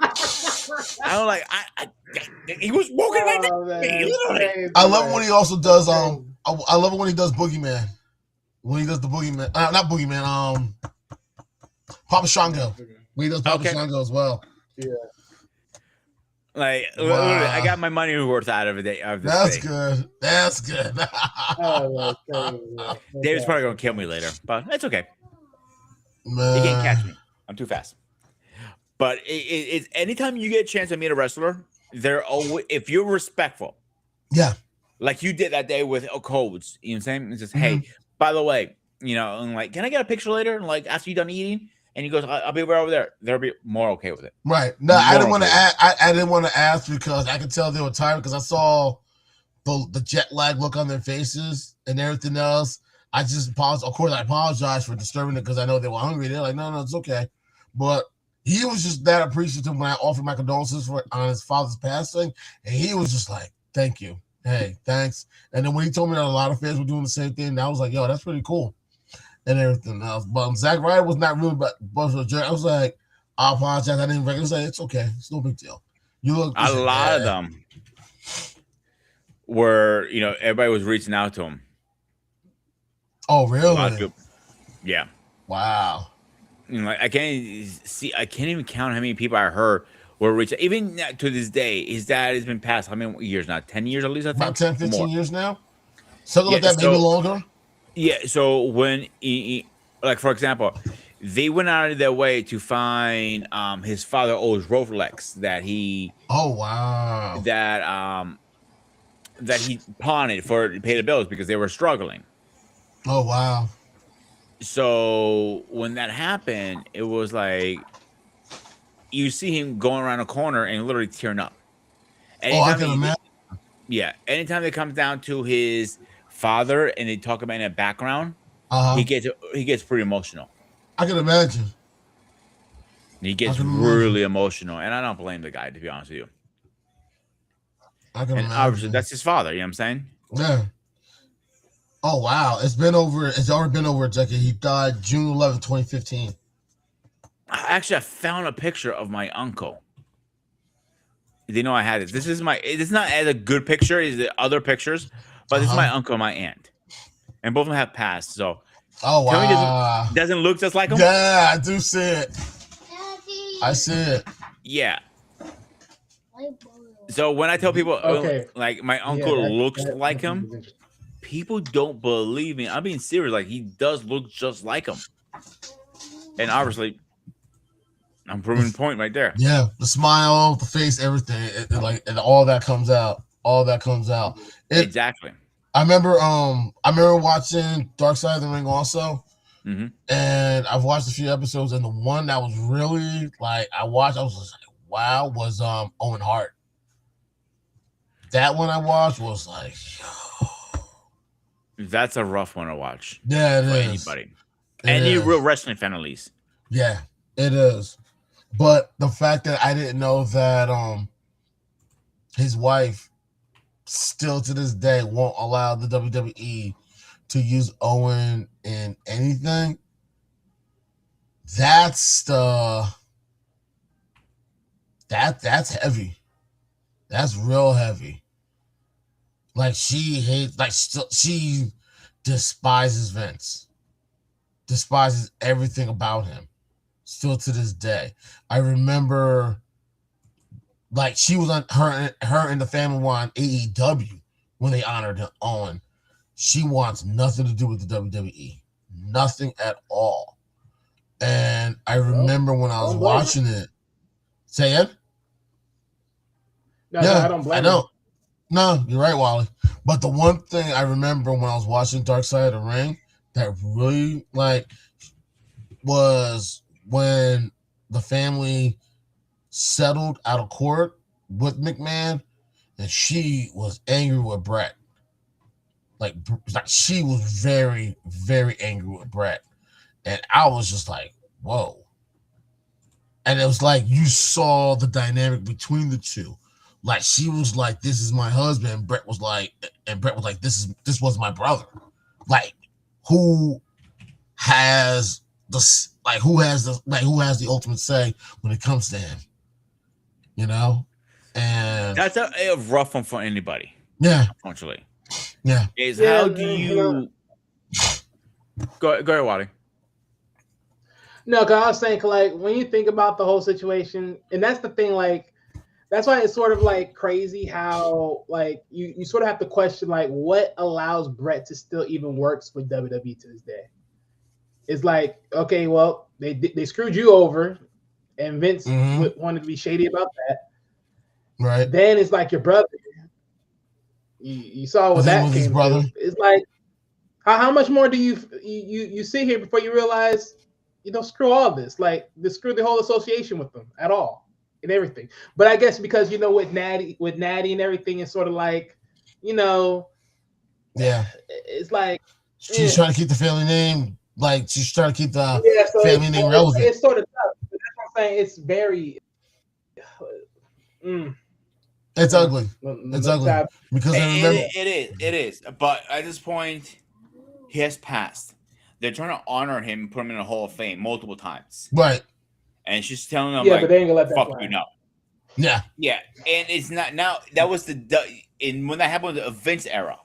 S3: he was walking right next to me, literally.
S5: I love when he also does I love it when he does Boogeyman. When he does the Boogeyman, not Boogeyman, Papa Shango. When he does Papa Shango as well.
S4: Yeah.
S3: Like, literally, I got my money worth out of it.
S5: That's good. That's good.
S4: Oh,
S3: David's probably gonna kill me later, but it's okay.
S5: Man.
S3: He can't catch me. I'm too fast. But it's anytime you get a chance to meet a wrestler, they're always, if you're respectful,
S5: Yeah.
S3: like you did that day with Codes. You know what I'm saying? It's just, hey, by the way, you know, and like, can I get a picture later? And like after you're done eating, and he goes, I'll be right over there. They'll be more okay with it.
S5: Right. No, I didn't want to ask. I didn't want to ask because I could tell they were tired because I saw the jet lag look on their faces and everything else. I just apologize. Of course, I apologize for disturbing it because I know they were hungry. They're like, no, it's okay. But he was just that appreciative when I offered my condolences on his father's passing, and he was just like, "Thank you, hey, thanks." And then when he told me that a lot of fans were doing the same thing, I was like, "Yo, that's pretty cool," and everything else. But Zack Ryder was not really but a jerk. I was like, "I apologize. I didn't recognize it. It's okay. It's no big deal." You look
S3: a lot of them were, you know, everybody was reaching out to him.
S5: Oh, really?
S3: Yeah.
S5: Wow.
S3: You know, like, I can't even count how many people I heard were reaching. Even to this day, his dad has been passed how many years now? 10 years at least, I think.
S5: About 10, 15 years now? Something like that, maybe longer?
S3: Yeah, so when he, like, for example, they went out of their way to find his father owes Rolex that he that he pawned for to pay the bills because they were struggling.
S5: Oh, wow.
S3: So when that happened, it was like you see him going around a corner and literally tearing up.
S5: Oh, I
S3: Anytime
S5: can imagine.
S3: yeah, anytime it comes down to his father and they talk about in the background,
S5: Uh huh.
S3: he gets pretty emotional.
S5: I can imagine.
S3: He
S5: I
S3: gets
S5: can imagine.
S3: really emotional, and I don't blame the guy, to be honest with you.
S5: I can
S3: And obviously,
S5: imagine.
S3: that's his father. You know what I'm saying?
S5: Yeah. Oh wow, it's already been over a decade. He died June 11th, 2015.
S3: Actually, I found a picture of my uncle. They know I had it. This is my. It's not as a good picture as the other pictures, but this is
S5: Uh-huh.
S3: my uncle and my aunt, and both of them have passed. So
S5: Oh
S3: tell me,
S5: wow.
S3: doesn't look just like him?
S5: Yeah, I do see it. I see it.
S3: Yeah. So when I tell people
S4: Okay.
S3: like my
S4: Yeah,
S3: uncle looks like
S4: that
S3: him,
S4: is interesting.
S3: people don't believe me. I'm being serious. Like he does look just like him, and obviously, I'm proving the point right there.
S5: Yeah, the smile, the face, everything, like, and all that comes out. All that comes out. It.
S3: Exactly.
S5: I remember watching Dark Side of the Ring also,
S3: Hmm.
S5: and I've watched a few episodes, and the one that was really like I was just like, wow, was Owen Hart. That one I watched was like,
S3: That's a rough one to watch
S5: yeah, it
S3: for
S5: is.
S3: anybody.
S5: It
S3: Any
S5: is.
S3: real wrestling fan, at least.
S5: Yeah, it is. But the fact that I didn't know that his wife still to this day won't allow the WWE to use Owen in anything. That's that's heavy. That's real heavy. Like she hates, like she despises Vince, despises everything about him. Still to this day, I remember, like she was on her and the family were on AEW when they honored Owen. She wants nothing to do with the WWE, nothing at all. And I
S4: Well,
S5: remember when I was
S4: don't blame her.
S5: watching it, say it.
S4: No,
S5: Yeah,
S4: I don't
S5: I
S4: blame her.
S5: know. No, you're right, Wally. But the one thing I remember when I was watching Dark Side of the Ring that really like was when the family settled out of court with McMahon, and she was angry with Brett. Like she was very, very angry with Brett, and I was just like, whoa. And it was like you saw the dynamic between the two. Like she was like, "This is my husband." And Brett was like, "This was my brother." Like, who has who has the ultimate say when it comes to him? You know, and
S3: That's a rough one for anybody.
S5: yeah,
S3: Unfortunately,
S5: yeah,
S3: is
S4: Yeah,
S3: how do
S4: you know,
S3: you go ahead, Wally?
S4: no, because I was saying, 'cause, like, when you think about the whole situation, and that's the thing, like, that's why it's sort of like crazy how, like, you sort of have to question, like, what allows Brett to still even works with WWE to this day. It's like, okay, well, they screwed you over, and Vince
S5: Mhm.
S4: wanted to be shady about that.
S5: Right.
S4: Then it's like your brother. You saw
S5: The
S4: what
S5: thing
S4: that
S5: with his
S4: came
S5: brother,
S4: to. It's like, how much more do you sit here before you realize, screw all this, like, screw the whole association with them at all and everything. But I guess because with Natty and everything, it's sort of like,
S5: yeah,
S4: it's like,
S5: she's trying to keep the family name, like she's trying to keep the
S4: yeah. So
S5: family name relevant.
S4: it's sort of tough. But that's what I'm saying. It's very. Mm,
S5: It's ugly. It's ugly
S4: sad.
S5: because I remember.
S3: It is. But at this point, he has passed. They're trying to honor him and put him in a Hall of Fame multiple times.
S5: Right.
S3: And she's telling them,
S4: Yeah,
S3: like,
S4: but they ain't gonna let that
S3: fuck
S4: fly.
S3: you, no.
S5: Yeah.
S3: Yeah. And it's not now. That was when that happened with the Vince era.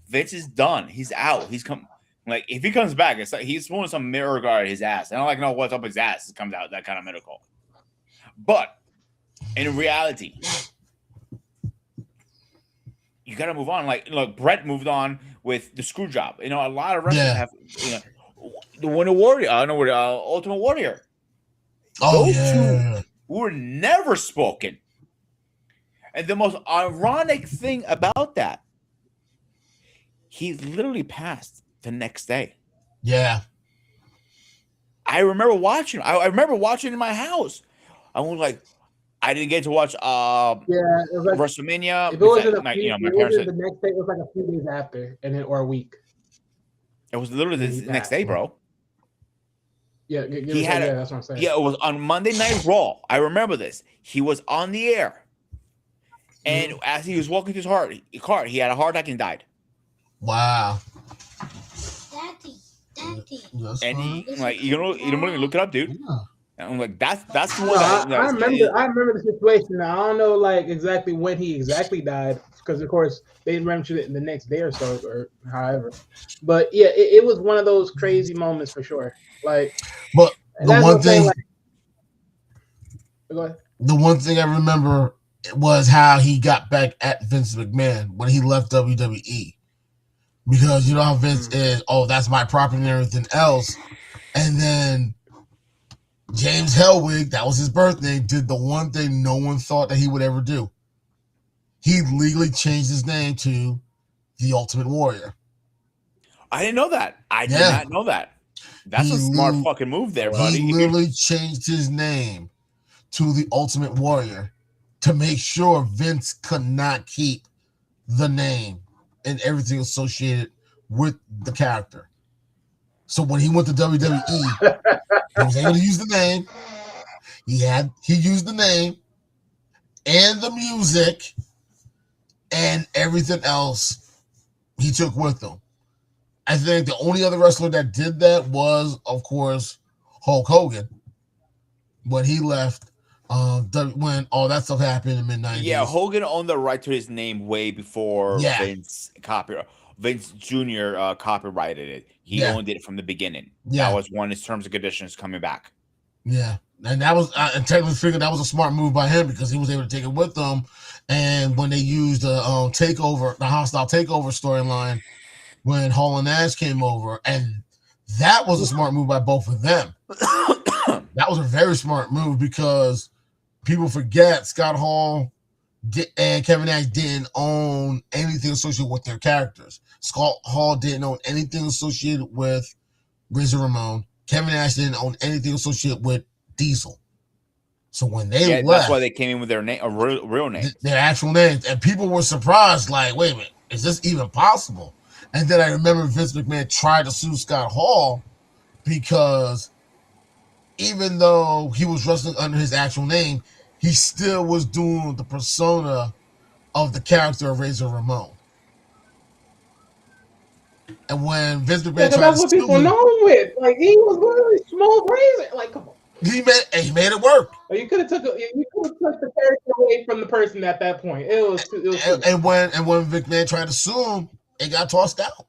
S3: Vince is done. He's out. He's come. Like, if he comes back, it's like he's throwing some mirror guard at his ass. I don't like know what's up his ass. It comes out that kind of miracle. But in reality, you got to move on. Like, look, Brett moved on with the screw job. A lot of wrestlers have, the Winter Warrior. I don't know what Ultimate Warrior.
S5: Oh,
S3: Those
S5: yeah.
S3: two were never spoken. And the most ironic thing about that, he literally passed the next day.
S5: Yeah.
S3: I remember watching. I remember watching in my house. I was like, I didn't get to watch
S4: Yeah, it was like
S3: WrestleMania
S4: if it
S3: because
S4: wasn't a
S3: my
S4: few,
S3: my
S4: it
S3: parents
S4: wasn't
S3: said
S4: the next day. It was like a few days after, and then or a week,
S3: it was literally
S4: and then he
S3: the next
S4: passed.
S3: day, bro.
S4: Yeah, give
S3: He
S4: or
S3: had
S4: take.
S3: a
S4: Yeah, that's what I'm saying.
S3: yeah. It was on Monday Night Raw. I remember this. He was on the air, and
S4: Mhm.
S3: as he was walking to his car, he had a heart attack and died.
S5: Wow.
S2: Daddy.
S5: That's
S3: And
S5: fine.
S3: he like you don't even look it up, dude.
S5: Yeah.
S3: And I'm like, that's the
S4: No,
S3: one that
S4: I remember. I remember the situation. Now, I don't know like exactly when he exactly died, because of course they mentioned it in the next day or so, or however. But yeah, it was one of those crazy moments for sure. Like,
S5: But
S4: and
S5: the
S4: that's what
S5: one
S4: I'm saying.
S5: thing,
S4: Like, go ahead.
S5: the one thing I remember was how he got back at Vince McMahon when he left WWE. Because you know how Vince is, oh, that's my property and everything else. And then James Hellwig, that was his birthday, did the one thing no one thought that he would ever do. He legally changed his name to The Ultimate Warrior.
S3: I didn't know that. I did
S5: Yeah.
S3: not know that. That's a smart fucking move there,
S5: He
S3: buddy.
S5: literally changed his name to The Ultimate Warrior to make sure Vince could not keep the name and everything associated with the character. So when he went to WWE, he was able to use the name. He used the name and the music and everything else he took with him. I think the only other wrestler that did that was, of course, Hulk Hogan when he left. When all that stuff happened in the mid-90s.
S3: Yeah, Hogan owned the right to his name way before
S5: Yeah.
S3: Vince Jr. Copyrighted it. He
S5: Yeah.
S3: owned it from the beginning.
S5: Yeah.
S3: That was one of his terms and conditions coming back.
S5: Yeah, and that was I technically figured that was a smart move by him because he was able to take it with them. And when they used the takeover, the hostile takeover storyline, when Hall and Nash came over, and that was a smart move by both of them. That was a very smart move because people forget Scott Hall and Kevin Nash didn't own anything associated with their characters. Scott Hall didn't own anything associated with Razor Ramon. Kevin Nash didn't own anything associated with Diesel. So when they left,
S3: that's why they came in with their name, real name,
S5: their actual names, and people were surprised, like, wait a minute, is this even possible? And then I remember Vince McMahon tried to sue Scott Hall because even though he was wrestling under his actual name, he still was doing the persona of the character of Razor Ramon. And when Vince McMahon tried
S4: that's
S5: to
S4: what
S5: sue
S4: people
S5: him,
S4: know him with. Like, he was literally Small Razor. Like, come on.
S5: he made it work.
S4: Like, you could have took the character away from the person at that point. It was too much.
S5: And when McMahon tried to sue him, it got tossed out.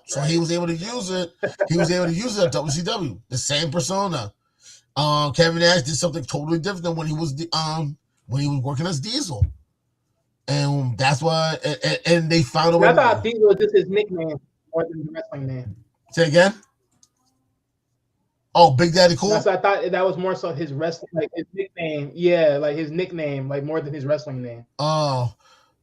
S5: So he was able to use it. He was able to use it at WCW. The same persona. Kevin Nash did something totally different than when he was working as Diesel. And that's why and they found a way.
S4: I thought Diesel was just his nickname more than the wrestling name.
S5: Say again? Oh, Big Daddy Cool?
S4: I thought that was more so his wrestling, like his nickname. Yeah, like his nickname, like more than his wrestling name.
S5: Oh.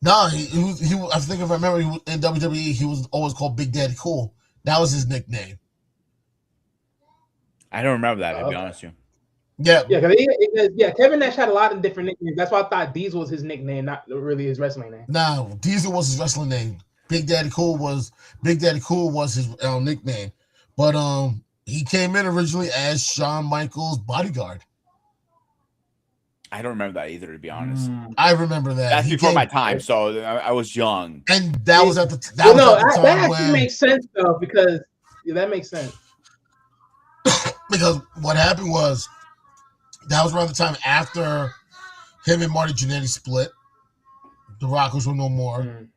S5: No, he was, I think if I remember, in WWE, he was always called Big Daddy Cool. That was his nickname.
S3: I don't remember that, to be honest with you.
S5: Yeah.
S4: Kevin Nash had a lot of different nicknames. That's why I thought Diesel was his nickname, not really his wrestling name.
S5: No, Diesel was his wrestling name. Big Daddy Cool was his nickname. But he came in originally as Shawn Michaels' bodyguard.
S3: I don't remember that either, to be honest.
S5: I remember that.
S3: That's before my time, so I was young.
S5: And that was at the time.
S4: That actually makes sense though, because that makes sense.
S5: Because what happened was that was around the time after him and Marty Jannetty split. The Rockers were no more.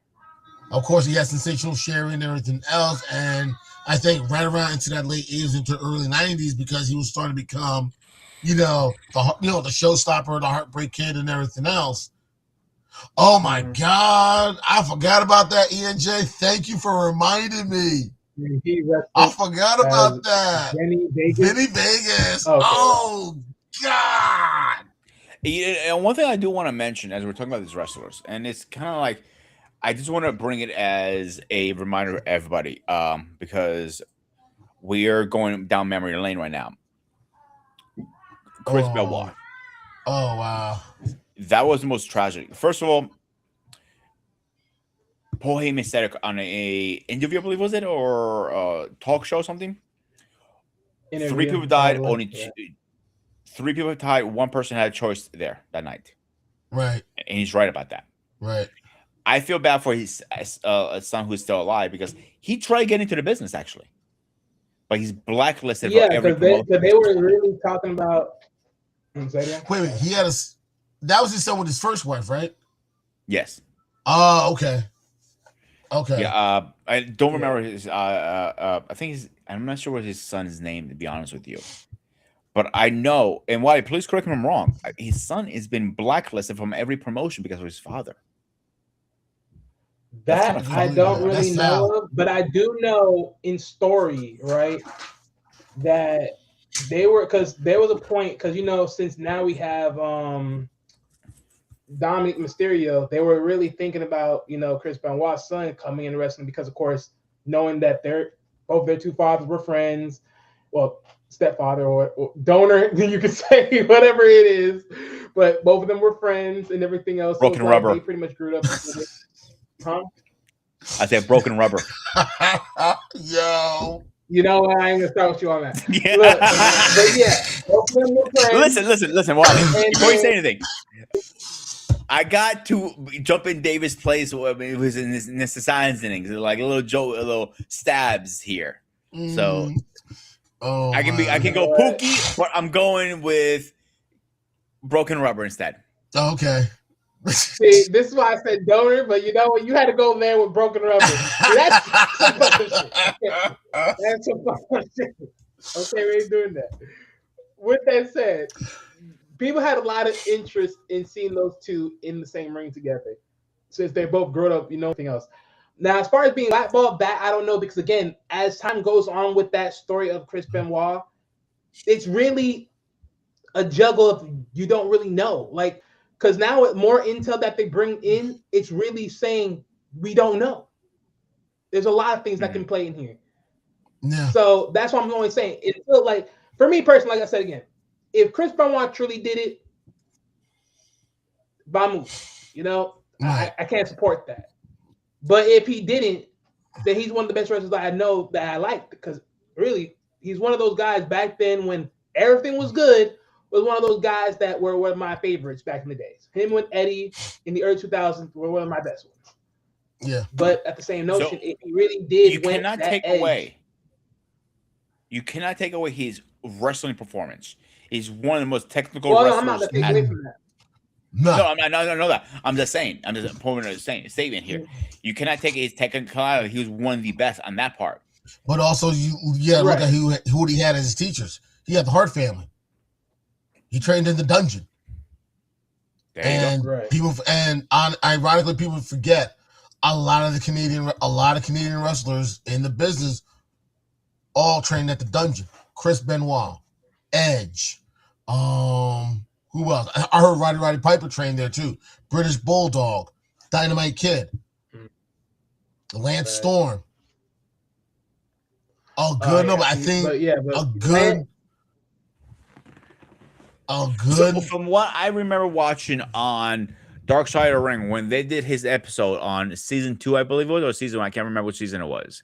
S5: Of course, he had Sensational Sherry and everything else, and I think right around into that late 80s into early 90s, because he was starting to become, the showstopper, the Heartbreak Kid, and everything else. Oh my God, I forgot about that, ENJ. Thank you for reminding me. I forgot about that. Vinny Vegas. Okay. Oh God.
S3: And one thing I do want to mention as we're talking about these wrestlers, and it's kind of like, I just want to bring it as a reminder to everybody, because we are going down memory lane right now. Chris
S5: Oh.
S3: Benoit.
S5: Oh wow.
S3: That was the most tragic. First of all, Paul Heyman said it on a interview, I believe, was it, or talk show or something?
S4: Interview,
S3: 3 people died.
S4: probably,
S3: Only
S4: yeah.
S3: 3 people died. 1 person had a choice there that night,
S5: Right.
S3: and he's right about that.
S5: Right.
S3: I feel bad for his son who's still alive because he tried getting into the business actually, but he's blacklisted
S4: Yeah,
S3: for every
S4: because
S3: promotion.
S4: they were really talking about. Say that?
S5: Wait, he had that was his son with his first wife, right?
S3: Yes.
S5: Oh, okay. Okay.
S3: Yeah. I don't remember his. I think I'm not sure what his son's name, to be honest with you. But I know, and why? Please correct me if I'm wrong. His son has been blacklisted from every promotion because of his father.
S4: That
S3: kinda
S4: I
S5: funny,
S4: don't
S5: man.
S4: really
S5: That's
S4: know
S5: sad.
S4: of, but I do know in story, right, that they were, because there was a point, because since now we have Dominic Mysterio, they were really thinking about Chris Benoit's son coming in wrestling because, of course, knowing that both their two fathers were friends, well, stepfather or donor, you could say whatever it is, but both of them were friends and everything else.
S3: Broken
S4: so it's
S3: rubber.
S4: Like they pretty much grew up together. Huh?
S3: I said broken rubber.
S5: Yo.
S4: You know what? I ain't gonna start with you on that.
S3: Yeah.
S4: Look, but yeah, both of them were friends.
S3: Listen, Wally.
S4: And
S3: Before you
S4: then-
S3: say anything, I got to jump in Davis' place. It was in this science innings, like a little stabs here. So
S5: Oh,
S3: I can go Pookie, but I'm going with broken rubber instead.
S5: Okay.
S4: See, this is why I said donor, but you know what? You had to go there with broken rubber. See, that's some fucking shit. That's some fucking shit. Okay, we ain't doing that. With that said, people had a lot of interest in seeing those two in the same ring together, since they both grew up, everything else. Now, as far as being blackballed, that I don't know, because again, as time goes on with that story of Chris Benoit, it's really a juggle of you don't really know, like, because now with more intel that they bring in, it's really saying we don't know. There's a lot of things that can play in here.
S5: Yeah.
S4: So that's what I'm only saying. It feels like, for me personally, like I said again, if Chris Benoit truly did it, vamos,
S5: Right.
S4: I can't support that. But if he didn't, then he's one of the best wrestlers I know that I like, because really, he's one of those guys back then when everything was good, was one of those guys that were one of my favorites back in the days. Him and Eddie in the early 2000s were one of my best ones.
S5: Yeah.
S4: But at the same notion,
S3: So,
S4: if he really did,
S3: You
S4: went
S3: cannot
S4: that
S3: take
S4: edge,
S3: away. You cannot take away his wrestling performance. He's one of the most technical
S4: Well, no,
S3: wrestlers.
S4: I'm not gonna take away from that.
S5: No.
S3: No, I'm not. I know that. I'm just saying. I'm just putting a statement here. You cannot take his technicality. He was one of the best on that part.
S5: But also, look
S4: Right.
S5: at who he had as his teachers. He had the Hart family. He trained in the dungeon.
S3: There you
S5: And
S3: go.
S4: Right.
S5: Ironically, people forget a lot of Canadian wrestlers in the business all trained at the dungeon. Chris Benoit, Edge, who else? I heard Roddy Piper trained there too. British Bulldog, Dynamite Kid, Lance
S4: Right.
S5: Storm. But I think
S3: So from what I remember watching on Dark Side of the Ring, when they did his episode on season 2, I believe it was, or season 1, I can't remember which season it was.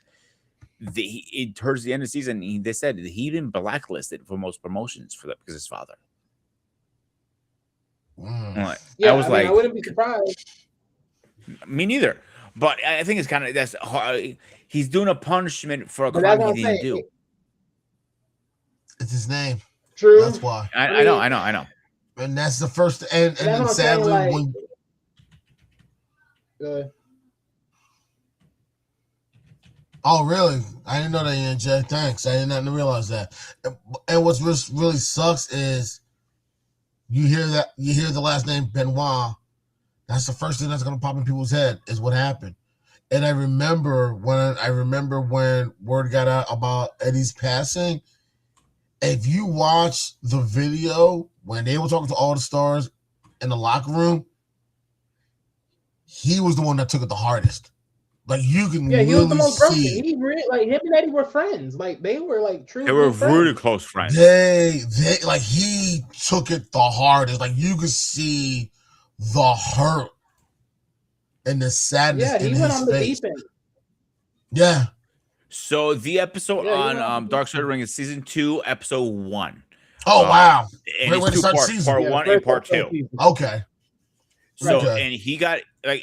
S3: Towards the end of the season, they said that he been blacklisted for most promotions for that because his father. Like,
S4: Yeah,
S3: I was like,
S4: I wouldn't be surprised.
S3: me neither. But I think it's kind of that's hard. He's doing a punishment for a
S4: But
S3: crime
S4: that's
S3: he
S4: what I'm
S3: didn't do.
S4: saying.
S5: it's his name.
S4: True.
S5: That's why.
S3: I know.
S5: And that's the first. And
S4: That's
S5: then
S4: what I'm saying,
S5: sadly,
S4: like-
S5: when oh really? I didn't know that, ENJ. Thanks. I did not realize that. And what's really sucks is you hear the last name Benoit. That's the first thing that's gonna pop in people's head is what happened. And I remember when word got out about Eddie's passing. If you watch the video when they were talking to all the stars in the locker room, he was the one that took it the hardest. Like you can
S4: Yeah, he was the
S5: literally
S4: most broken.
S5: see
S4: Like him and Eddie were friends. Like they were like true
S3: They were
S4: good friends.
S3: really close friends.
S5: they like he took it the hardest. Like you could see the hurt and the sadness
S4: Yeah,
S5: in
S4: he went
S5: his
S4: on the
S5: face.
S4: deep end.
S5: Yeah.
S3: So the episode
S4: Yeah, he went on
S3: on
S4: the
S3: Dark
S4: deep
S3: Side of the Ring is season 2, episode 1.
S5: Oh wow.
S3: And
S5: Wait,
S3: it's
S5: to
S3: two
S5: start the
S3: parts,
S5: season.
S3: part
S4: Yeah,
S3: 1
S4: first
S3: and part
S4: episode
S3: 2.
S4: of season.
S5: Okay.
S3: So
S5: Okay.
S3: and he got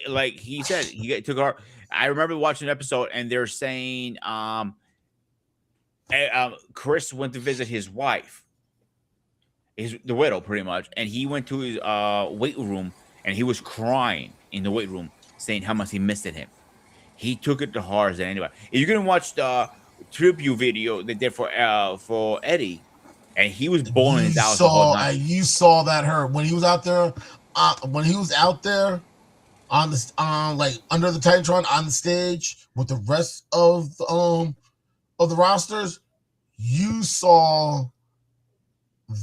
S3: like he said took our. I remember watching an episode and they're saying Chris went to visit his wife, the widow, pretty much, and he went to his weight room and he was crying in the weight room, saying how much he missed him. He took it the hardest than anybody. If you can watch the tribute video they did for Eddie, and he was bawling his eyes the whole night.
S5: You saw that hurt when he was out there. When he was out there on the like under the Titantron on the stage with the rest of the rosters, you saw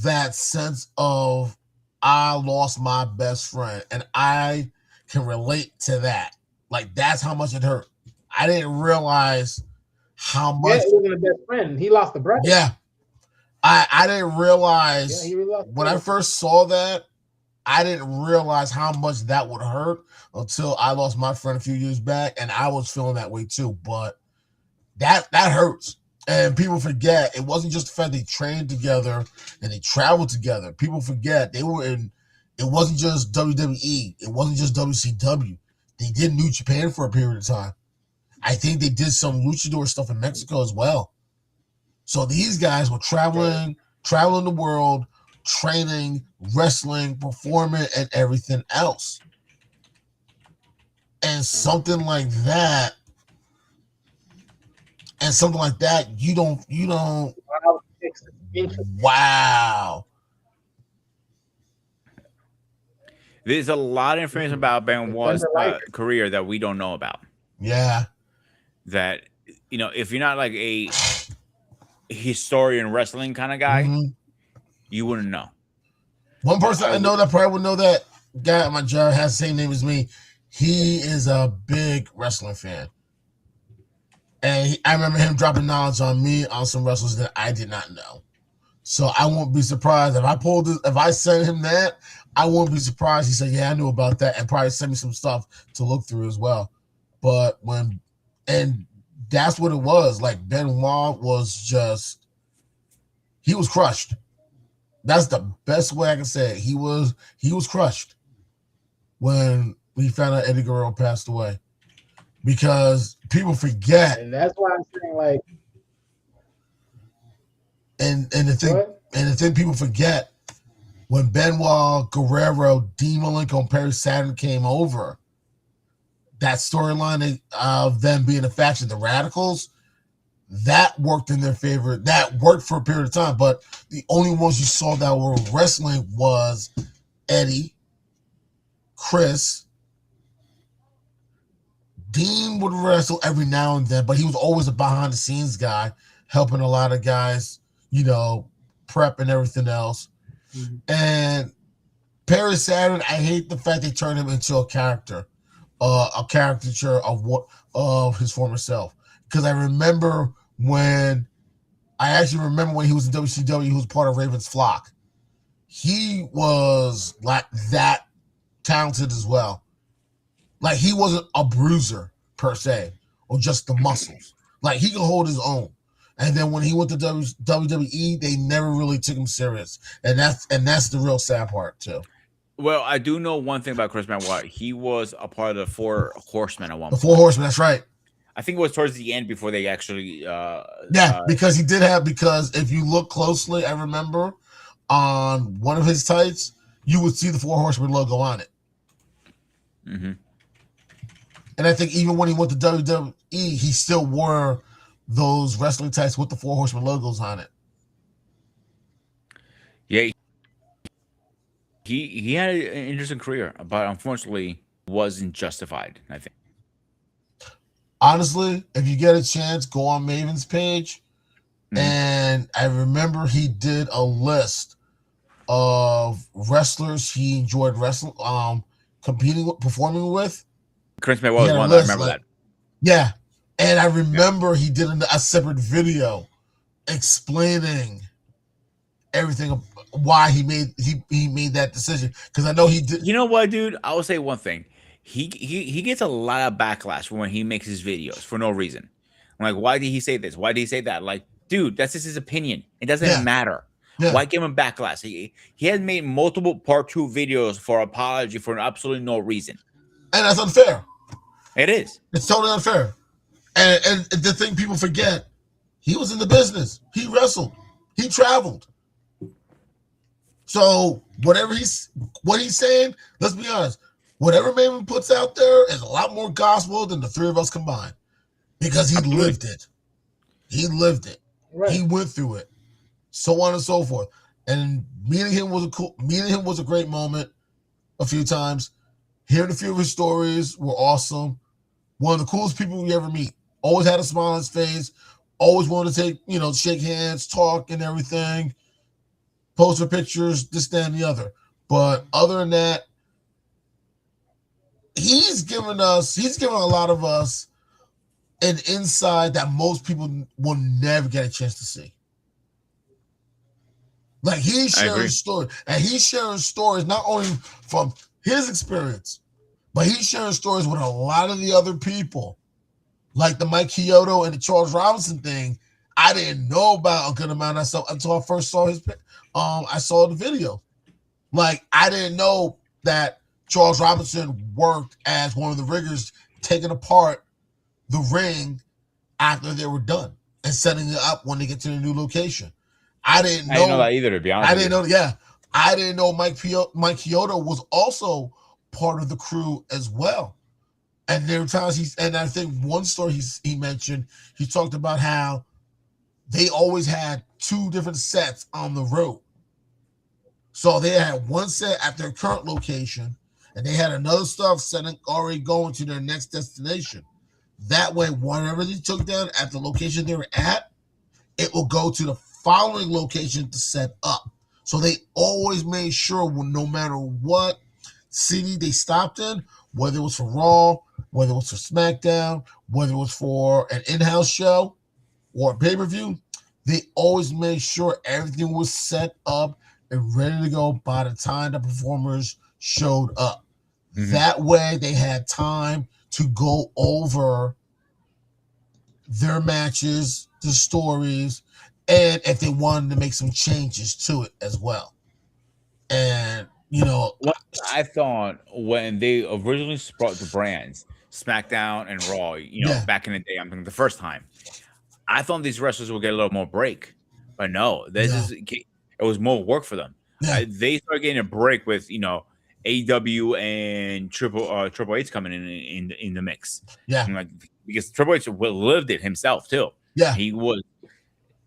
S5: that sense of I lost my best friend, and I can relate to that. Like that's how much it hurt. I didn't realize how
S4: Yeah,
S5: much.
S4: it wasn't a best friend. He lost the brother.
S5: Yeah, I didn't realize
S4: Yeah, he really lost the
S5: when I
S4: brother.
S5: first saw that. I didn't realize how much that would hurt until I lost my friend a few years back, and I was feeling that way too. But that hurts, and people forget it wasn't just the fact they trained together and they traveled together. People forget they were in. It wasn't just WWE. It wasn't just WCW. They did New Japan for a period of time. I think they did some luchador stuff in Mexico as well. So these guys were traveling the world, training, wrestling, performing, and everything else. And something like that, you don't. Wow.
S3: There's a lot of information about Benoit's career that we don't know about.
S5: Yeah.
S3: That, if you're not like a historian wrestling kind of guy, you wouldn't know.
S5: One person I know that probably would know that guy at my job has the same name as me. He is a big wrestling fan. And I remember him dropping knowledge on me on some wrestlers that I did not know. So I won't be surprised if I send him that, I won't be surprised. He said, yeah, I knew about that, and probably send me some stuff to look through as well. But and that's what it was. Like Benoit was he was crushed. That's the best way I can say it. He was crushed when we found out Eddie Guerrero passed away. Because people forget.
S4: And that's why I'm saying like
S5: and the thing people forget, when Benoit, Guerrero, Dean Malenko, and Perry Saturn came over, that storyline of them being a faction, the Radicals, that worked in their favor. That worked for a period of time, but the only ones you saw that were wrestling was Eddie, Chris. Dean would wrestle every now and then, but he was always a behind-the-scenes guy, helping a lot of guys, prep and everything else. Mm-hmm. And Perry Saturn, I hate the fact they turned him into a caricature of his former self. Because I remember when he was in WCW, he was part of Raven's Flock. He was like that talented as well. Like he wasn't a bruiser per se, or just the muscles. Like he could hold his own. And then when he went to WWE, they never really took him serious, and that's the real sad part too.
S3: Well, I do know one thing about Chris Benoit. He was a part of the Four Horsemen at one point.
S5: The Four Horsemen, that's right.
S3: I think it was towards the end before they actually.
S5: Because he did have. Because if you look closely, I remember on one of his tights, you would see the Four Horsemen logo on it.
S3: Mm-hmm. And
S5: I think even when he went to WWE, he still wore those wrestling tights with the Four Horsemen logos on it.
S3: Yeah, he had an interesting career, but unfortunately wasn't justified, I think.
S5: Honestly, if you get a chance, go on Maven's page. Mm-hmm. And I remember he did a list of wrestlers he enjoyed performing with.
S3: Chris Benoit was one. I remember that.
S5: Yeah, and I remember he did a separate video explaining everything why he made that decision because I know he did.
S3: You know what, dude? I will say one thing. He gets a lot of backlash when he makes his videos for no reason. I'm like, why did he say this? Why did he say that? Like, dude, that's just his opinion. It doesn't
S5: Yeah,
S3: matter.
S5: yeah,
S3: Why give him backlash? He has made multiple part two videos for apology for absolutely no reason.
S5: and that's unfair.
S3: It is.
S5: It's totally unfair. And the thing people forget, he was in the business. He wrestled. He traveled. So what he's saying, let's be honest. Whatever Maven puts out there is a lot more gospel than the three of us combined because he
S3: Absolutely.
S5: lived it. He lived it.
S4: Right.
S5: He went through it. So on and so forth. And meeting him was a great moment a few times. Hearing a few of his stories were awesome. One of the coolest people we ever meet. Always had a smile on his face. Always wanted to shake hands, talk, and everything. Post for pictures, this, that, and the other. But other than that, he's given a lot of us an insight that most people will never get a chance to see. Like he's sharing stories, and he's sharing stories not only from his experience, but he's sharing stories with a lot of the other people, like the Mike Chiodo and the Charles Robinson thing. I didn't know about a good amount of stuff until I first saw I saw the video. Like I didn't know that Charles Robinson worked as one of the riggers taking apart the ring after they were done and setting it up when they get to the new location. I didn't know
S3: that either, to be honest.
S5: I didn't know. Yeah, I didn't know Mike Chiodo was also part of the crew as well. And there were times and I think one story he mentioned, he talked about how they always had two different sets on the road. So they had one set at their current location, and they had another stuff setting already going to their next destination. That way, whatever they took down at the location they were at, it will go to the following location to set up. So they always made sure, no matter what city they stopped in, whether it was for Raw, whether it was for SmackDown, whether it was for an in-house show or a pay-per-view, they always made sure everything was set up and ready to go by the time the performers showed up. Mm-hmm. That way they had time to go over their matches, the stories, and if they wanted to make some changes to it as well. And
S3: what I thought when they originally brought the brands SmackDown and Raw, back in the day, I'm thinking the first time, I thought these wrestlers would get a little more break, but no, it was more work for them.
S5: Yeah.
S3: They started getting a break with AEW and Triple H coming in the mix.
S5: Yeah,
S3: like because Triple H lived it himself too.
S5: Yeah,
S3: he was,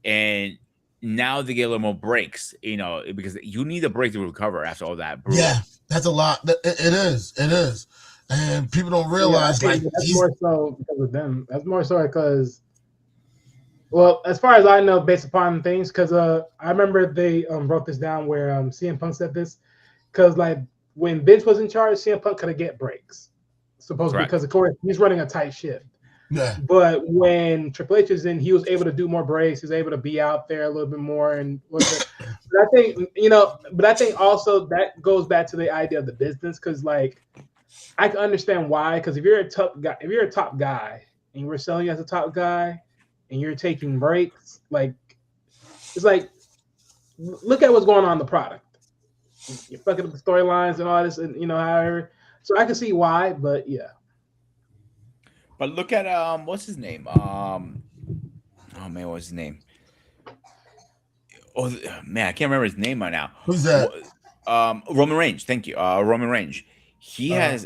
S3: and now they get a little more breaks. Because you need a break to recover after all that. Brutal.
S5: Yeah, that's a lot. It is, and people don't realize
S4: that's more so because of them. That's more so because. Well, as far as I know, based upon things, because I remember they wrote this down where CM Punk said this, because like when Vince was in charge, CM Punk couldn't get breaks, supposedly because of course he's running a tight ship.
S5: Yeah.
S4: But when Triple H is in, he was able to do more breaks. He was able to be out there a little bit more, and but I think also that goes back to the idea of the business, because like I can understand why, because if you're a top guy, and we're selling you as a top guy, and you're taking breaks, like it's like look at what's going on in the product. You're fucking up the storylines and all this, and however. So I can see why, but yeah.
S3: But look at what's his name? Oh man, what's his name? Oh man, I can't remember his name right now.
S5: Who's that?
S3: Roman Reigns. Thank you, Roman Reigns. He has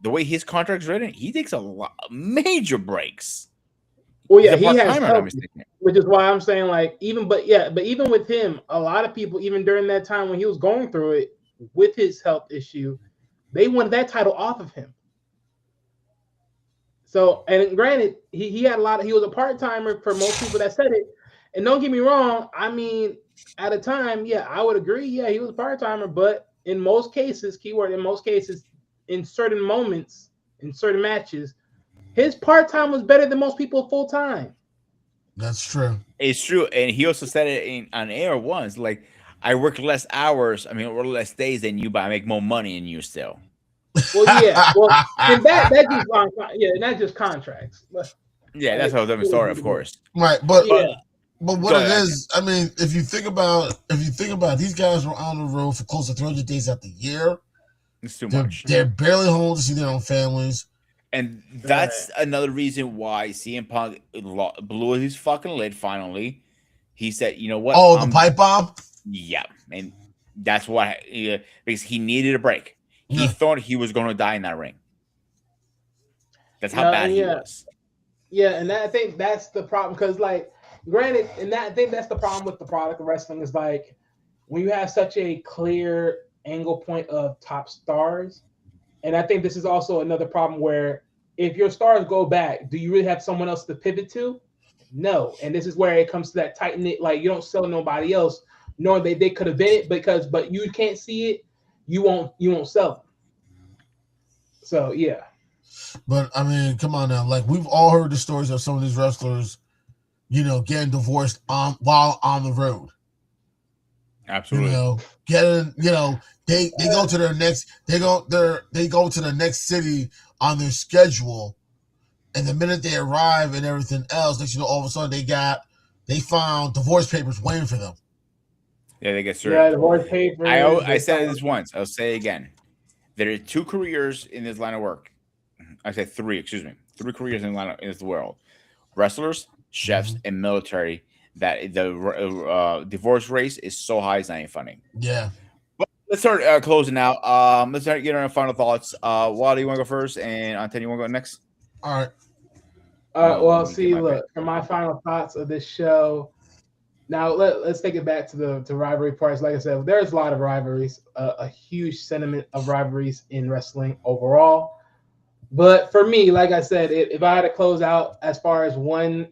S3: the way his contract's written. He takes a lot major breaks.
S4: Well, yeah, he has help, which is why I'm saying like even with him, a lot of people even during that time when he was going through it with his health issue, they wanted that title off of him. So, and granted, he had a lot. He was a part timer for most people that said it. And don't get me wrong, I mean, at a time, yeah, I would agree. Yeah, he was a part timer, but in most cases, keyword in most cases, in certain moments, in certain matches, His part time was better than most people full time.
S5: That's true.
S3: It's true, and he also said it on air once. Like, I work less hours. I mean, or less days than you, but I make more money than you still.
S4: Well, yeah. Well, and that just not just contracts, but
S3: Yeah, that's a whole different story, of course.
S5: Right, but
S4: yeah.
S5: But what it is, I mean, if you think about these guys were on the road for close to 300 days out the year.
S3: It's too much.
S5: They're barely home to see their own families.
S3: And that's another reason why CM Punk blew his fucking lid finally. He said, you know what?
S5: Oh, the pipe bomb?
S3: Yeah. And that's why, because he needed a break. He thought he was going to die in that ring. That's how bad he was.
S4: Yeah, and I think that's the problem because, like, granted, and I think that's the problem with the product of wrestling is like when you have such a clear angle point of top stars, and I think this is also another problem where if your stars go back, do you really have someone else to pivot to? No, and this is where it comes to that tight knit. Like you don't sell nobody else, knowing they could have been it but you can't see it, you won't sell them. So yeah.
S5: But I mean, come on now. Like we've all heard the stories of some of these wrestlers, getting divorced while on the road.
S3: Absolutely.
S5: They go to their next to the next city on their schedule, and the minute they arrive and everything else, all of a sudden they found divorce papers waiting for them.
S3: Yeah, they get served.
S4: Yeah, divorce papers.
S3: I said this once. I'll say it again. There are two careers in this line of work. I said three. Excuse me, 3 careers in this world: wrestlers, chefs, and military. That the divorce race is so high, it's not even funny.
S5: Yeah.
S3: But let's start closing out. Let's start getting our final thoughts. Wally, you want to go first, and Anthony, you want to go next?
S5: All right.
S4: Well, see, look, for my final thoughts of this show. Now let's take it back to rivalry parts. Like I said, there's a lot of rivalries, a huge sentiment of rivalries in wrestling overall. But for me, like I said, if I had to close out as far as one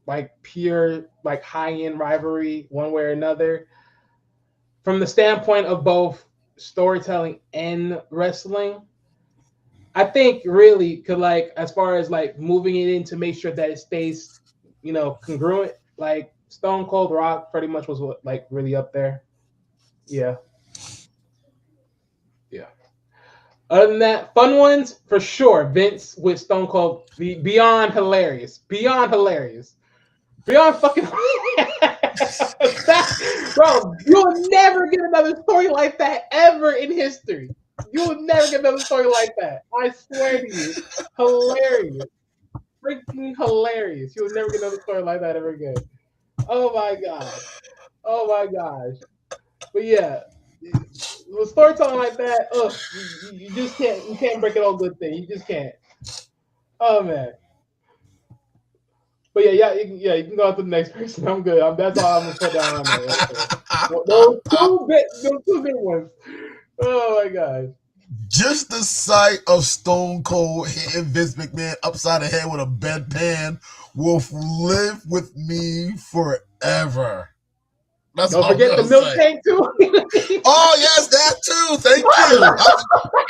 S4: like pure like high-end rivalry one way or another, from the standpoint of both storytelling and wrestling, I think really could like as far as like moving it in to make sure that it stays, congruent, like Stone Cold Rock pretty much was what like really up there. Yeah. Other than that, fun ones for sure. Vince with Stone Cold, beyond hilarious, beyond fucking. Bro, you'll never get another story like that ever in history. You will never get another story like that. I swear to you, hilarious, freaking hilarious. You'll never get another story like that ever again. Oh my gosh. But yeah. With storytelling like that, you just can't. You can't break it all good thing. You just can't. Oh man. But yeah, you can go on to the next person. I'm good. That's all I'm gonna put down on there. Those two big ones. Oh my god.
S5: Just the sight of Stone Cold hitting Vince McMahon upside the head with a bedpan will live with me forever. That's
S4: Don't forget the milk tank too.
S5: Oh yes, that too. Thank you. I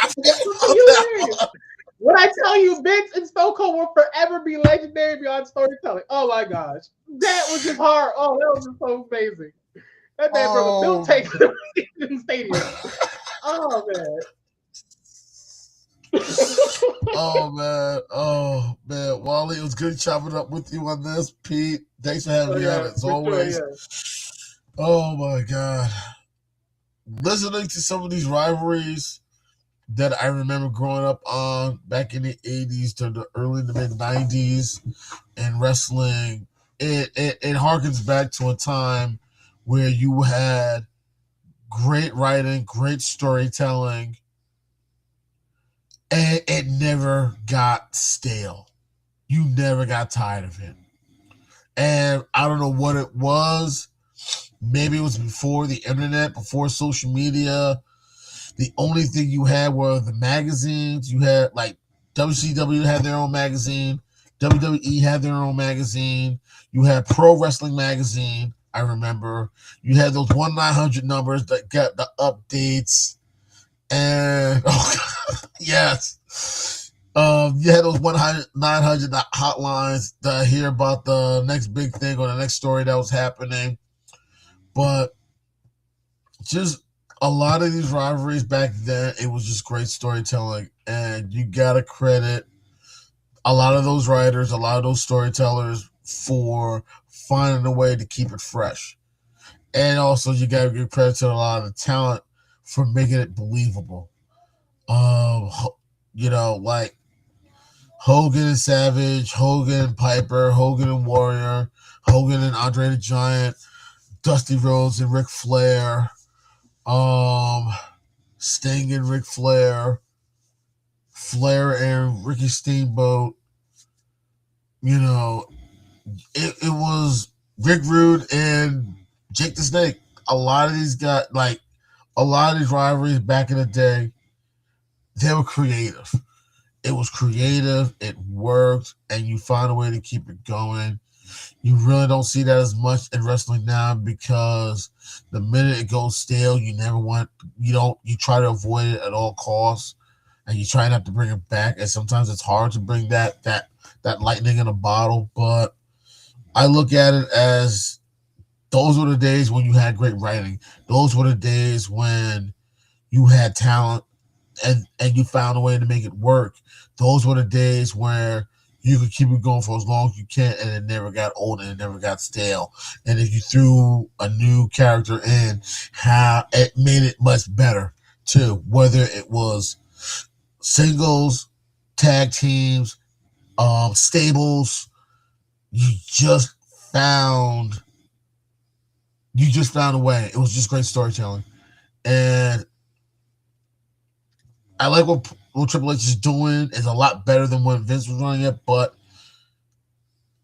S5: forget about that.
S4: When I tell you, Vince and Stone Cold will forever be legendary beyond storytelling. Oh my gosh, that was just hard. Oh, that was just so amazing. That man broke a milk tank to the stadium. Oh man.
S5: Oh man, Wally, it was good chopping up with you on this. Pete, thanks for having me on as always.
S4: Sure, yeah.
S5: Oh my god. Listening to some of these rivalries that I remember growing up on back in the 80s to the early to mid 90s in wrestling, it harkens back to a time where you had great writing, great storytelling, and it never got stale. You never got tired of it. And I don't know what it was. Maybe it was before the internet, before social media. The only thing you had were the magazines. You had like WCW had their own magazine. WWE had their own magazine. You had Pro Wrestling Magazine, I remember. You had those 1-900 numbers that got the updates. And, yes. You had those 100, 900 hotlines to hear about the next big thing or the next story that was happening. But just a lot of these rivalries back then, it was just great storytelling. And you got to credit a lot of those writers, a lot of those storytellers for finding a way to keep it fresh. And also, you got to give credit to a lot of the talent for making it believable. Um, like Hogan and Savage, Hogan and Piper, Hogan and Warrior, Hogan and Andre the Giant, Dusty Rhodes and Ric Flair, um, Sting and Ric Flair, Flair and Ricky Steamboat. You know, it was Rick Rude and Jake the Snake. A lot of these guys, like a lot of these rivalries back in the day, they were creative. It was creative, it worked, and you find a way to keep it going. You really don't see that as much in wrestling now because the minute it goes stale, you try to avoid it at all costs, and you try not to bring it back. And sometimes it's hard to bring that lightning in a bottle. But I look at it as those were the days when you had great writing. Those were the days when you had talent and you found a way to make it work. Those were the days where you could keep it going for as long as you can, and it never got old and it never got stale. And if you threw a new character in, how it made it much better too. Whether it was singles, tag teams, stables, you just found a way. It was just great storytelling, and I like what Triple H is doing. Is a lot better than when Vince was running it, but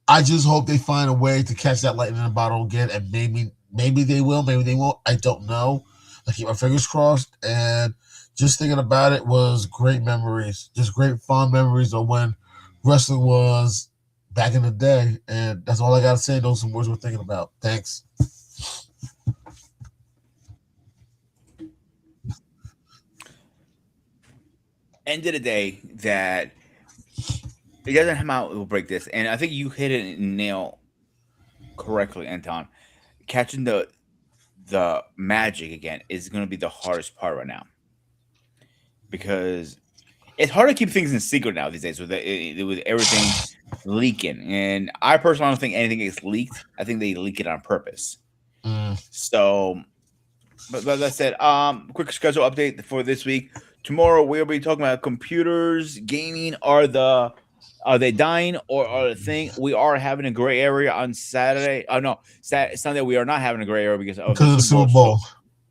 S5: I just hope they find a way to catch that lightning in a bottle again, and maybe they will, maybe they won't. I don't know. I keep my fingers crossed, and just thinking about it was great memories, just great fond memories of when wrestling was back in the day, and that's all I got to say. Those are some words we're thinking about. Thanks.
S3: End of the day, that it doesn't come out, it will break this. And I think you hit it nail correctly, Anton. Catching the magic again is going to be the hardest part right now because it's hard to keep things in secret now these days with everything leaking. And I personally don't think anything gets leaked. I think they leak it on purpose. So, but that said, quick schedule update for this week. Tomorrow we'll be talking about computers, gaming. Are they dying or are the thing? We are having a gray area on Saturday. Oh no, Sunday we are not having a gray area because of
S5: the Super Bowl.
S3: So,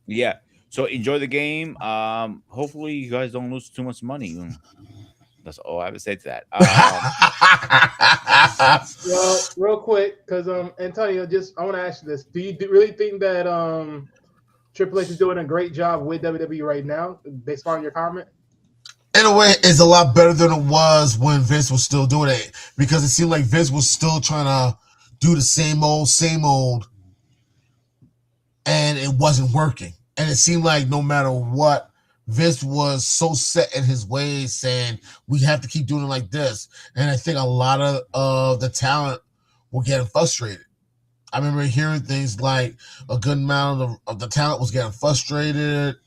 S3: yeah. So enjoy the game. Hopefully you guys don't lose too much money. That's all I have to say to that.
S4: Well, real quick, because Antonio, I want to ask you this: do you really think that Triple H is doing a great job with WWE right now, based on your comment?
S5: In a way, it's a lot better than it was when Vince was still doing it, because it seemed like Vince was still trying to do the same old, and it wasn't working. And it seemed like no matter what, Vince was so set in his ways, saying we have to keep doing it like this. And I think a lot of the talent were getting frustrated. I remember hearing things like a good amount of the talent was getting frustrated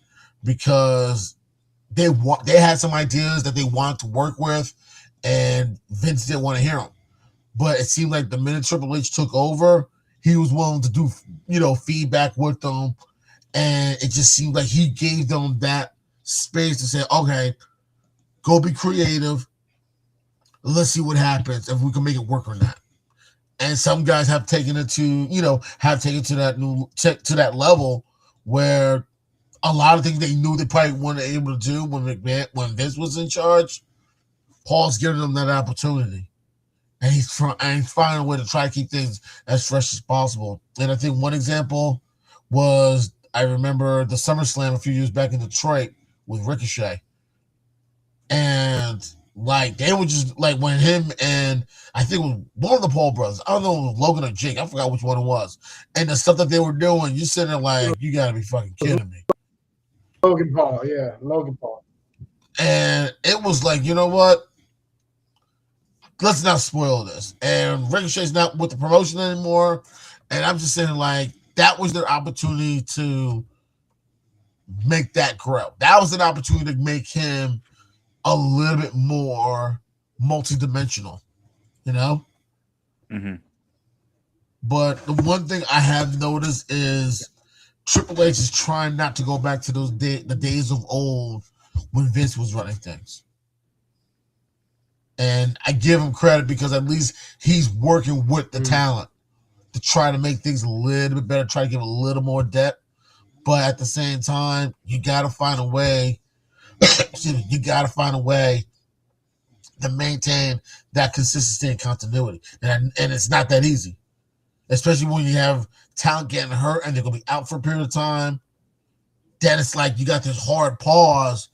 S5: because they had some ideas that they wanted to work with, and Vince didn't want to hear them. But it seemed like the minute Triple H took over, he was willing to do feedback with them, and it just seemed like he gave them that space to say, okay, go be creative. Let's see what happens, if we can make it work or not. And some guys have taken it to that level where a lot of things they knew they probably weren't able to do when Vince was in charge. Paul's giving them that opportunity, and he's finding a way to try to keep things as fresh as possible. And I think one example was, I remember the SummerSlam a few years back in Detroit with Ricochet, and like they were just like when him and I think it was one of the Paul brothers, I don't know if it was Logan or Jake, I forgot which one it was, and the stuff that they were doing, you sitting there like, you gotta be fucking kidding me.
S4: Logan Paul, yeah, Logan Paul.
S5: And it was like, you know what? let's not spoil this. And Ricochet's not with the promotion anymore. And I'm just saying, like, that was their opportunity to make that grow. That was an opportunity to make him a little bit more multidimensional, you know?
S3: Mm-hmm.
S5: But the one thing I have noticed is Triple H is trying not to go back to those the days of old when Vince was running things. And I give him credit because at least he's working with the talent to try to make things a little bit better, try to give a little more depth. But at the same time, you got to find a way. You got to find a way to maintain that consistency and continuity. And it's not that easy, especially when you have talent getting hurt and they're going to be out for a period of time. Then it's like you got this hard pause,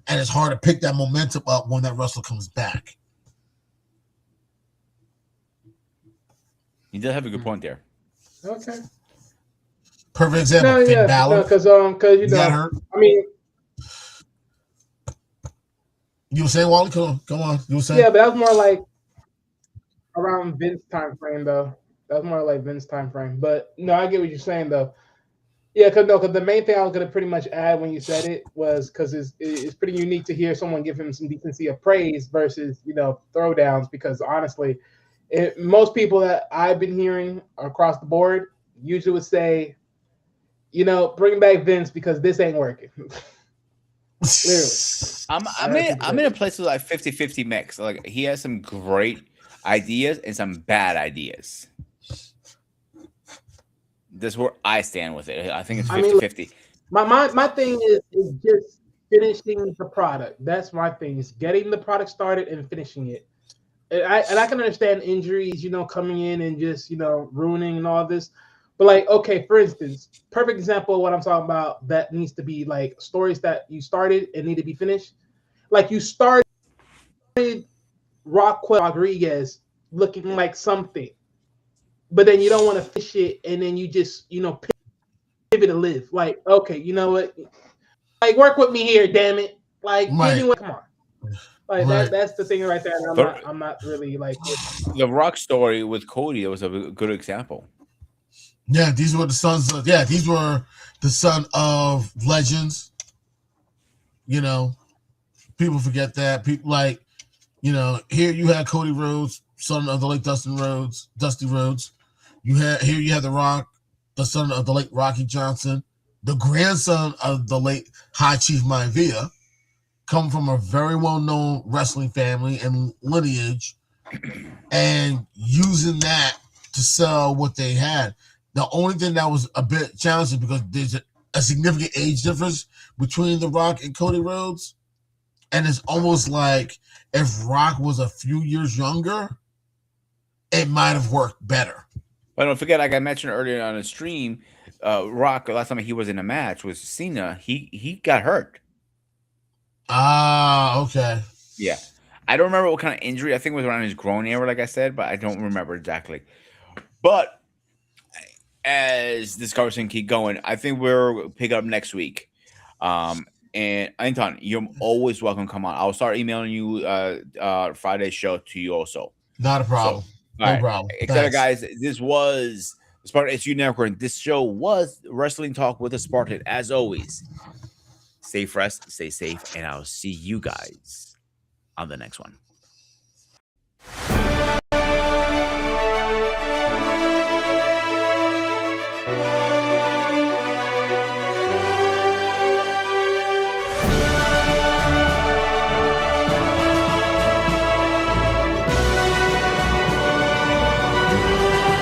S5: and it's hard to pick that momentum up when that wrestler comes back.
S3: You did have a good point there.
S4: Okay.
S5: Perfect example.
S4: No,
S5: Finn
S4: yeah,
S5: Balor.
S4: because you
S5: got
S4: know,
S5: hurt.
S4: I mean,
S5: You were saying, Wally? Come on. You were saying?
S4: yeah, but that's more like around Vince time frame, though. That's more like Vince time frame. But no, I get what you're saying, though. Yeah, because the main thing I was gonna pretty much add when you said it was because it's pretty unique to hear someone give him some decency of praise versus throwdowns. Because honestly, most people that I've been hearing across the board usually would say, bring back Vince because this ain't working. Literally.
S3: I'm in a place of like 50-50 mix. Like he has some great ideas and some bad ideas. That's where I stand with it. I think it's 50-50.
S4: My thing is just finishing the product. That's my thing. Is getting the product started and finishing it. And I can understand injuries, coming in and just ruining and all this. But like, okay, for instance, perfect example of what I'm talking about that needs to be like stories that you started and need to be finished. Like you started Rockwell Rodriguez looking like something, but then you don't want to finish it, and then you just pivot to live. Like, okay, you know what? Like, work with me here, damn it. Like, anyway, come on. Like that's the thing right there. I'm not really like
S3: the Rock story with Cody. It was a good example.
S5: Yeah, these were the sons of. Yeah, these were the son of legends. People forget that. People like, here you had Cody Rhodes, son of the late Dusty Rhodes. You had The Rock, the son of the late Rocky Johnson, the grandson of the late High Chief Maivia, come from a very well-known wrestling family and lineage, and using that to sell what they had. The only thing that was a bit challenging because there's a significant age difference between The Rock and Cody Rhodes, and it's almost like if Rock was a few years younger, it might have worked better.
S3: But don't forget, like I mentioned earlier on the stream, Rock, the last time he was in a match was Cena. He got hurt.
S5: Ah, okay.
S3: Yeah. I don't remember what kind of injury. I think it was around his groin area, like I said, but I don't remember exactly. But as this conversation keep going, I think we'll pick up next week. And Anton, you're always welcome. Come on. I'll start emailing you Friday's show to you also.
S5: Not a problem.
S3: So,
S5: no problem.
S3: Etc. Guys, this was Spartan SU Network. This show was Wrestling Talk with a Spartan. As always, stay fresh, stay safe, and I'll see you guys on the next one.